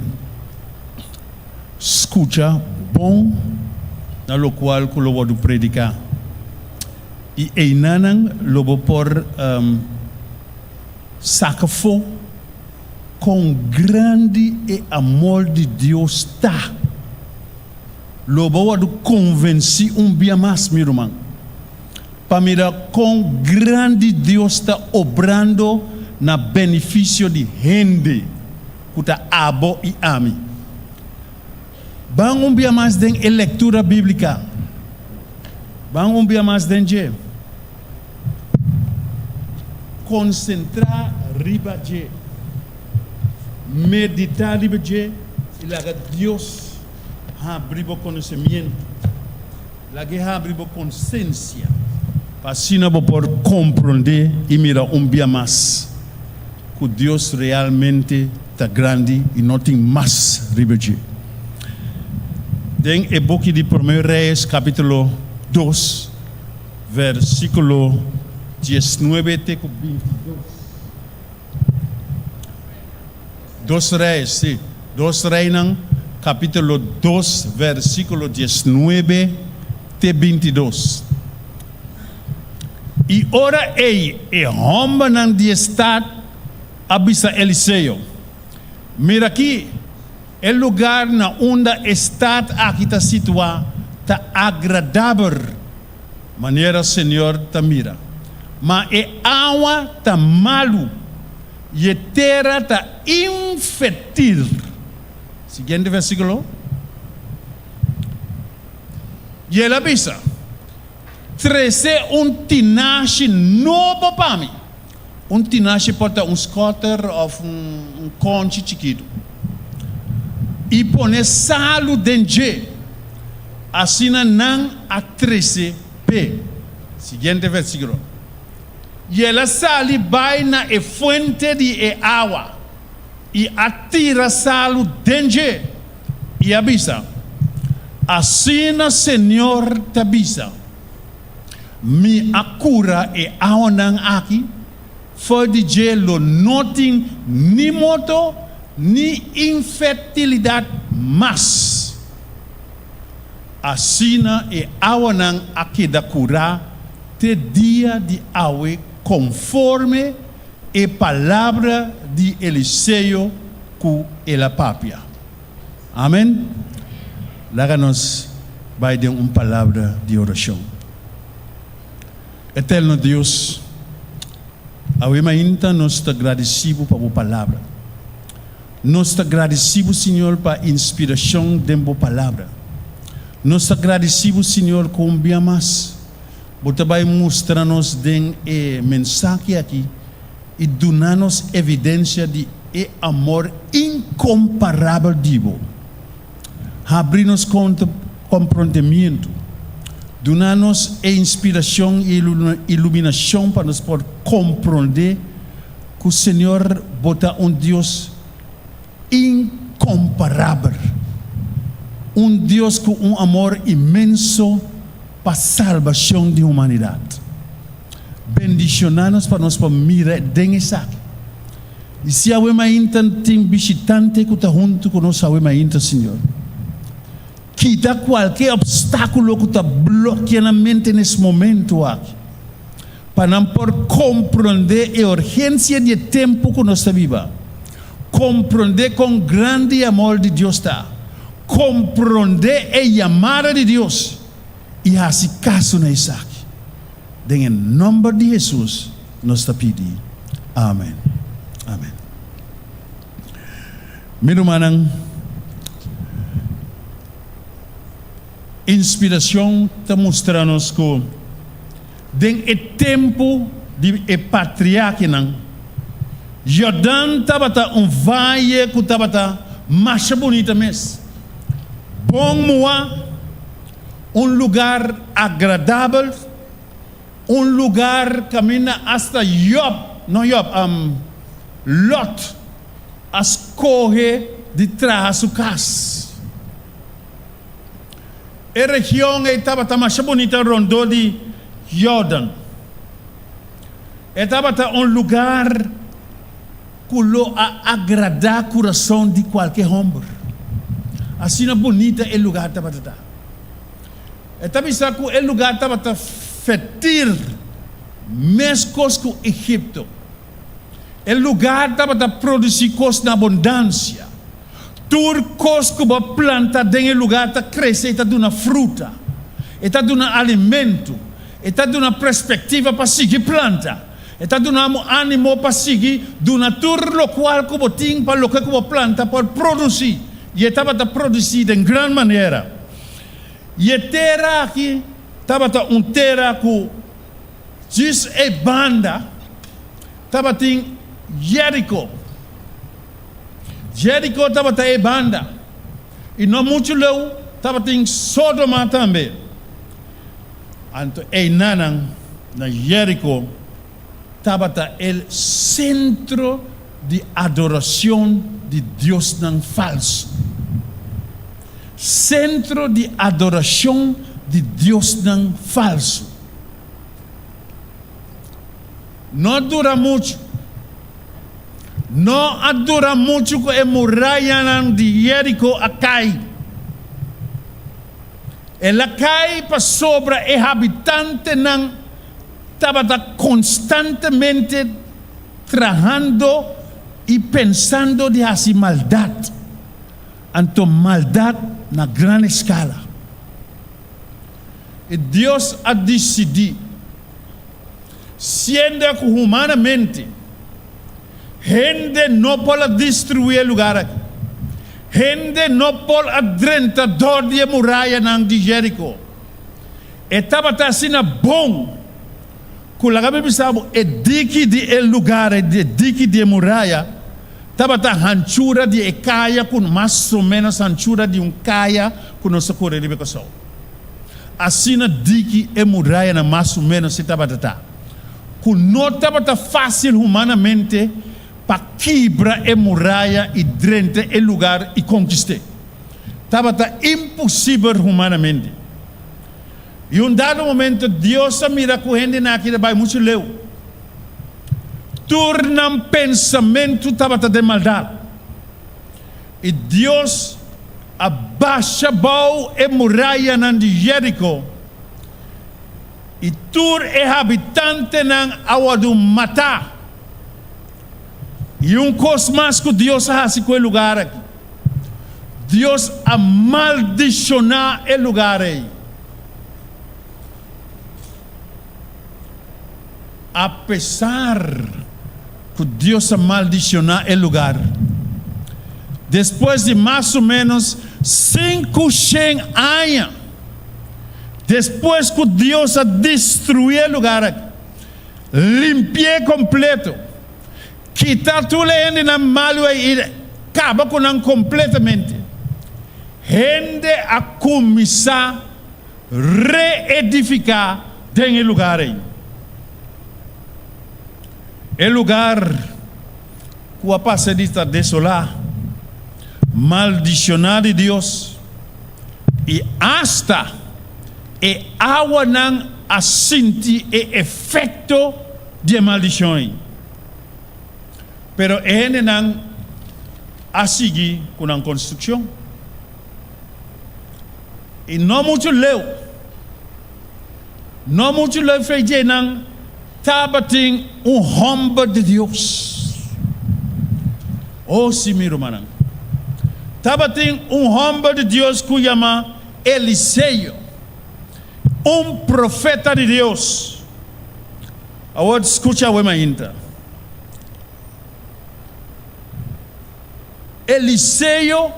escuta bom na lo qual que eu vou predicar. E einanan lobo por sacafo com grande e amor de Deus tá. Lobo wadu convenci dia mais, meu irmão. Para mirar com grande Deus está obrando na benefício de gente que tá abo e ami. Bang dia mais den leitura bíblica. Bang dia mais den je. Concentrar riba je. Meditar riba je. E laga Deus abriu conhecimento. Laga abriu consciência. Para assim não por compreender e mirar dia mais. Que Deus realmente está grande e não tem mais riba je. Den o book de 1 Reis, capítulo 2, versículo 19 até 22. 2 Reis, sim. 2 Reis, capítulo 2, versículo 19 até 22. E ora e romba nan de estado abisa Eliseu. Mira aqui. O lugar na onde está aqui está situado está agradável, maneira Senhor está mira. Mas a água está malo e a terra está infértil. Seguinte versículo. E ela avisa: trece tinache novo para mim. Tinache pode ser scooter ou conche chiquito. E pone salo dentro, assim não a 13p. Seguinte versículo. E ela sali vai na fonte de água e atira salo dentro e avisa: assim o Senhor te avisa, me acura e água não aqui, foi de gelo não tem ni moto ni infertilidade mais. Assina e awanang aqui da cura te dia de awe conforme e palavra de Eliseu ku ela papia. Amém? Láganos vai de palavra de oração. Eterno Deus, awe mainta nós te agradecemos por a palavra. Nós te agradecemos, Senhor, para a inspiração da tua palavra. Nós te agradecemos, Senhor, com um dia mais. Você vai mostrar-nos a mensagem aqui e dar-nos evidência de amor incomparável de Deus. Abrir-nos compreendimento. Dar-nos a inspiração e iluminação para nós poder compreender que o Senhor bota Deus incomparável. Deus com amor imenso para salvação da humanidade. Bendicionanos para nós para mirar den Isaac. E se a ainda tem visitante que está junto com nós, ainda, Senhor. Quita qualquer obstáculo que está bloqueando a mente nesse momento aqui. Para não por compreender a urgência de tempo que nós estamos vivendo. Compreender com grande amor de Deus está. Compreender a chamada de Deus. E assim caso na Isaac. Em nome de Jesus, nós te pedimos. Amém. Amém. Meu irmão, inspiração está mostrando-nos que em tempo de patriarca, Jordão estava vale que estava mais bonito mesmo. Bom moa, lugar agradável, lugar camina hasta Lot, escorre de trás sua casa. A região estava mais bonita rondou de Jordão. Estava lugar que lo agradar o coração de qualquer homem. Assim bonita o lugar estava. Estava que o lugar estava fértil, mesmo que o Egito. O lugar estava a produzir coisas na abundância. Tudo coisas que a planta dentro do lugar está crescendo, está dando fruta, está dando alimento, está dando perspectiva para seguir planta, está dando ânimo para seguir, dando tudo o qual que tem para o que a planta para produzir. E estava a produzir de grande maneira. E a terra aqui estava terra que diz a banda, estava em Jerico. Jerico estava em banda. E não muito longe, estava em Sodoma também. Então, na Jerico, estava o centro de adoração de Deus não falso. Centro de adoração de Deus não falso. Não dura muito. Não dura muito que a muralha de Jerico cai. Ela cai para sobre o habitante não estava constantemente trabalhando e pensando de assim maldade. Então maldade na grande escala. E Deus a decidido, sendo que humanamente, gente não pode destruir o lugar. Gente não pode adentrar de muralha de Jerico. Estava assim bom. Quando a Bíblia sabe, é dique de lugar, é dique de muralha. Estava a anchura de caia, com mais ou menos a anchura de caia, com nossa correria de pessoa. Assim, dique e muralha, mais ou menos, se estava a que não estava fácil humanamente para quebrar a muralha e dentro o lugar e conquistar. Estava impossível humanamente. E dado momento, Deus mira com a gente naquele vai muito leu. Torna pensamento estava de maldade. E Deus abaixa a muralha de Jerico. E tur habitante não ao matar. E coisa mais que Deus faz com o lugar aqui. Deus amaldicionar o lugar aí. Apesar que Deus amaldicionar o lugar, depois de mais ou menos 500 anos, depois que Deus a destruir o lugar, limpar completo, quitar tudo ele na malha e acaba com ele completamente, gente a começar a reedificar dentro do lugar aí. O lugar que a passadista desolar, maldicionado de Deus, E hasta e awa nang asinti e efecto de maldição. Pero ene nang asigi kunang construção. E não muito leu. Não muito leu feije nang tabating homem de Deus. Oh, sim, meu irmão. Tabating homem de Deus que chama Eliseu. Profeta de Deus. Agora escuta o ainda. Eliseu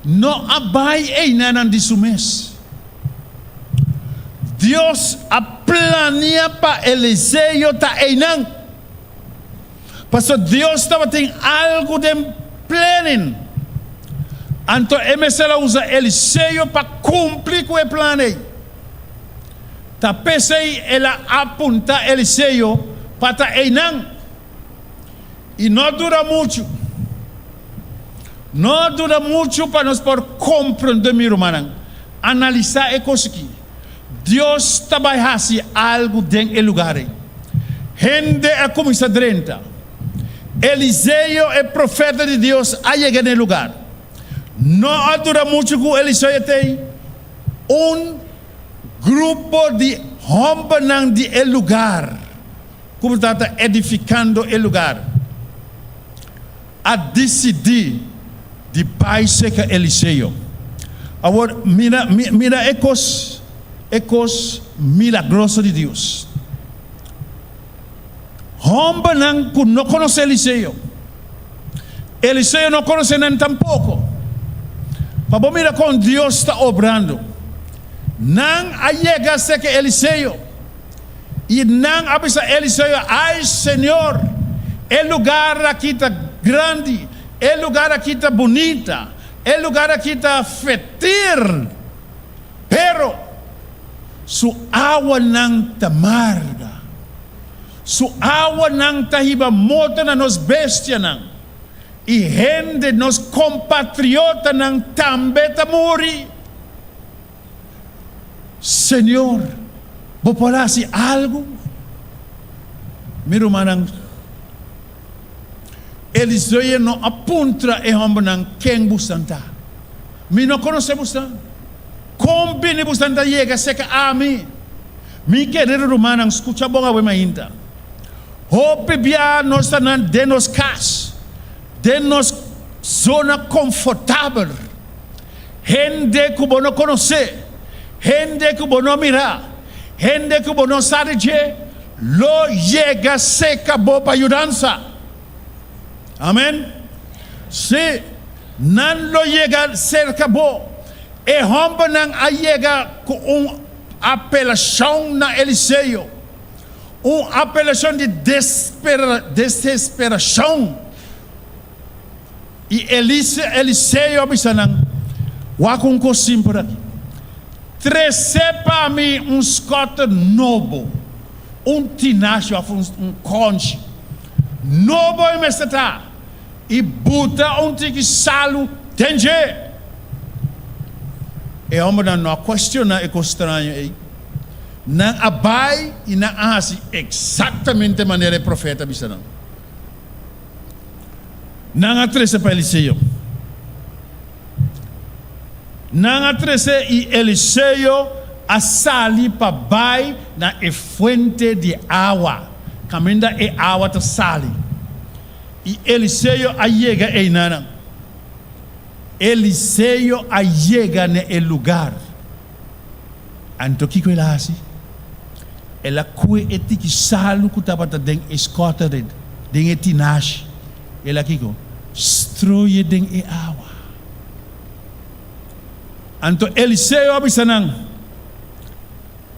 não abai ainda disso mês. Deus a planeia para Eliseu tá ainda. Pastor Deus estava tem algo de planning. Então ela usa Eliseu para cumprir com o plano. Tá pensei ela aponta Eliseu para tá ainda. E não dura muito. Não dura muito para nós por compreender, meu irmão. Analisar é coisa que Deus trabalha algo dentro do lugar. Gente é como está dentro. Eliseu é profeta de Deus a chegar no lugar. Não dura muito que Eliseu tem grupo de homens de lugar. Como está edificando o lugar. A decidir de pai seca Eliseu. Agora, mira ecos milagrosos de Deus. Homem não conhece Eliseu. Eliseu não conhece nem tampouco. Para mira como Deus está obrando. Não chega seca Eliseu. E não avisa Eliseu, ai Senhor, o lugar aqui está grande. O lugar aqui está bonita. O lugar aqui está fetir. Pero su água não está amarga. Su água não está riba mota na nos bestia não. E gente nos compatriota não também está morrer. Senhor, vou falar assim algo. Meu irmão, Eliseu não apunta e homem quem buscanta. Me não conhece buscanta. Combine buscanta chega seca a mim. Me querido irmão, escuta bom a ainda. Hope bia nós está de nos casa, de nos zona confortável. Gente que não conhece, gente que não mira, gente que não sabe de, lo chega seca boa para ajudança. Amém? Se não lo chega cerca boa, e homem não chega com apelação na Eliseu. Apelação de desesperação. E Eliseu abisanang wakong ko simpra. Tresepa mi Scott nobo. Tinasio conche. Nobo e mestata. E buta tiki salu tenge. E homem não questiona e constranho. Não abai e não age exatamente a maneira profeta bisanang. Não atrese para Eliseu. Não atrese e Eliseu a sali para bai na fuente de água. Caminda e água ta sali. E Eliseu a chega e nana. Eliseu a chega no lugar. Anto que ele assim? Ela cue etiki salu kutabata den escota den etinash. Ela kiko stroye den e awa. Anto Eliseu abisanang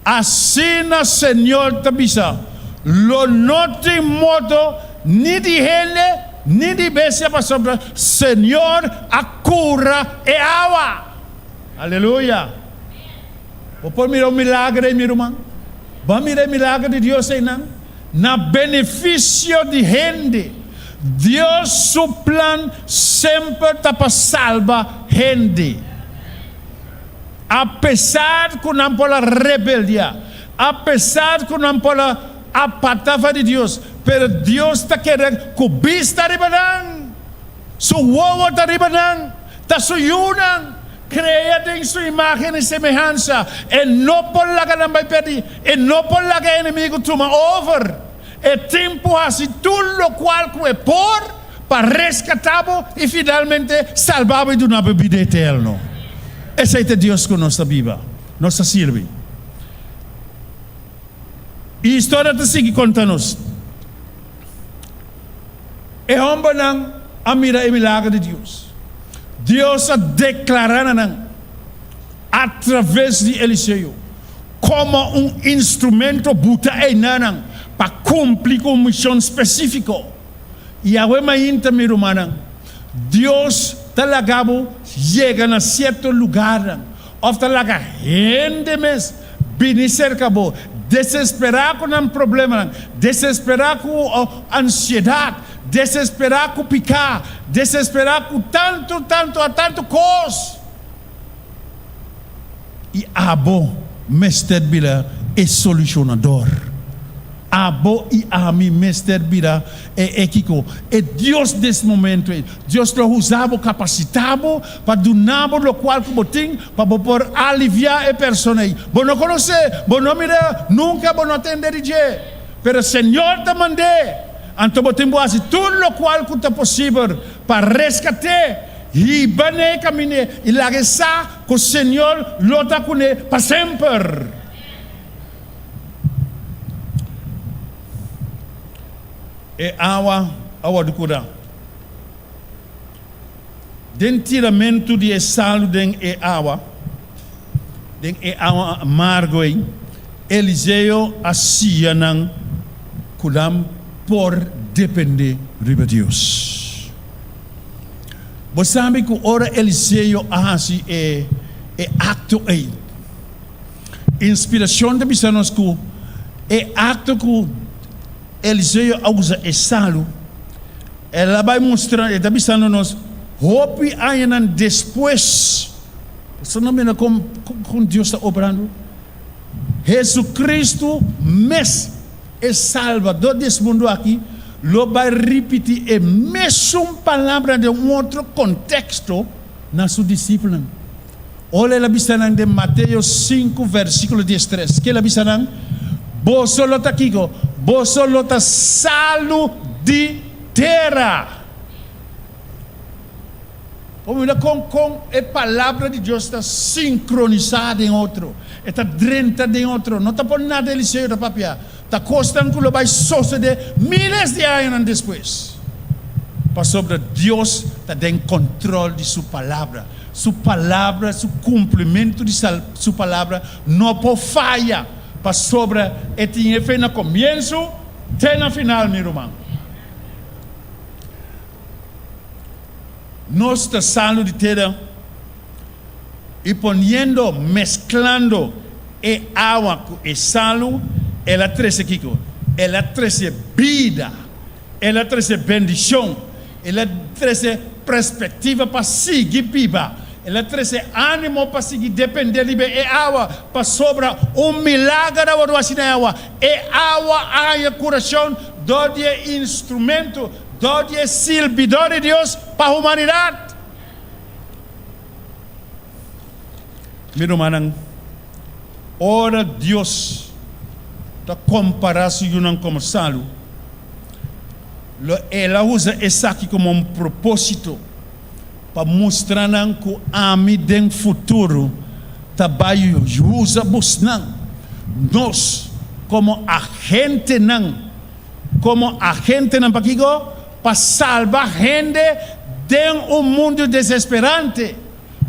asina Senhor tabisa lo noti modo ni di hele ni di besia pasabra Senhor a cura e awa. Aleluia. Vou mirar o milagre, meu irmão. Vamos mirar o milagre de Deus aí, não? Na benefício de gente, Deus seu plano sempre está para salvar gente. apesar que não pode rebeldia, apesar que não pode apartar de Deus, pero Deus está querendo que o bicho está ribanang, su uovo está ribanang, está suyunang, crea em sua imagem e semelhança, e não pode lá que não vai perder, e não pode lá que o inimigo toma over, é tempo assim, tudo o qual que é por, para rescatar e finalmente salvar de uma vida eterna. Esse é Deus que nós está viva, nós está serve. E a história está seguindo contando-nos. É homem a mirar o milagre de Deus. Deus está declarando através de Eliseu como instrumento buta para cumprir uma missão específica. E a ainda me romana, Deus talagabo chega a certo lugar, ou talaga gente mesmo, bem cerca bo, desesperar com um problema, desesperar com ansiedade, desesperar com picar, desesperar com tanto coisa. E abo mestre bila é solucionador. Abo e a mim mestre bira é Kiko. É Deus nesse momento. Deus lo usava capacitado para donar o qual que botim para por aliviar a pessoa. Bom não conhecer, bom não mira, nunca bom não atender de. Pero o Senhor te mandei. Então botim boas tudo o qual que é possível para resgatar. E bane caminhe e laguesar que o Senhor lota com ele para sempre. É água do cura. Den tiramento de salo den é água amargo, Eliseu assia nang kulam por depender de Deus. Você sabe que ora Eliseu assim é acto aí. Inspiração de bisanos que é acto que Eliseu usa salo, ela vai mostrar, está pensando-nos, hope ainda depois, você não vê como Deus está operando? Jesus Cristo, mesmo é salvador desse mundo aqui, lo vai repetir a mesma palavra de outro contexto na sua discípula. Olha ela pensando de Mateus 5, versículo 13, que ela pensando, vos solo está aqui, vos solo está salo de terra. Com a palavra de Deus está sincronizada em outro, está dentro de outro, não está por nada Eliseu da papia, está costando que vai suceder milhares de anos depois. Para sobre Deus está em controle de sua palavra, seu cumprimento de sua palavra não pode falhar. Para sobre e tinha feito no começo, até no final, meu irmão. Nós estamos salo de terra e ponendo, mesclando a água com o salo, ela traz aqui, ela traz vida, ela traz bendição, ela traz perspectiva para seguir viva. Ela traz ânimo para seguir depender de água para sobrar milagre da água assim na água. Água a coração do instrumento, do servidor de Deus para a humanidade. Meu irmão, ora Deus está comparado com o salo. Ela usa isso aqui como propósito para mostrar que a mim no futuro também usa nós como agente para salvar gente de mundo desesperante,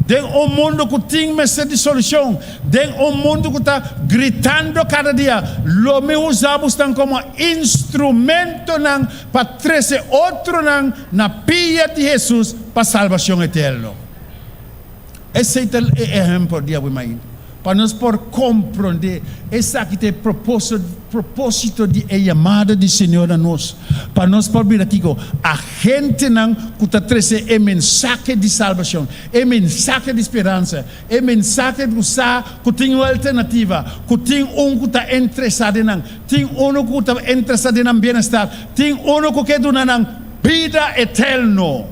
de mundo que tem medo de solução, de mundo que está gritando cada dia. Lo me usamos como instrumento para trazer outro na pia de Jesus para salvação eterna. Esse é o exemplo de Abu Maín. para nós por compreender esse aqui tem propósito de chamada do Senhor a nós, para nós por vir aqui a gente não que está trazendo é mensagem de salvação, é mensagem de esperança, é mensagem de usar que tem uma alternativa, que tem que está interessado em não, tem que está interessado em bem-estar, tem que quer dar vida eterna.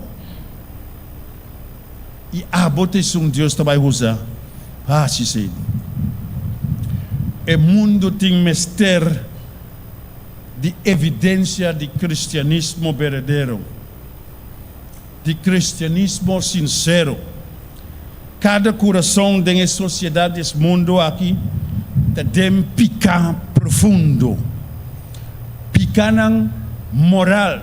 E a botação Deus também usa. Se sei. O mundo tem mestre de evidência de cristianismo verdadeiro, de cristianismo sincero. Cada coração da sociedade desse mundo aqui tem picar profundo, picar moral,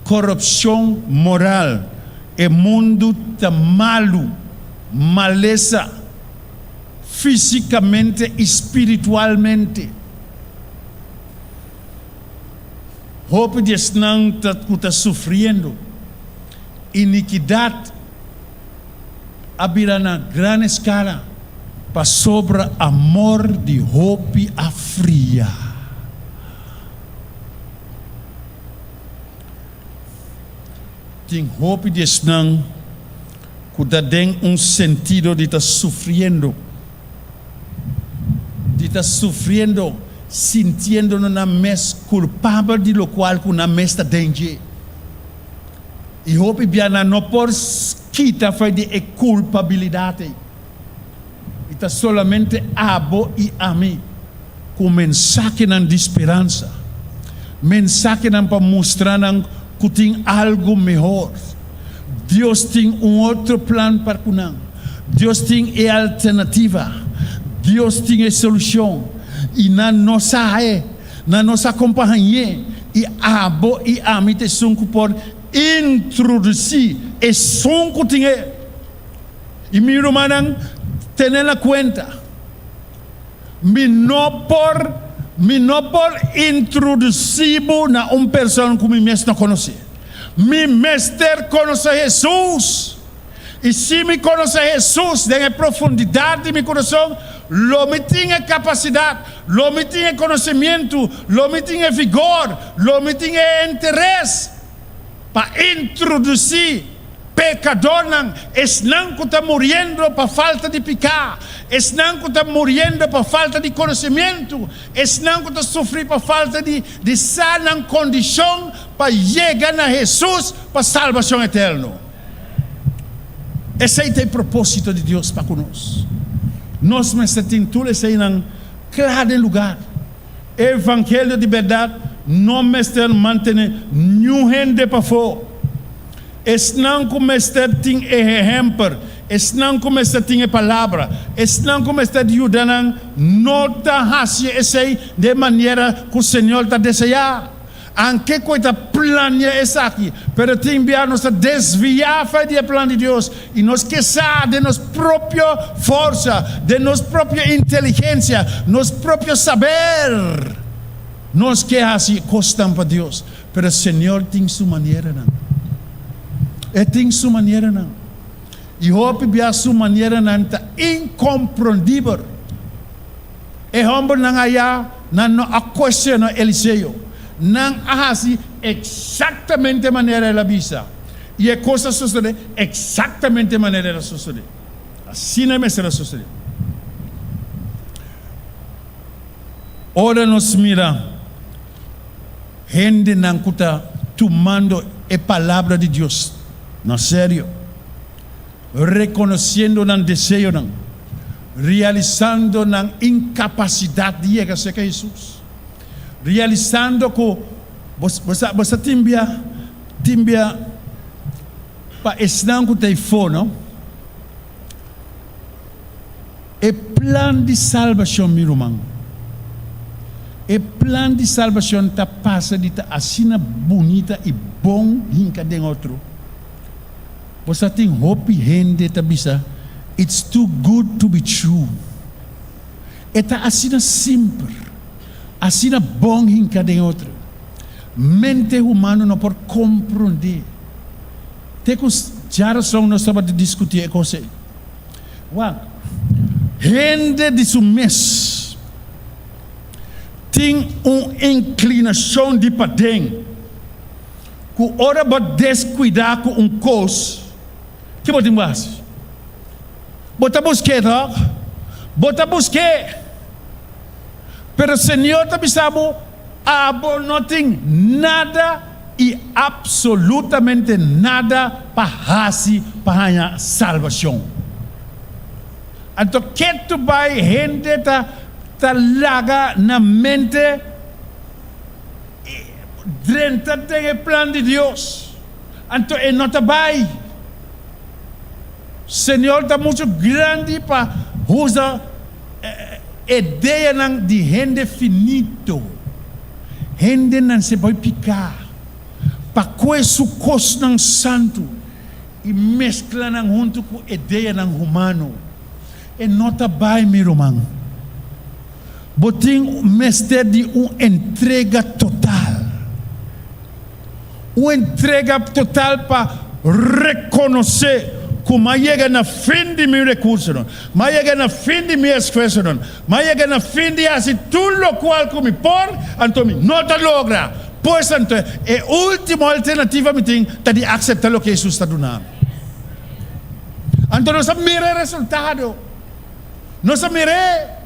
corrupção moral. O mundo está malo, maleza, fisicamente, espiritualmente. Hope de não está sofrendo. Iniquidade abrirá na grande escala para sobre amor de hope a fria. Tem hope de não que tem sentido de estar sofrendo. De estar sofrendo, sentindo na mes culpável de lo qual que na mes está dentro. E hope biana não por quita foi de culpabilidade. Está solamente abo e a mim com mensagem de esperança, mensagem para mostrar que tem algo melhor. Deus tem outro plano para nós. Deus tem a alternativa. Deus tem a solução. E na nossa companhia, e abo e a mim te são por introduzir e som que tem. E meu irmão, tenha na conta. Me não por introduzir na pessoa que me mesmo não conhece. Me mestre conhece Jesus. E se me conhece Jesus, na profundidade de meu coração, lo me tinha capacidade, lo me tinha conhecimento, lo me tinha vigor, lo me tinha interesse para introduzir pecador não, es não que está morrendo por falta de pecar, es não que está morrendo por falta de conhecimento, es não que está sofrendo por falta de sana condição para chegar a Jesus para salvação eterna. Esse é o propósito de Deus para conosco. Nós temos tudo isso aí em claro lugar. Evangelho de verdade não mestre manter nenhum gente para fora. Es não como mestre tem exemplo, es não como mestre tem palavra, es não como mestre ajuda não está fazendo isso de maneira que o Senhor está desejando. Anche coisa planeia isso aqui, pero tem que nos desviar do plano de Deus e nos queixar de nossa própria força, de nossa própria inteligência, nosso próprio saber. Nós queremos assim costam para Deus, pero o Senhor tem sua maneira, não? Ele tem sua maneira, não? E hope a sua maneira não está incompreendível. E homem não há não a questiona Eliseu. Não assim exatamente a maneira ela visa. E a coisa sucede exatamente a maneira ela sucede. Assim não é ela sucede. Ora nos mira, gente não está tomando a palavra de Deus, não sério, reconhecendo o desejo, não, realizando a incapacidade de chegar a Jesus. Realizando que você timbia para ensinar que tem fome, o plano de salvação, meu irmão, o plano de salvação está passa de estar assim bonita e bom hinca de outro. Você tem hope gente está bisa, it's too good to be true. Está assim simples. Assim é bom em cada outro. Mente humana não pode compreender. Tem que já são nós estamos a discutir com você. gente de su mês tem uma inclinação de padrão, que ora para descuidar com coisa, que você faz? Bota buscar, não? Bota buscar. Pero o Senhor também sabe, não tem nada e absolutamente nada para a salvação. Então, que tu vai gente tá laga na mente, dentro tem o plano de Deus. Então, não tá vai. O Senhor está muito grande para usar ideia de gente finito. Gente não se vai picar. Para coisa coisa ng santo e mescla ng junto com ideia ng humano. E nota vai, meu irmão. Botem mestre de uma entrega total. Uma entrega total para reconhecer como chega na fim de meu recurso, mas chega na fim de minha esforço, mas chega na fim de fazer tudo o qual que me por, então não te logra. Pois então, a última alternativa me tem de aceitar o que Jesus está dando. Então, nós mira resultado, nós mira,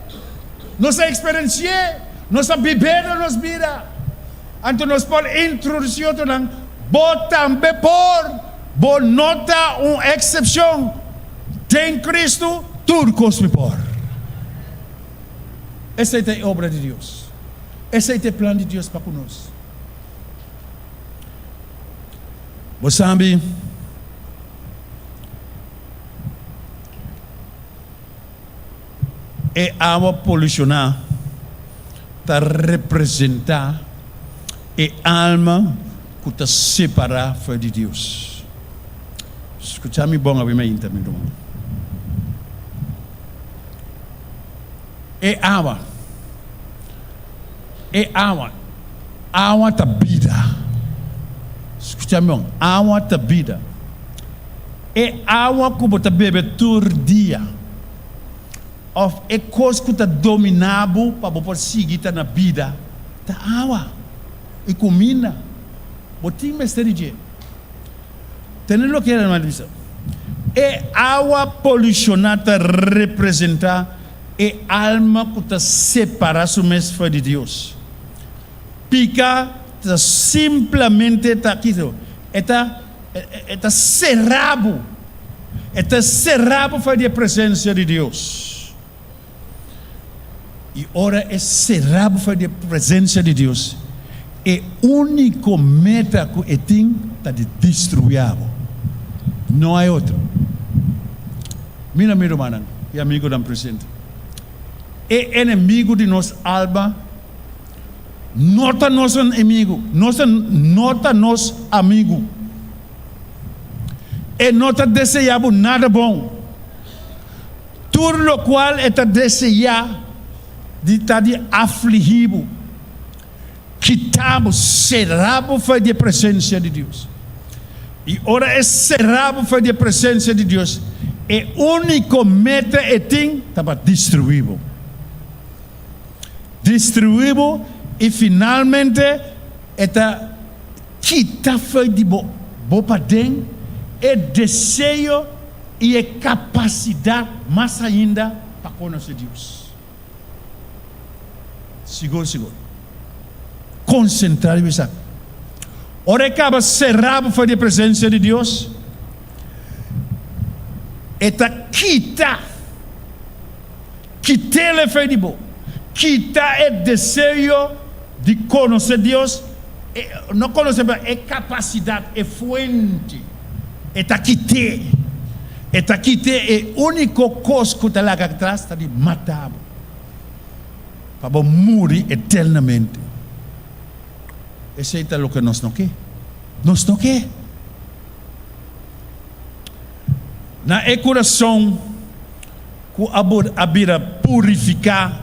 nós experiencia, nós viver nos vida. Então, nós podemos introduzir o que também por Bo nota uma exceção. Tem Cristo, tudo cosme por. Essa é a obra de Deus. Esse é o plano de Deus para conosco. Você sabe, a água polucionada está representar a alma que está separada de Deus. Escutami bom a minha também, irmão. É água. Água da vida. Escutami bom. Água da vida. É água que você bebe todo dia. É coisa que está dominado para você seguir na vida. Da água. E comida. Você tem mestre de Tenendo que era uma divisão. É água polucionada representa a alma que está separada do mesmo de Deus. Pica está simplesmente está aqui, está cerrado, para a presença de Deus. E ora é cerrado para a presença de Deus. É único meta que tem está de destruir. Não há outro. Meu irmão e amigo da presente. É inimigo de nossa alma. Nota nosso inimigo. Nota nosso amigo. E nota desejado nada bom. Tudo o qual está desejado de estar de afligido. Quitamos, cerramos para a presença de Deus. E ora é cerrado para a presença de Deus. É único meta e tem para destruir. E finalmente está quitar de bo para dentro é desejo e é capacidade mais ainda para conhecer Deus. Seguro. Concentrar isso. Ora acaba cerrado para a presença de Deus. Eta quita a fé de bom. Quita o desejo de conhecer Deus. Não conhecer, mas é capacidade, é fonte. Eta quita. É a única coisa que está lá atrás, está de matar. Para morrer eternamente. Esse é o que nós não queremos. Nós não queremos. Na coração que a vida purificar,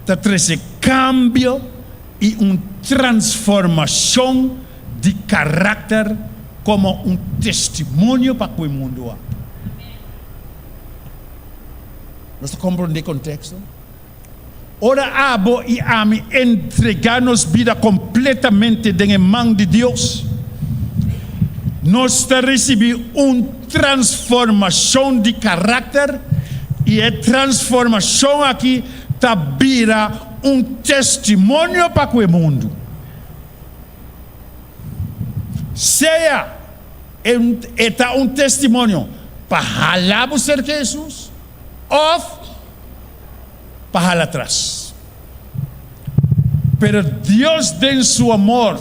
está trazendo cambio e uma transformação de caráter como um testemunho para o mundo. Nós compreender o contexto. Ora abo e ami entregar-nos vida completamente em mão de Deus. Nós recebemos uma transformação de caráter e a transformação aqui está vira um testemunho para o mundo. Seja um testemunho para falar o ser de Jesus ou para falar atrás. Pero Deus tem seu amor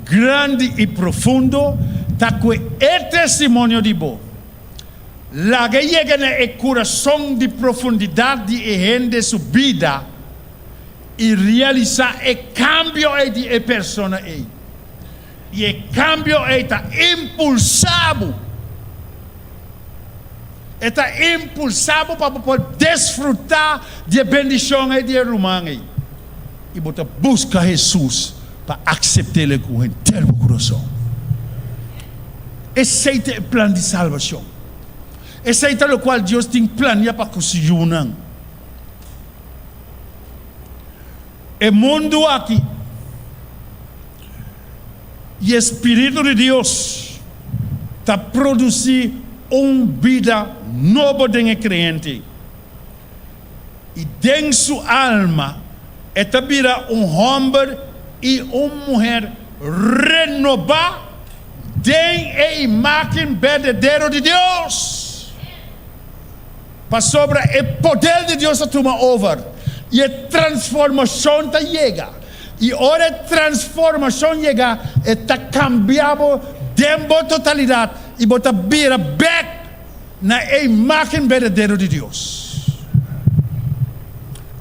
grande e profundo, está com o testemunho de bom. Lá que chega no coração de profundidade e rende sua vida e realizar o cambio de persona. E o cambio está impulsado. Está impulsado para poder desfrutar de bendição e de romão. E botar busca Jesus para aceitar ele com o inteiro coração. Esse é o plano de salvação. Esse é o qual Deus tem planeado para conseguir. O mundo aqui e o Espírito de Deus está produzindo uma vida nova dentro do crente. E dentro de sua alma, está vira homem e uma mulher renovada dentro da imagem verdadeira de Deus. Para sobre o poder de Deus a tomar over. E a transformação está chega. E hora a transformação chega, está cambiado dentro da totalidade. E bota vira back na imagem verdadeira de Deus.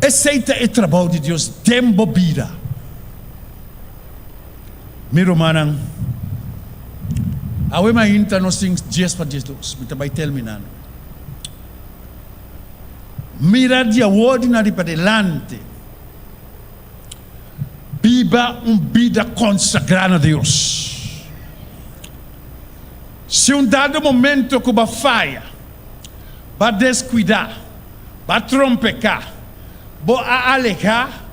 Esse é o trabalho de Deus dentro da vida. Meu irmão, a wema inta nós temos dias para Jesus, mas vai terminando. Mirar de ordem para delante. Viva uma vida consagrada a Deus. Se dado momento que vai falhar, vai descuidar, vai trompecar, vai alejar,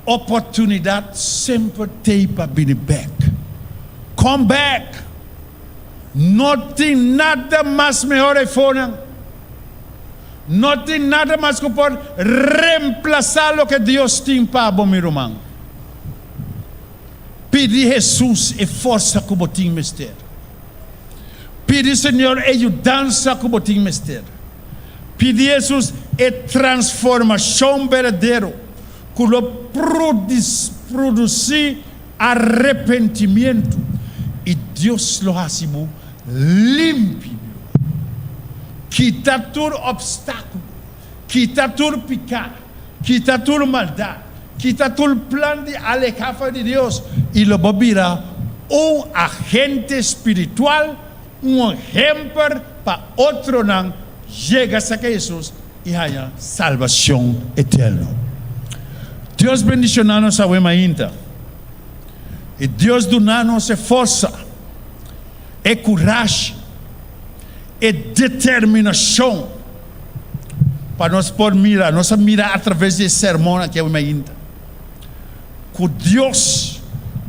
oportunidade sempre tem para vir back. Come back. Não tem nada mais melhor aí fora. Não tem nada mais que pode reemplaçar o que Deus tem para o meu irmão. Pedir Jesus e força que você tem mestre. Pedir Senhor ajudança que você tem mestre. Pedir Jesus e transformação verdadeira que produzir arrependimento e Deus lo recebe limpo. Quita todo obstáculo, quita todo pecado, quita todo maldade, quita todo plano de alejar de Deus e lo vira agente espiritual, ejemplo para outro não chega a Jesus e haya salvação eterna. Deus bendicionanos a wema inta e Deus donanos força e coragem e determinação para nós por mirar, nossa mira através desse sermão aqui é uma ainda. Que Deus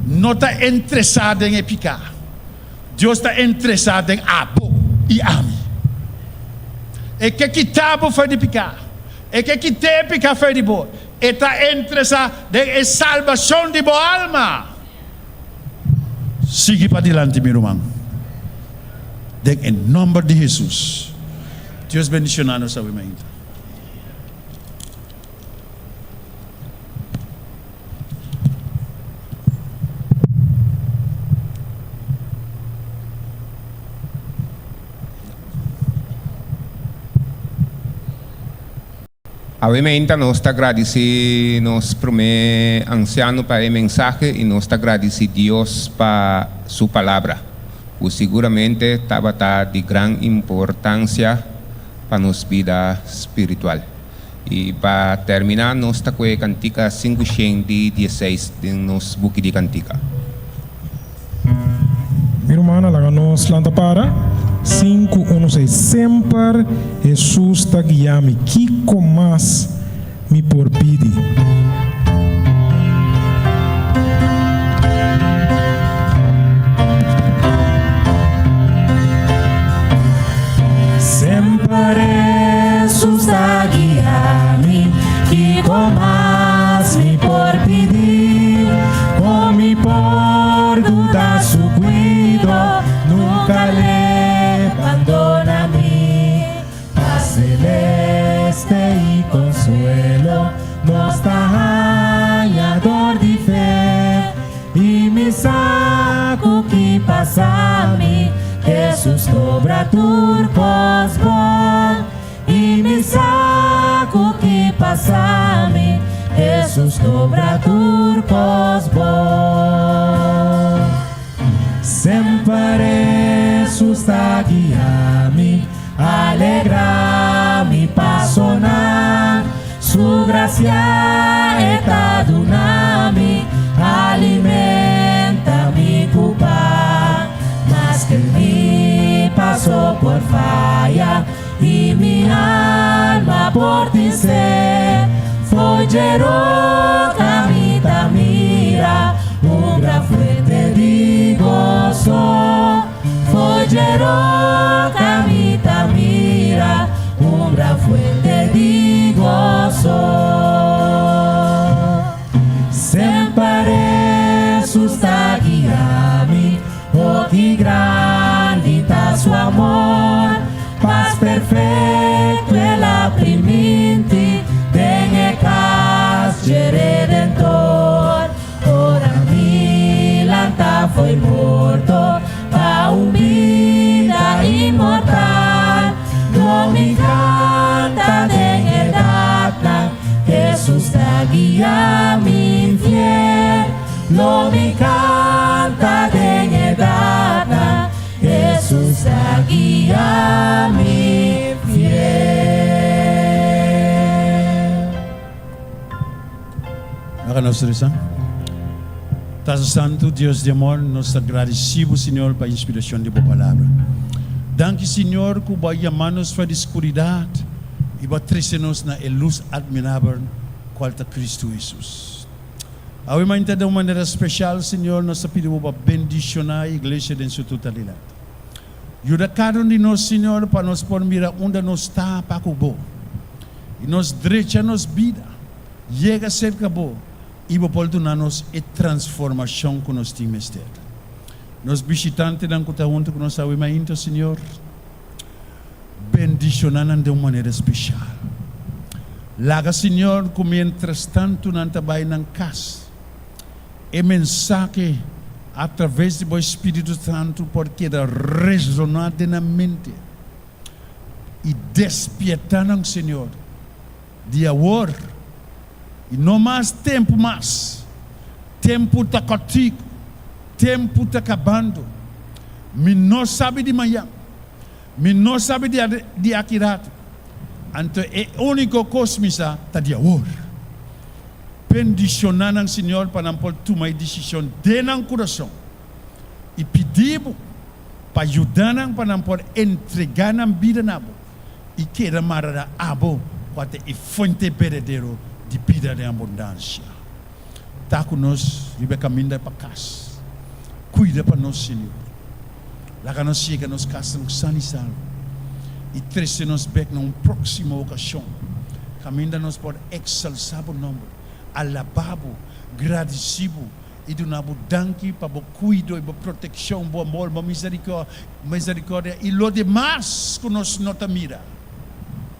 não está interessado em picar. Deus está interessado em abo e ame. E que kitabo foi de picar. E que kite picar foi de boa. E está interessado em salvação de boa alma. Siga para adiante, meu irmão. Em nome de Jesus. Deus bendicionanos a wema ainda. Obviamente nós está agradecidos nos primeiro anciano para o mensagem e nós está agradecidos Deus para sua palavra. O seguramente estava de grande importância para nossa vida espiritual. E para terminar, nós está com a cantiga 516 de nosso book de cantiga. Minha irmã, lá nos lanta para. 516. Sempre Jesus está guiando-me. Que mais me por pedir? Sempre Jesus está guiando-me. Que mais me por pedir? Com me por dudar su cuido, nunca le abandona-me. Paz celeste y consuelo, nos ganhador de fé. E me saco que passa-me, Jesus cobra turcos bom. E me saco que passa-me, Jesus cobra turcos bom. Sempre Jesus está guiando-me, alegra-me, passonar. Su gracia está donando-me, alimenta-me culpa. Mas que me passou por falha e minha alma por dizer, foi Jeroca me da mira, gran fuente de gozo. Foi Jeroca me da mira, gran fuente de gozo. Sempre Jesus está guiando-me, oh que grande está su amor. Paz perfeito ela primente, tem cas de redentor. Ora milanta foi morto, pa vida imortal. Não me canta de edad, Jesus está guiando-me fiel. Não me canta de edad, Jesus está guiando-me fiel. Agora nós rezamos. Tás Santo, Deus de amor, nós agradecemos, Senhor, pela inspiração de tua palavra. Danke, Senhor, que vai chamar-nos para a escuridade e vai trazer-nos na luz admirável, qual é Cristo Jesus. Ao imagina de uma maneira especial, Senhor, nós pedimos para bendicionar a igreja em sua totalidade. Ajuda cada um de nós, Senhor, para nós poder mirar onde nós está para o bom. E nós direita nos vida, chega cerca bom, e vai dar-nos a transformação que nós temos ter. Nós visitantes não contam com nós ao imagina, Senhor, bendicionando de uma maneira especial. Laga, Senhor, como mientras tanto não trabalha na casa, e mensagem através do Espírito Santo porque resonar na mente e despertar, Senhor, de amor e não mais tempo está contigo, tempo está acabando, me não sabe de manhã, me não sabe de aquirato, então é único coisa está de amor. Bendicionar, Senhor, para não tomar decisão de nosso coração. E pedimos para ajudar para não entregar na vida nabo. E queira marada abo para ter fonte verdadeira de vida de abundância. Está conosco, vive caminho para casa. Cuida para nós, Senhor. Lá que nós chegamos, nós casamos sano e salvo. E trazemos back numa próxima ocasião. Caminho nós por exaltar o nome. Alababo, agradecido e do nabo danke para o cuido e a proteção, o amor, a misericórdia e lo demais que nós não mira.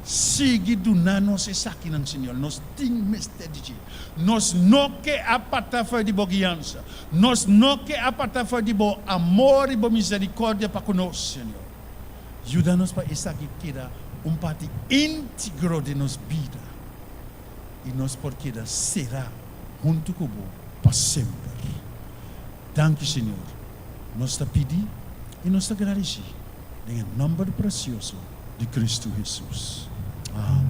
Sigue do nanos e aqui não, Senhor. Nós temos de nós não quer apartar de boa guiança. Nós não quer apartar de bom amor e boa misericórdia para conosco, Senhor. Ajuda-nos para isso aqui queda parte íntegro de nossa vida. E nós porque será junto com você para sempre. Danke, Senhor. Nós te pedimos e nós te agradecemos. Em nome precioso de Cristo Jesus. Amém.